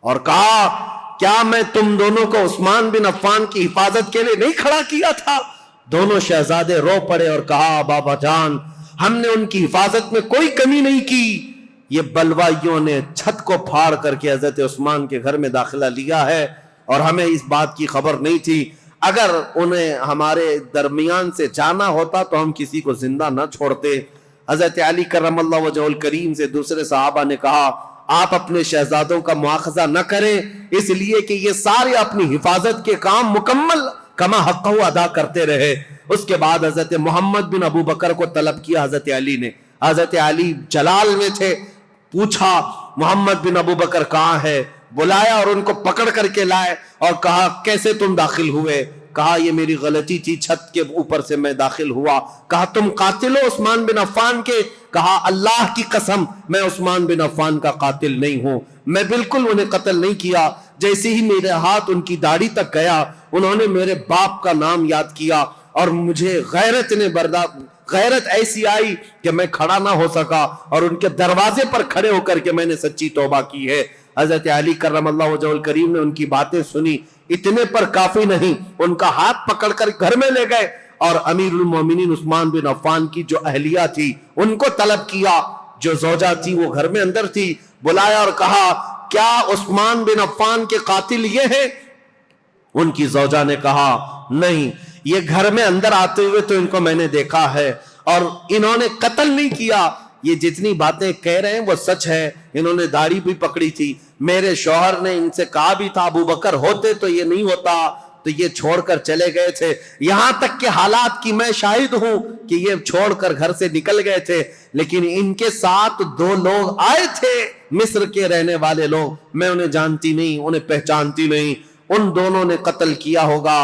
اور کہا کیا میں تم دونوں کو عثمان بن عفان کی حفاظت کے لیے نہیں کھڑا کیا تھا؟ دونوں شہزادے رو پڑے اور کہا بابا جان ہم نے ان کی حفاظت میں کوئی کمی نہیں کی، یہ بلوائیوں نے چھت کو پھاڑ کر کے حضرت عثمان کے گھر میں داخلہ لیا ہے اور ہمیں اس بات کی خبر نہیں تھی، اگر انہیں ہمارے درمیان سے جانا ہوتا تو ہم کسی کو زندہ نہ چھوڑتے۔ حضرت علی کرم اللہ وجہہ الکریم سے دوسرے صحابہ نے کہا آپ اپنے شہزادوں کا مواخذہ نہ کریں، اس لیے کہ یہ سارے اپنی حفاظت کے کام مکمل کما حق ادا کرتے رہے۔ اس کے بعد حضرت محمد بن ابو بکر کو طلب کیا حضرت علی نے، حضرت علی جلال میں تھے، پوچھا محمد بن ابو بکر کہاں ہے، بلایا اور ان کو پکڑ کر کے لائے اور کہا کیسے تم داخل ہوئے؟ کہا یہ میری غلطی تھی، چھت کے اوپر سے میں داخل ہوا۔ کہا تم قاتل ہو عثمان بن عفان کے؟ کہا اللہ کی قسم میں عثمان بن عفان کا قاتل نہیں ہوں، میں بالکل انہیں قتل نہیں کیا۔ جیسے ہی میرے ہاتھ ان کی داڑھی تک گیا انہوں نے میرے باپ کا نام یاد کیا اور مجھے غیرت ایسی آئی کہ میں کھڑا نہ ہو سکا اور ان کے دروازے پر کھڑے ہو کر کے میں نے سچی توبہ کی ہے۔ حضرت علی کرم اللہ وجہہ الکریم نے ان کی باتیں سنی، اتنے پر کافی نہیں، ان کا ہاتھ پکڑ کر گھر میں لے گئے اور امیر المومنین عثمان بن عفان کی جو اہلیہ تھی ان کو طلب کیا، جو زوجہ تھی وہ گھر میں اندر تھی، بلایا اور کہا کیا عثمان بن عفان کے قاتل یہ ہیں؟ ان کی زوجہ نے کہا نہیں، یہ گھر میں اندر آتے ہوئے تو ان کو میں نے دیکھا ہے اور انہوں نے قتل نہیں کیا، یہ جتنی باتیں کہہ رہے ہیں وہ سچ ہے، انہوں نے داڑھی بھی پکڑی تھی، میرے شوہر نے ان سے کہا بھی تھا ابو بکر ہوتے تو یہ نہیں ہوتا، تو یہ چھوڑ کر چلے گئے تھے، یہاں تک کہ حالات کی میں شاہد ہوں کہ یہ چھوڑ کر گھر سے نکل گئے تھے، لیکن ان کے ساتھ دو لوگ آئے تھے مصر کے رہنے والے لوگ، میں انہیں جانتی نہیں، انہیں پہچانتی نہیں، ان دونوں نے قتل کیا ہوگا،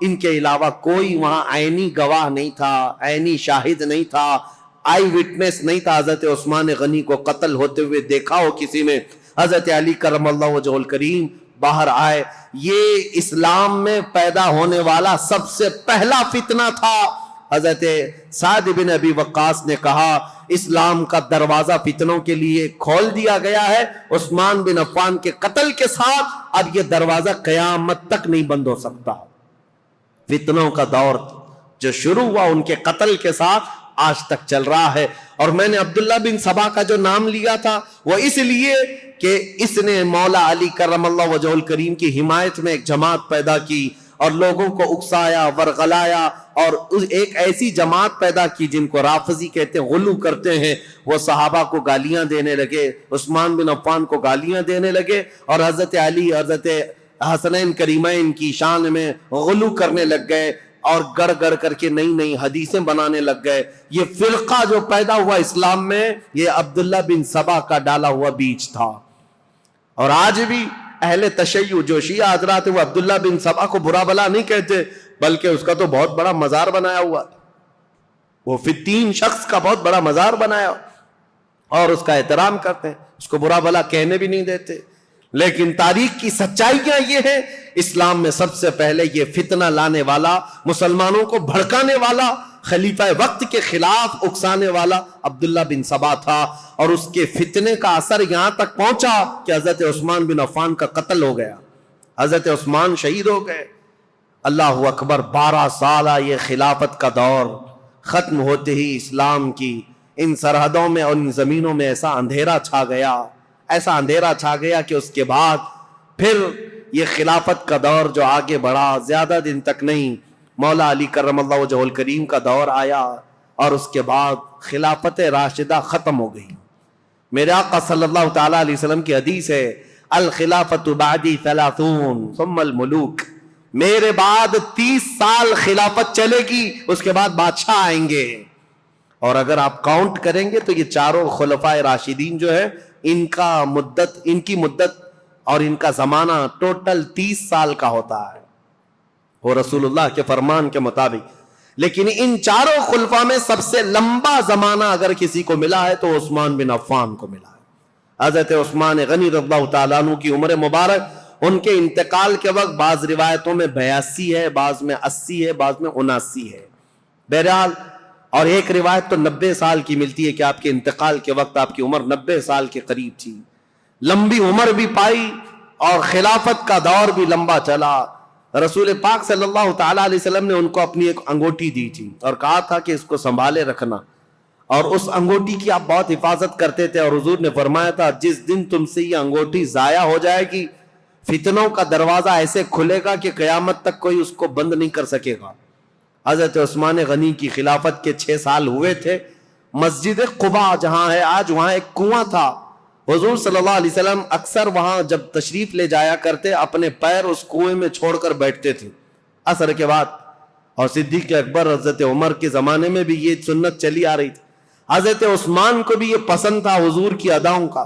ان کے علاوہ کوئی وہاں عینی گواہ نہیں تھا، عینی شاہد نہیں تھا، آئی وٹنس نہیں تھا حضرت عثمان غنی کو قتل ہوتے ہوئے دیکھا ہو کسی نے۔ حضرت علی کرم اللہ وجہہ الکریم باہر آئے، یہ اسلام میں پیدا ہونے والا سب سے پہلا فتنہ تھا۔ حضرت سعد بن ابی وقاص نے کہا اسلام کا دروازہ فتنوں کے لیے کھول دیا گیا ہے، عثمان بن عفان کے قتل کے ساتھ اب یہ دروازہ قیامت تک نہیں بند ہو سکتا۔ فتنوں کا دور جو شروع ہوا ان کے قتل کے ساتھ آج تک چل رہا ہے، اور میں نے عبداللہ بن سبا کا جو نام لیا تھا وہ اس لیے کہ اس نے مولا علی کرم اللہ وجہہ الکریم کی حمایت میں ایک جماعت پیدا کی اور لوگوں کو اکسایا، ورغلایا، اور ایک ایسی جماعت پیدا کی جن کو رافضی کہتے ہیں، غلو کرتے ہیں، وہ صحابہ کو گالیاں دینے لگے، عثمان بن عفان کو گالیاں دینے لگے، اور حضرت علی، حضرت حسنین کریمین کی شان میں غلو کرنے لگ گئے اور گڑ گڑ کر کے نئی نئی حدیثیں بنانے لگ گئے۔ یہ فرقہ جو پیدا ہوا اسلام میں یہ عبداللہ بن سبا کا ڈالا ہوا بیج تھا، اور آج بھی اہل تشیع جو شیعہ حضرات وہ عبداللہ بن سبا کو برا بلا نہیں کہتے، بلکہ اس کا تو بہت بڑا مزار بنایا ہوا، وہ فتین شخص کا بہت بڑا مزار بنایا اور اس کا احترام کرتے ہیں، اس کو برا بلا کہنے بھی نہیں دیتے۔ لیکن تاریخ کی سچائیاں یہ ہیں، اسلام میں سب سے پہلے یہ فتنہ لانے والا، مسلمانوں کو بھڑکانے والا، خلیفہ وقت کے خلاف اکسانے والا عبداللہ بن سبا تھا، اور اس کے فتنے کا اثر یہاں تک پہنچا کہ حضرت عثمان بن عفان کا قتل ہو گیا، حضرت عثمان شہید ہو گئے۔ اللہ اکبر، 12 سالہ یہ خلافت کا دور ختم ہوتے ہی اسلام کی ان سرحدوں میں اور ان زمینوں میں ایسا اندھیرا چھا گیا، ایسا اندھیرا چھا گیا کہ اس کے بعد پھر یہ خلافت کا دور جو آگے بڑھا، زیادہ دن تک نہیں، مولا علی کرم اللہ وجہہ الکریم کا دور آیا اور اس کے بعد خلافت راشدہ ختم ہو گئی۔ میرے آقا صلی اللہ تعالیٰ علیہ وسلم کی حدیث ہے الخلافت بعدی 30 ثم الملوک، میرے بعد 30 سال خلافت چلے گی، اس کے بعد بادشاہ آئیں گے، اور اگر آپ کاؤنٹ کریں گے تو یہ چاروں خلفائے راشدین جو ہے ان کی مدت اور ان کا زمانہ ٹوٹل 30 سال کا ہوتا ہے وہ رسول اللہ کے فرمان کے مطابق۔ لیکن ان چاروں خلفاء میں سب سے لمبا زمانہ اگر کسی کو ملا ہے تو عثمان بن عفان کو ملا ہے۔ حضرت عثمان غنی رضی اللہ تعالیٰ عنہ کی عمر مبارک ان کے انتقال کے وقت بعض روایتوں میں 82 ہے، بعض میں 80 ہے، بعض میں 79 ہے، بہرحال. اور ایک روایت تو 90 سال کی ملتی ہے کہ آپ کے انتقال کے وقت آپ کی عمر 90 سال کے قریب تھی. لمبی عمر بھی پائی اور خلافت کا دور بھی لمبا چلا. رسول پاک صلی اللہ تعالیٰ علیہ وسلم نے ان کو اپنی ایک انگوٹھی دی تھی اور کہا تھا کہ اس کو سنبھالے رکھنا، اور اس انگوٹھی کی آپ بہت حفاظت کرتے تھے. اور حضور نے فرمایا تھا جس دن تم سے یہ انگوٹھی ضائع ہو جائے گی، فتنوں کا دروازہ ایسے کھلے گا کہ قیامت تک کوئی اس کو بند نہیں کر سکے گا. حضرت عثمان غنی کی خلافت کے 6 سال ہوئے تھے. مسجد قباء جہاں ہے آج، وہاں ایک کنواں تھا. حضور صلی اللہ علیہ وسلم اکثر وہاں جب تشریف لے جایا کرتے اپنے پیر اس کنویں میں چھوڑ کر بیٹھتے تھے عصر کے بعد. اور صدیق اکبر حضرت عمر کے زمانے میں بھی یہ سنت چلی آ رہی تھی. حضرت عثمان کو بھی یہ پسند تھا حضور کی اداؤں کا.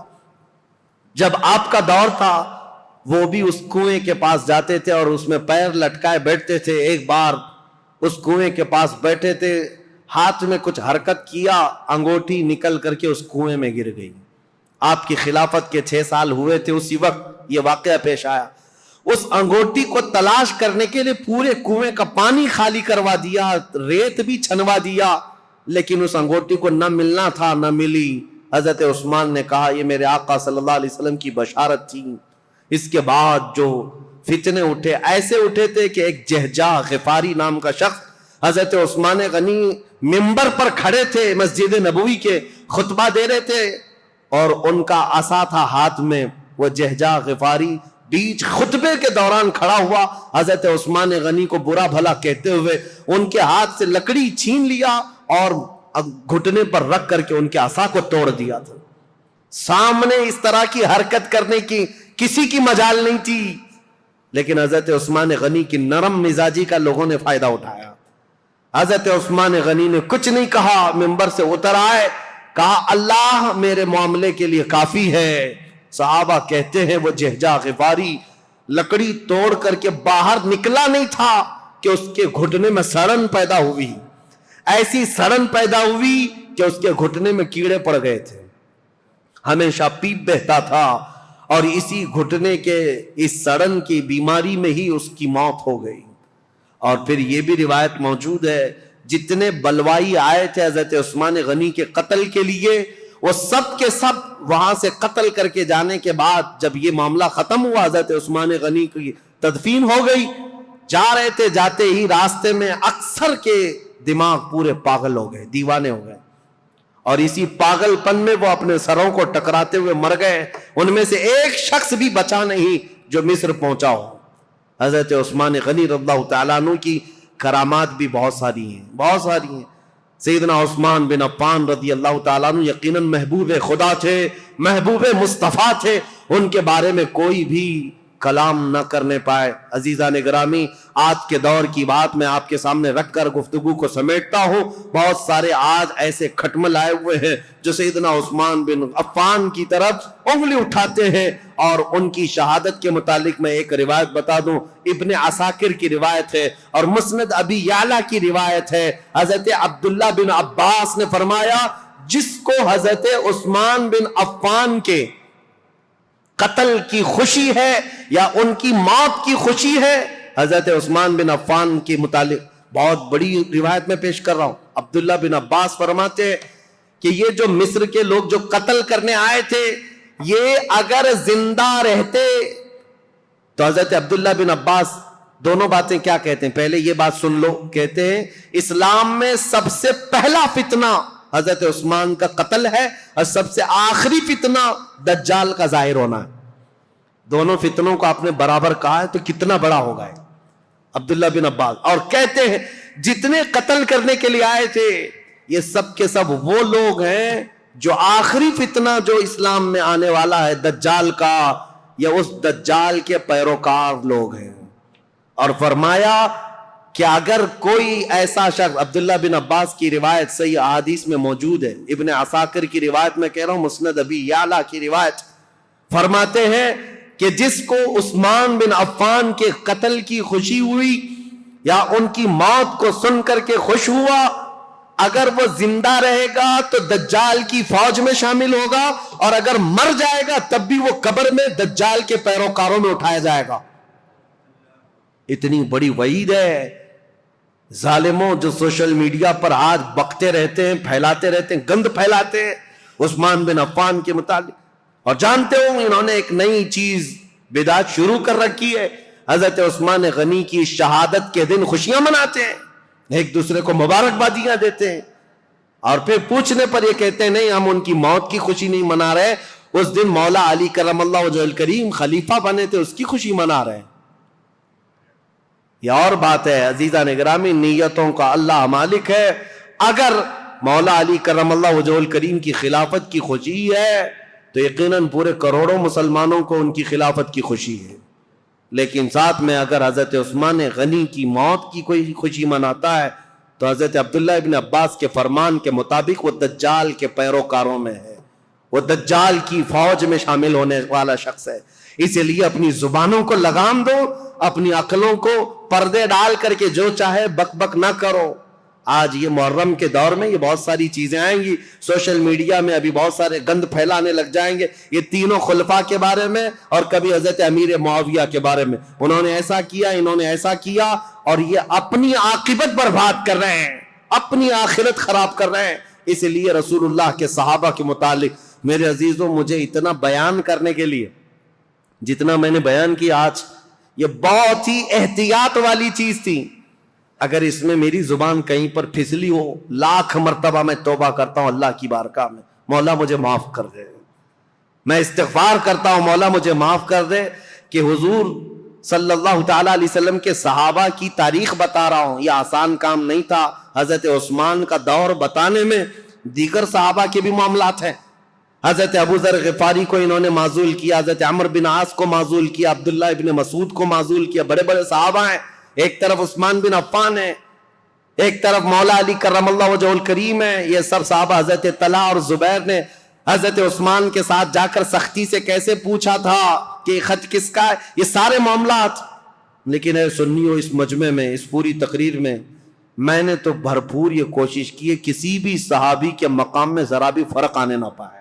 جب آپ کا دور تھا وہ بھی اس کنویں کے پاس جاتے تھے اور اس میں پیر لٹکائے بیٹھتے تھے. ایک بار اس کنویں کے پاس بیٹھے تھے، ہاتھ میں کچھ حرکت کیا، انگوٹھی نکل کر کے اس کنویں میں گر گئی. آپ کی خلافت کے 6 سال ہوئے تھے، اسی وقت یہ واقعہ پیش آیا. اس انگوٹھی کو تلاش کرنے کے لیے پورے کنویں کا پانی خالی کروا دیا، ریت بھی چھنوا دیا، لیکن اس انگوٹھی کو نہ ملنا تھا، نہ ملی. حضرت عثمان نے کہا یہ میرے آقا صلی اللہ علیہ وسلم کی بشارت تھی. اس کے بعد جو فتنے اٹھے، ایسے اٹھے تھے کہ ایک جہجہ غفاری نام کا شخص حضرت عثمان غنی منبر پر کھڑے تھے، مسجد نبوی کے خطبہ دے رہے تھے اور ان کا عصا تھا ہاتھ میں. وہ جہجہ غفاری بیچ خطبے کے دوران کھڑا ہوا، حضرت عثمان غنی کو برا بھلا کہتے ہوئے ان کے ہاتھ سے لکڑی چھین لیا اور گھٹنے پر رکھ کر کے ان کے عصا کو توڑ دیا تھا. سامنے اس طرح کی حرکت کرنے کی کسی کی مجال نہیں تھی، لیکن حضرت عثمان غنی کی نرم مزاجی کا لوگوں نے فائدہ اٹھایا. حضرت عثمان غنی نے کچھ نہیں کہا، منبر سے اتر آئے، کہا اللہ میرے معاملے کے لیے کافی ہے. صحابہ کہتے ہیں وہ جہجہ غفاری لکڑی توڑ کر کے باہر نکلا نہیں تھا کہ اس کے گھٹنے میں سڑن پیدا ہوئی. ایسی سڑن پیدا ہوئی کہ اس کے گھٹنے میں کیڑے پڑ گئے تھے، ہمیشہ پیپ بہتا تھا، اور اسی گھٹنے کے اس سڑن کی بیماری میں ہی اس کی موت ہو گئی. اور پھر یہ بھی روایت موجود ہے جتنے بلوائی آئے تھے حضرت عثمان غنی کے قتل کے لیے، وہ سب کے سب وہاں سے قتل کر کے جانے کے بعد جب یہ معاملہ ختم ہوا، حضرت عثمان غنی کی تدفین ہو گئی. جا رہے تھے، جاتے ہی راستے میں اکثر کے دماغ پورے پاگل ہو گئے، دیوانے ہو گئے، اور اسی پاگل پن میں وہ اپنے سروں کو ٹکراتے ہوئے مر گئے. ان میں سے ایک شخص بھی بچا نہیں جو مصر پہنچا ہو. حضرت عثمان غنی رضی اللہ تعالیٰ عنہ کی کرامات بھی بہت ساری ہیں، بہت ساری ہیں. سیدنا عثمان بن عفان رضی اللہ تعالیٰ عنہ یقیناً محبوب خدا تھے، محبوب مصطفیٰ تھے، ان کے بارے میں کوئی بھی کلام نہ کرنے پائے. عزیزان گرامی، آج کے دور کی بات میں آپ کے سامنے رکھ کر گفتگو کو سمیٹتا ہوں. بہت سارے آج ایسے کھٹمل آئے ہوئے ہیں جو سیدنا عثمان بن عفان کی طرف انگلی اٹھاتے ہیں، اور ان کی شہادت کے متعلق میں ایک روایت بتا دوں. ابن عساکر کی روایت ہے اور مسند ابی یعلا کی روایت ہے. حضرت عبداللہ بن عباس نے فرمایا جس کو حضرت عثمان بن عفان کے قتل کی خوشی ہے یا ان کی موت کی خوشی ہے، حضرت عثمان بن عفان کے متعلق بہت بڑی روایت میں پیش کر رہا ہوں. عبداللہ بن عباس فرماتے کہ یہ جو مصر کے لوگ جو قتل کرنے آئے تھے، یہ اگر زندہ رہتے تو حضرت عبداللہ بن عباس دونوں باتیں کیا کہتے ہیں، پہلے یہ بات سن لو. کہتے ہیں اسلام میں سب سے پہلا فتنہ حضرت عثمان کا قتل ہے، اور سب سے آخری فتنہ دجال کا ظاہر ہونا ہے. دونوں فتنوں کو آپ نے برابر کہا ہے تو کتنا بڑا ہوگا ہے عبداللہ بن عباس. اور کہتے ہیں جتنے قتل کرنے کے لیے آئے تھے یہ سب کے سب وہ لوگ ہیں جو آخری فتنہ جو اسلام میں آنے والا ہے دجال کا، یا اس دجال کے پیروکار لوگ ہیں. اور فرمایا کہ اگر کوئی ایسا شخص، عبداللہ بن عباس کی روایت صحیح احادیث میں موجود ہے، ابن عساکر کی روایت میں کہہ رہا ہوں، مسند ابی یعلا کی روایت، فرماتے ہیں کہ جس کو عثمان بن عفان کے قتل کی خوشی ہوئی یا ان کی موت کو سن کر کے خوش ہوا، اگر وہ زندہ رہے گا تو دجال کی فوج میں شامل ہوگا، اور اگر مر جائے گا تب بھی وہ قبر میں دجال کے پیروکاروں میں اٹھایا جائے گا۔ اتنی بڑی وعید ہے۔ ظالموں جو سوشل میڈیا پر آج بکتے رہتے ہیں، پھیلاتے رہتے ہیں، گند پھیلاتے ہیں عثمان بن عفان کے متعلق، اور جانتے ہو انہوں نے ایک نئی چیز بدعت شروع کر رکھی ہے۔ حضرت عثمان غنی کی شہادت کے دن خوشیاں مناتے ہیں، ایک دوسرے کو مبارکبادیاں دیتے ہیں، اور پھر پوچھنے پر یہ کہتے ہیں نہیں ہم ان کی موت کی خوشی نہیں منا رہے، اس دن مولا علی کرم اللہ وجہہ الکریم خلیفہ بنے تھے، اس کی خوشی منا رہے ہیں۔ یہ اور بات ہے عزیزان گرامی، نیتوں کا اللہ مالک ہے۔ اگر مولا علی کرم اللہ وجہہ الکریم کی خلافت کی خوشی ہے تو یقیناً پورے کروڑوں مسلمانوں کو ان کی خلافت کی خوشی ہے، لیکن ساتھ میں اگر حضرت عثمان غنی کی موت کی کوئی خوشی مناتا ہے تو حضرت عبداللہ ابن عباس کے فرمان کے مطابق وہ دجال کے پیروکاروں میں ہے، وہ دجال کی فوج میں شامل ہونے والا شخص ہے۔ اسی لیے اپنی زبانوں کو لگام دو، اپنی عقلوں کو پردے ڈال کر کے جو چاہے بک بک نہ کرو۔ آج یہ محرم کے دور میں یہ بہت ساری چیزیں آئیں گی، سوشل میڈیا میں ابھی بہت سارے گند پھیلانے لگ جائیں گے، یہ تینوں خلفاء کے بارے میں، اور کبھی حضرت امیر معاویہ کے بارے میں، انہوں نے ایسا کیا، انہوں نے ایسا کیا، اور یہ اپنی عاقبت برباد کر رہے ہیں، اپنی آخرت خراب کر رہے ہیں۔ اس لیے رسول اللہ کے صحابہ کے متعلق میرے عزیزوں مجھے اتنا بیان کرنے کے لیے جتنا میں نے بیان کیا آج، یہ بہت ہی احتیاط والی چیز تھی۔ اگر اس میں میری زبان کہیں پر پھسلی ہو، لاکھ مرتبہ میں توبہ کرتا ہوں اللہ کی بارگاہ میں، مولا مجھے معاف کر دے۔ میں استغفار کرتا ہوں مولا مجھے معاف کر دے کہ حضور صلی اللہ تعالی علیہ وسلم کے صحابہ کی تاریخ بتا رہا ہوں، یہ آسان کام نہیں تھا۔ حضرت عثمان کا دور بتانے میں دیگر صحابہ کے بھی معاملات ہیں۔ حضرت ابو ذر غفاری کو انہوں نے معزول کیا، حضرت عمر بن عاص کو معزول کیا، عبداللہ ابن مسعود کو معزول کیا، بڑے بڑے صحابہ ہیں۔ ایک طرف عثمان بن عفان ہے، ایک طرف مولا علی کرم اللہ وجہہ الکریم ہے، یہ سب صحابہ۔ حضرت طلحہ اور زبیر نے حضرت عثمان کے ساتھ جا کر سختی سے کیسے پوچھا تھا کہ یہ خط کس کا ہے، یہ سارے معاملات۔ لیکن اے سنیو، اس مجمع میں، اس پوری تقریر میں میں نے تو بھرپور یہ کوشش کی ہے کسی بھی صحابی کے مقام میں ذرا بھی فرق آنے نہ پائے۔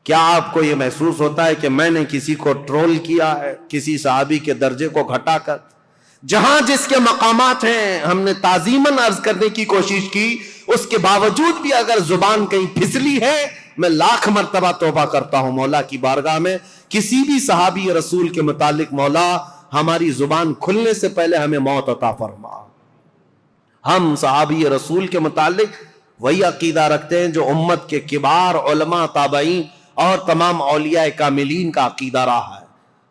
کیا آپ کو یہ محسوس ہوتا ہے کہ میں نے کسی کو ٹرول کیا ہے، کسی صحابی کے درجے کو گھٹا کر؟ جہاں جس کے مقامات ہیں ہم نے تعظیماً عرض کرنے کی کوشش کی، اس کے باوجود بھی اگر زبان کہیں پھسلی ہے میں لاکھ مرتبہ توبہ کرتا ہوں مولا کی بارگاہ میں۔ کسی بھی صحابی رسول کے متعلق مولا ہماری زبان کھلنے سے پہلے ہمیں موت عطا فرما۔ ہم صحابی رسول کے متعلق وہی عقیدہ رکھتے ہیں جو امت کے کبار علماء، تابعین اور تمام اولیاء کاملین کا عقیدہ رہا ہے۔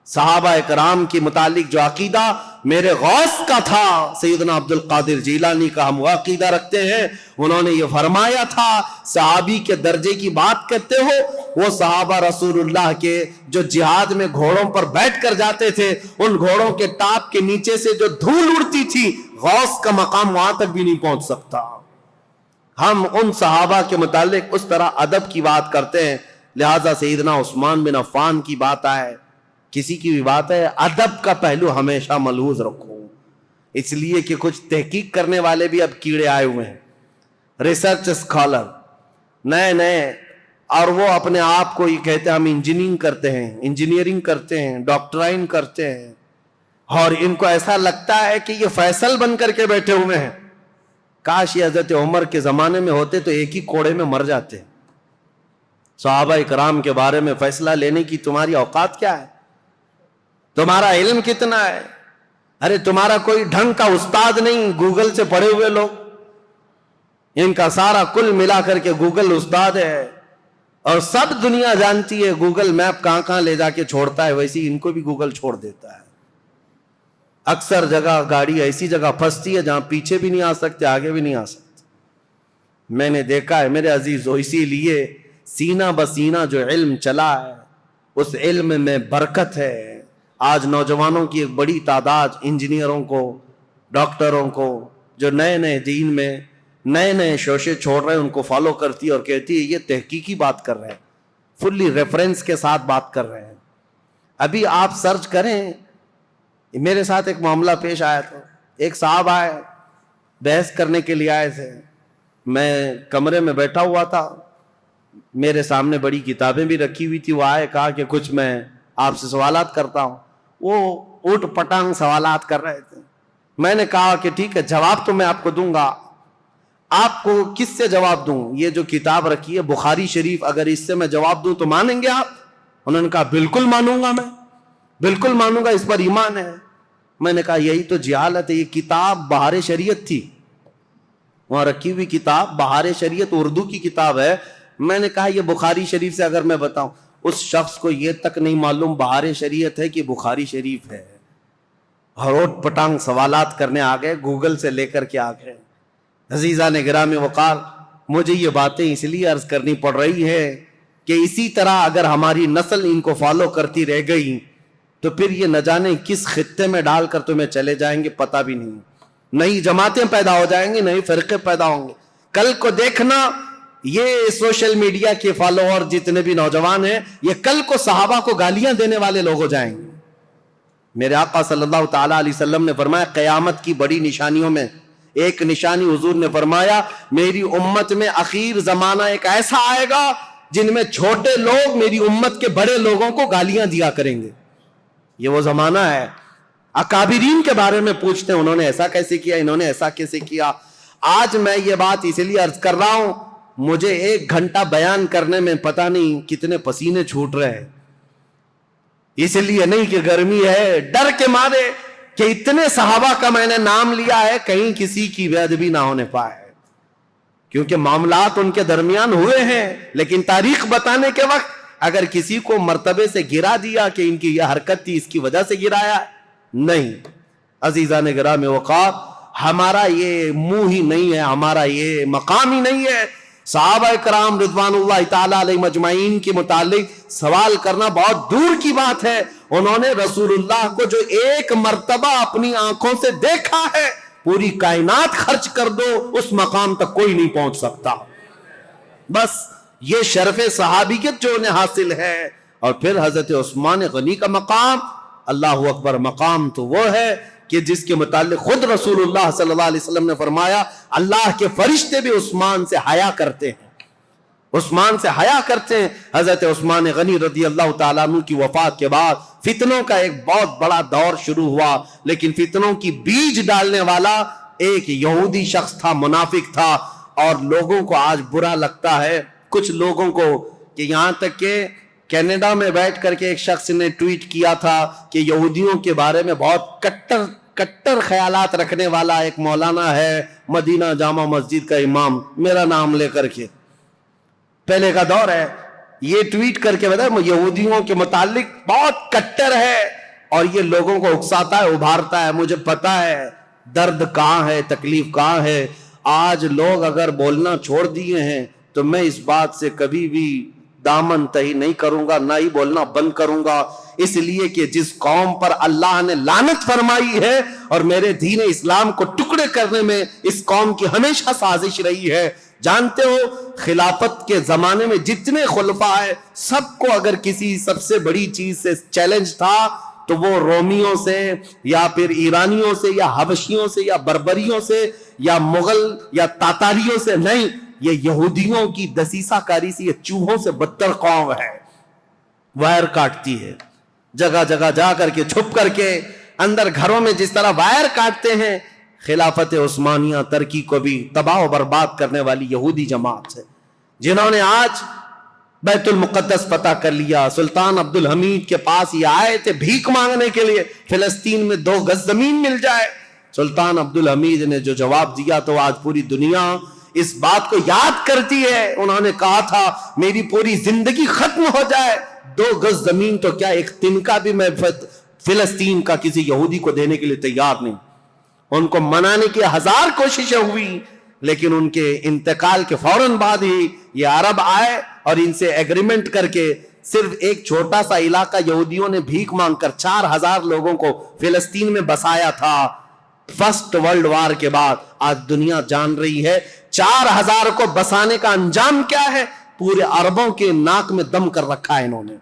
صحابہ اکرام کے متعلق جو عقیدہ میرے غوث کا تھا، سیدنا عبد القادر جیلانی کا، ہم وہ عقیدہ رکھتے ہیں۔ انہوں نے یہ فرمایا تھا، صحابی کے درجے کی بات کرتے ہو، وہ صحابہ رسول اللہ کے جو جہاد میں گھوڑوں پر بیٹھ کر جاتے تھے، ان گھوڑوں کے ٹاپ کے نیچے سے جو دھول اڑتی تھی، غوث کا مقام وہاں تک بھی نہیں پہنچ سکتا۔ ہم ان صحابہ کے متعلق اس طرح ادب کی بات کرتے ہیں، لہذا سیدنا عثمان بن عفان کی بات آئے، کسی کی بھی بات ہے، ادب کا پہلو ہمیشہ ملحوظ رکھو، اس لیے کہ کچھ تحقیق کرنے والے بھی اب کیڑے آئے ہوئے ہیں، ریسرچ اسکالر نئے نئے، اور وہ اپنے آپ کو یہ کہتے ہیں ہم انجینئرنگ کرتے ہیں، ڈاکٹرائن کرتے ہیں، اور ان کو ایسا لگتا ہے کہ یہ فیصل بن کر کے بیٹھے ہوئے ہیں۔ کاش یہ حضرت عمر کے زمانے میں ہوتے تو ایک ہی کوڑے میں مر جاتے۔ صحابہ اکرام کے بارے میں فیصلہ لینے کی تمہاری اوقات کیا ہے؟ تمہارا علم کتنا ہے؟ ارے تمہارا کوئی ڈھنگ کا استاد نہیں، گوگل سے پڑھے ہوئے لوگ، ان کا سارا کل ملا کر کے گوگل استاد ہے، اور سب دنیا جانتی ہے گوگل میپ کہاں کہاں لے جا کے چھوڑتا ہے، ویسے ان کو بھی گوگل چھوڑ دیتا ہے۔ اکثر جگہ گاڑی ایسی جگہ پھنستی ہے جہاں پیچھے بھی نہیں آ سکتے، آگے بھی نہیں آ سکتے۔ میں نے دیکھا ہے میرے عزیزو، اسی لیے سینہ بسینہ جو علم چلا ہے اس علم میں برکت ہے۔ آج نوجوانوں کی ایک بڑی تعداد انجینئروں کو، ڈاکٹروں کو، جو نئے نئے دین میں نئے نئے شوشے چھوڑ رہے ہیں، ان کو فالو کرتی ہے اور کہتی ہے یہ تحقیقی بات کر رہے ہیں، فلی ریفرنس کے ساتھ بات کر رہے ہیں۔ ابھی آپ سرچ کریں، میرے ساتھ ایک معاملہ پیش آیا تھا، ایک صاحب آئے، بحث کرنے کے لیے آئے تھے. میں کمرے میں بیٹھا ہوا تھا, میرے سامنے بڑی کتابیں بھی رکھی ہوئی تھی. وہ آئے, کہا کہ کچھ میں آپ سے سوالات کرتا ہوں. وہ اوٹ پٹانگ سوالات کر رہے تھے. میں نے کہا کہ ٹھیک ہے, جواب تو میں آپ کو دوں گا. آپ کو کس سے جواب دوں؟ یہ جو کتاب رکھی ہے بخاری شریف, اگر اس سے میں جواب دوں تو مانیں گے آپ؟ انہوں نے کہا بالکل مانوں گا, میں بالکل مانوں گا, اس پر ایمان ہے. میں نے کہا یہی تو جہالت ہے. یہ کتاب بہار شریعت تھی, وہاں رکھی ہوئی کتاب بہار شریعت اردو کی کتاب ہے. میں نے کہا یہ بخاری شریف سے اگر میں بتاؤں, اس شخص کو یہ تک نہیں معلوم بہار شریعت ہے کہ بخاری شریف ہے. ہروٹ پٹانگ سوالات کرنے آ گئے, گوگل سے لے کر کے آ گئے. عزیزان گرامی وقار, مجھے یہ باتیں اس لیے عرض کرنی پڑ رہی ہے کہ اسی طرح اگر ہماری نسل ان کو فالو کرتی رہ گئی تو پھر یہ نہ جانے کس خطے میں ڈال کر تمہیں چلے جائیں گے, پتہ بھی نہیں. نئی جماعتیں پیدا ہو جائیں گی, نئے فرقے پیدا ہوں گے. کل کو دیکھنا, یہ سوشل میڈیا کے فالوور جتنے بھی نوجوان ہیں, یہ کل کو صحابہ کو گالیاں دینے والے لوگ ہو جائیں گے. میرے آقا صلی اللہ تعالی علیہ وسلم نے فرمایا قیامت کی بڑی نشانیوں میں ایک نشانی حضور نے فرمایا, میری امت میں اخیر زمانہ ایک ایسا آئے گا جن میں چھوٹے لوگ میری امت کے بڑے لوگوں کو گالیاں دیا کریں گے. یہ وہ زمانہ ہے. اکابرین کے بارے میں پوچھتے ہیں, انہوں نے ایسا کیسے کیا, انہوں نے ایسا کیسے کیا. آج میں یہ بات اس لیے عرض کر رہا ہوں, مجھے 1 گھنٹہ بیان کرنے میں پتہ نہیں کتنے پسینے چھوٹ رہے ہیں. اس لیے نہیں کہ گرمی ہے, ڈر کے مارے کہ اتنے صحابہ کا میں نے نام لیا ہے, کہیں کسی کی بے ادبی نہ ہونے پائے, کیونکہ معاملات ان کے درمیان ہوئے ہیں. لیکن تاریخ بتانے کے وقت اگر کسی کو مرتبے سے گرا دیا کہ ان کی یہ حرکت تھی اس کی وجہ سے گرایا, نہیں. عزیزان گرامی وقار, ہمارا یہ منہ ہی نہیں ہے, ہمارا یہ مقام ہی نہیں ہے. صحابہ کرام رضوان اللہ تعالی علیہ مجمعین کے متعلق سوال کرنا بہت دور کی بات ہے. انہوں نے رسول اللہ کو جو ایک مرتبہ اپنی آنکھوں سے دیکھا ہے, پوری کائنات خرچ کر دو اس مقام تک کوئی نہیں پہنچ سکتا. بس یہ شرف صحابیت جو انہیں حاصل ہے. اور پھر حضرت عثمان غنی کا مقام, اللہ اکبر, مقام تو وہ ہے کہ جس کے متعلق خود رسول اللہ صلی اللہ علیہ وسلم نے فرمایا اللہ کے فرشتے بھی عثمان سے حیا کرتے ہیں, عثمان سے حیا کرتے ہیں. حضرت عثمان غنی رضی اللہ تعالیٰ عنہ کی وفات کے بعد فتنوں کا ایک بہت بڑا دور شروع ہوا, لیکن فتنوں کی بیج ڈالنے والا ایک یہودی شخص تھا, منافق تھا. اور لوگوں کو آج برا لگتا ہے, کچھ لوگوں کو, کہ یہاں تک کہ کینیڈا میں بیٹھ کر کے ایک شخص نے ٹویٹ کیا تھا کہ یہودیوں کے بارے میں بہت کٹر خیالات رکھنے والا ایک مولانا ہے, مدینہ جامع مسجد کا امام, میرا نام لے کر کے, پہلے کا دور ہے, یہ ٹویٹ کر کے بتا یہودیوں کے متعلق بہت کٹر ہے اور یہ لوگوں کو اکساتا ہے, ابھارتا ہے. مجھے پتا ہے درد کہاں ہے, تکلیف کہاں ہے. آج لوگ اگر بولنا چھوڑ دیے ہیں تو میں اس بات سے کبھی بھی دامن تہی نہیں کروں گا, نہ ہی بولنا بند کروں گا. اس لیے کہ جس قوم پر اللہ نے لعنت فرمائی ہے اور میرے دین اسلام کو ٹکڑے کرنے میں اس قوم کی ہمیشہ سازش رہی ہے. جانتے ہو خلافت کے زمانے میں جتنے خلفاء ہیں سب کو اگر کسی سب سے بڑی چیز سے چیلنج تھا تو وہ رومیوں سے یا پھر ایرانیوں سے یا حبشیوں سے یا بربریوں سے یا مغل یا تاتاریوں سے نہیں, یہ یہودیوں کی دسیسہ کاری سے, یہ چوہوں سے بدتر قوم ہے. وائر کاٹتی ہے, جگہ جگہ جا کر کے چھپ کر کے, اندر گھروں میں جس طرح وائر کاٹتے ہیں. خلافت عثمانیہ ترکی کو بھی تباہ و برباد کرنے والی یہودی جماعت ہے, جنہوں نے آج بیت المقدس فتح کر لیا. سلطان عبد الحمید کے پاس یہ آئے تھے بھیک مانگنے کے لیے, فلسطین میں 2 گز زمین مل جائے. سلطان عبد الحمید نے جو جواب دیا تو آج پوری دنیا اس بات کو یاد کرتی ہے. انہوں نے کہا تھا میری پوری زندگی ختم ہو جائے, 2 گز زمین تو کیا, ایک تنکا بھی میں فلسطین کا کسی یہودی کو دینے کے لیے تیار نہیں. ان کو منانے کی 1000 کوششیں ہوئی, لیکن ان کے انتقال کے فوراً بعد ہی یہ عرب آئے اور ان سے ایگریمنٹ کر کے صرف ایک چھوٹا سا علاقہ یہودیوں نے بھیک مانگ کر 4000 لوگوں کو فلسطین میں بسایا تھا. فرسٹ ورلڈ وار کے بعد آج دنیا جان رہی ہے 4000 کو بسانے کا انجام کیا ہے. پورے عربوں کے ناک میں دم کر رکھا ہے انہوں نے.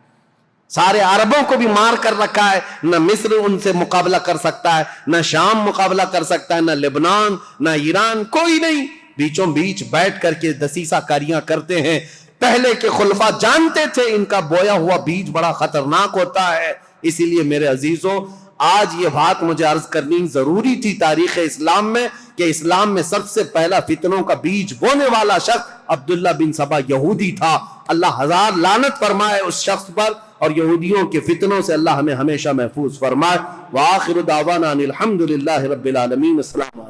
سارے عربوں کو بھی مار کر رکھا ہے، نہ مصر ان سے مقابلہ کر سکتا ہے، نہ شام مقابلہ کر سکتا ہے، نہ لبنان، نہ ایران، کوئی نہیں، بیچوں بیچ بیٹھ کر کے دسیسہ کاریاں کرتے ہیں۔ پہلے کے خلفاء جانتے تھے ان کا بویا ہوا بیج بڑا خطرناک ہوتا ہے۔ اسی لیے میرے عزیزوں، آج یہ بات مجھے عرض کرنی ضروری تھی تاریخ اسلام میں، کہ اسلام میں سب سے پہلا فتنوں کا بیج بونے والا شخص عبداللہ بن سبا یہودی تھا۔ اللہ ہزار لعنت فرمائے اس شخص پر، اور یہودیوں کے فتنوں سے اللہ ہمیں ہمیشہ محفوظ فرمائے۔ وآخر دعوانا ان الحمد للہ رب العالمین۔ السلام علیکم۔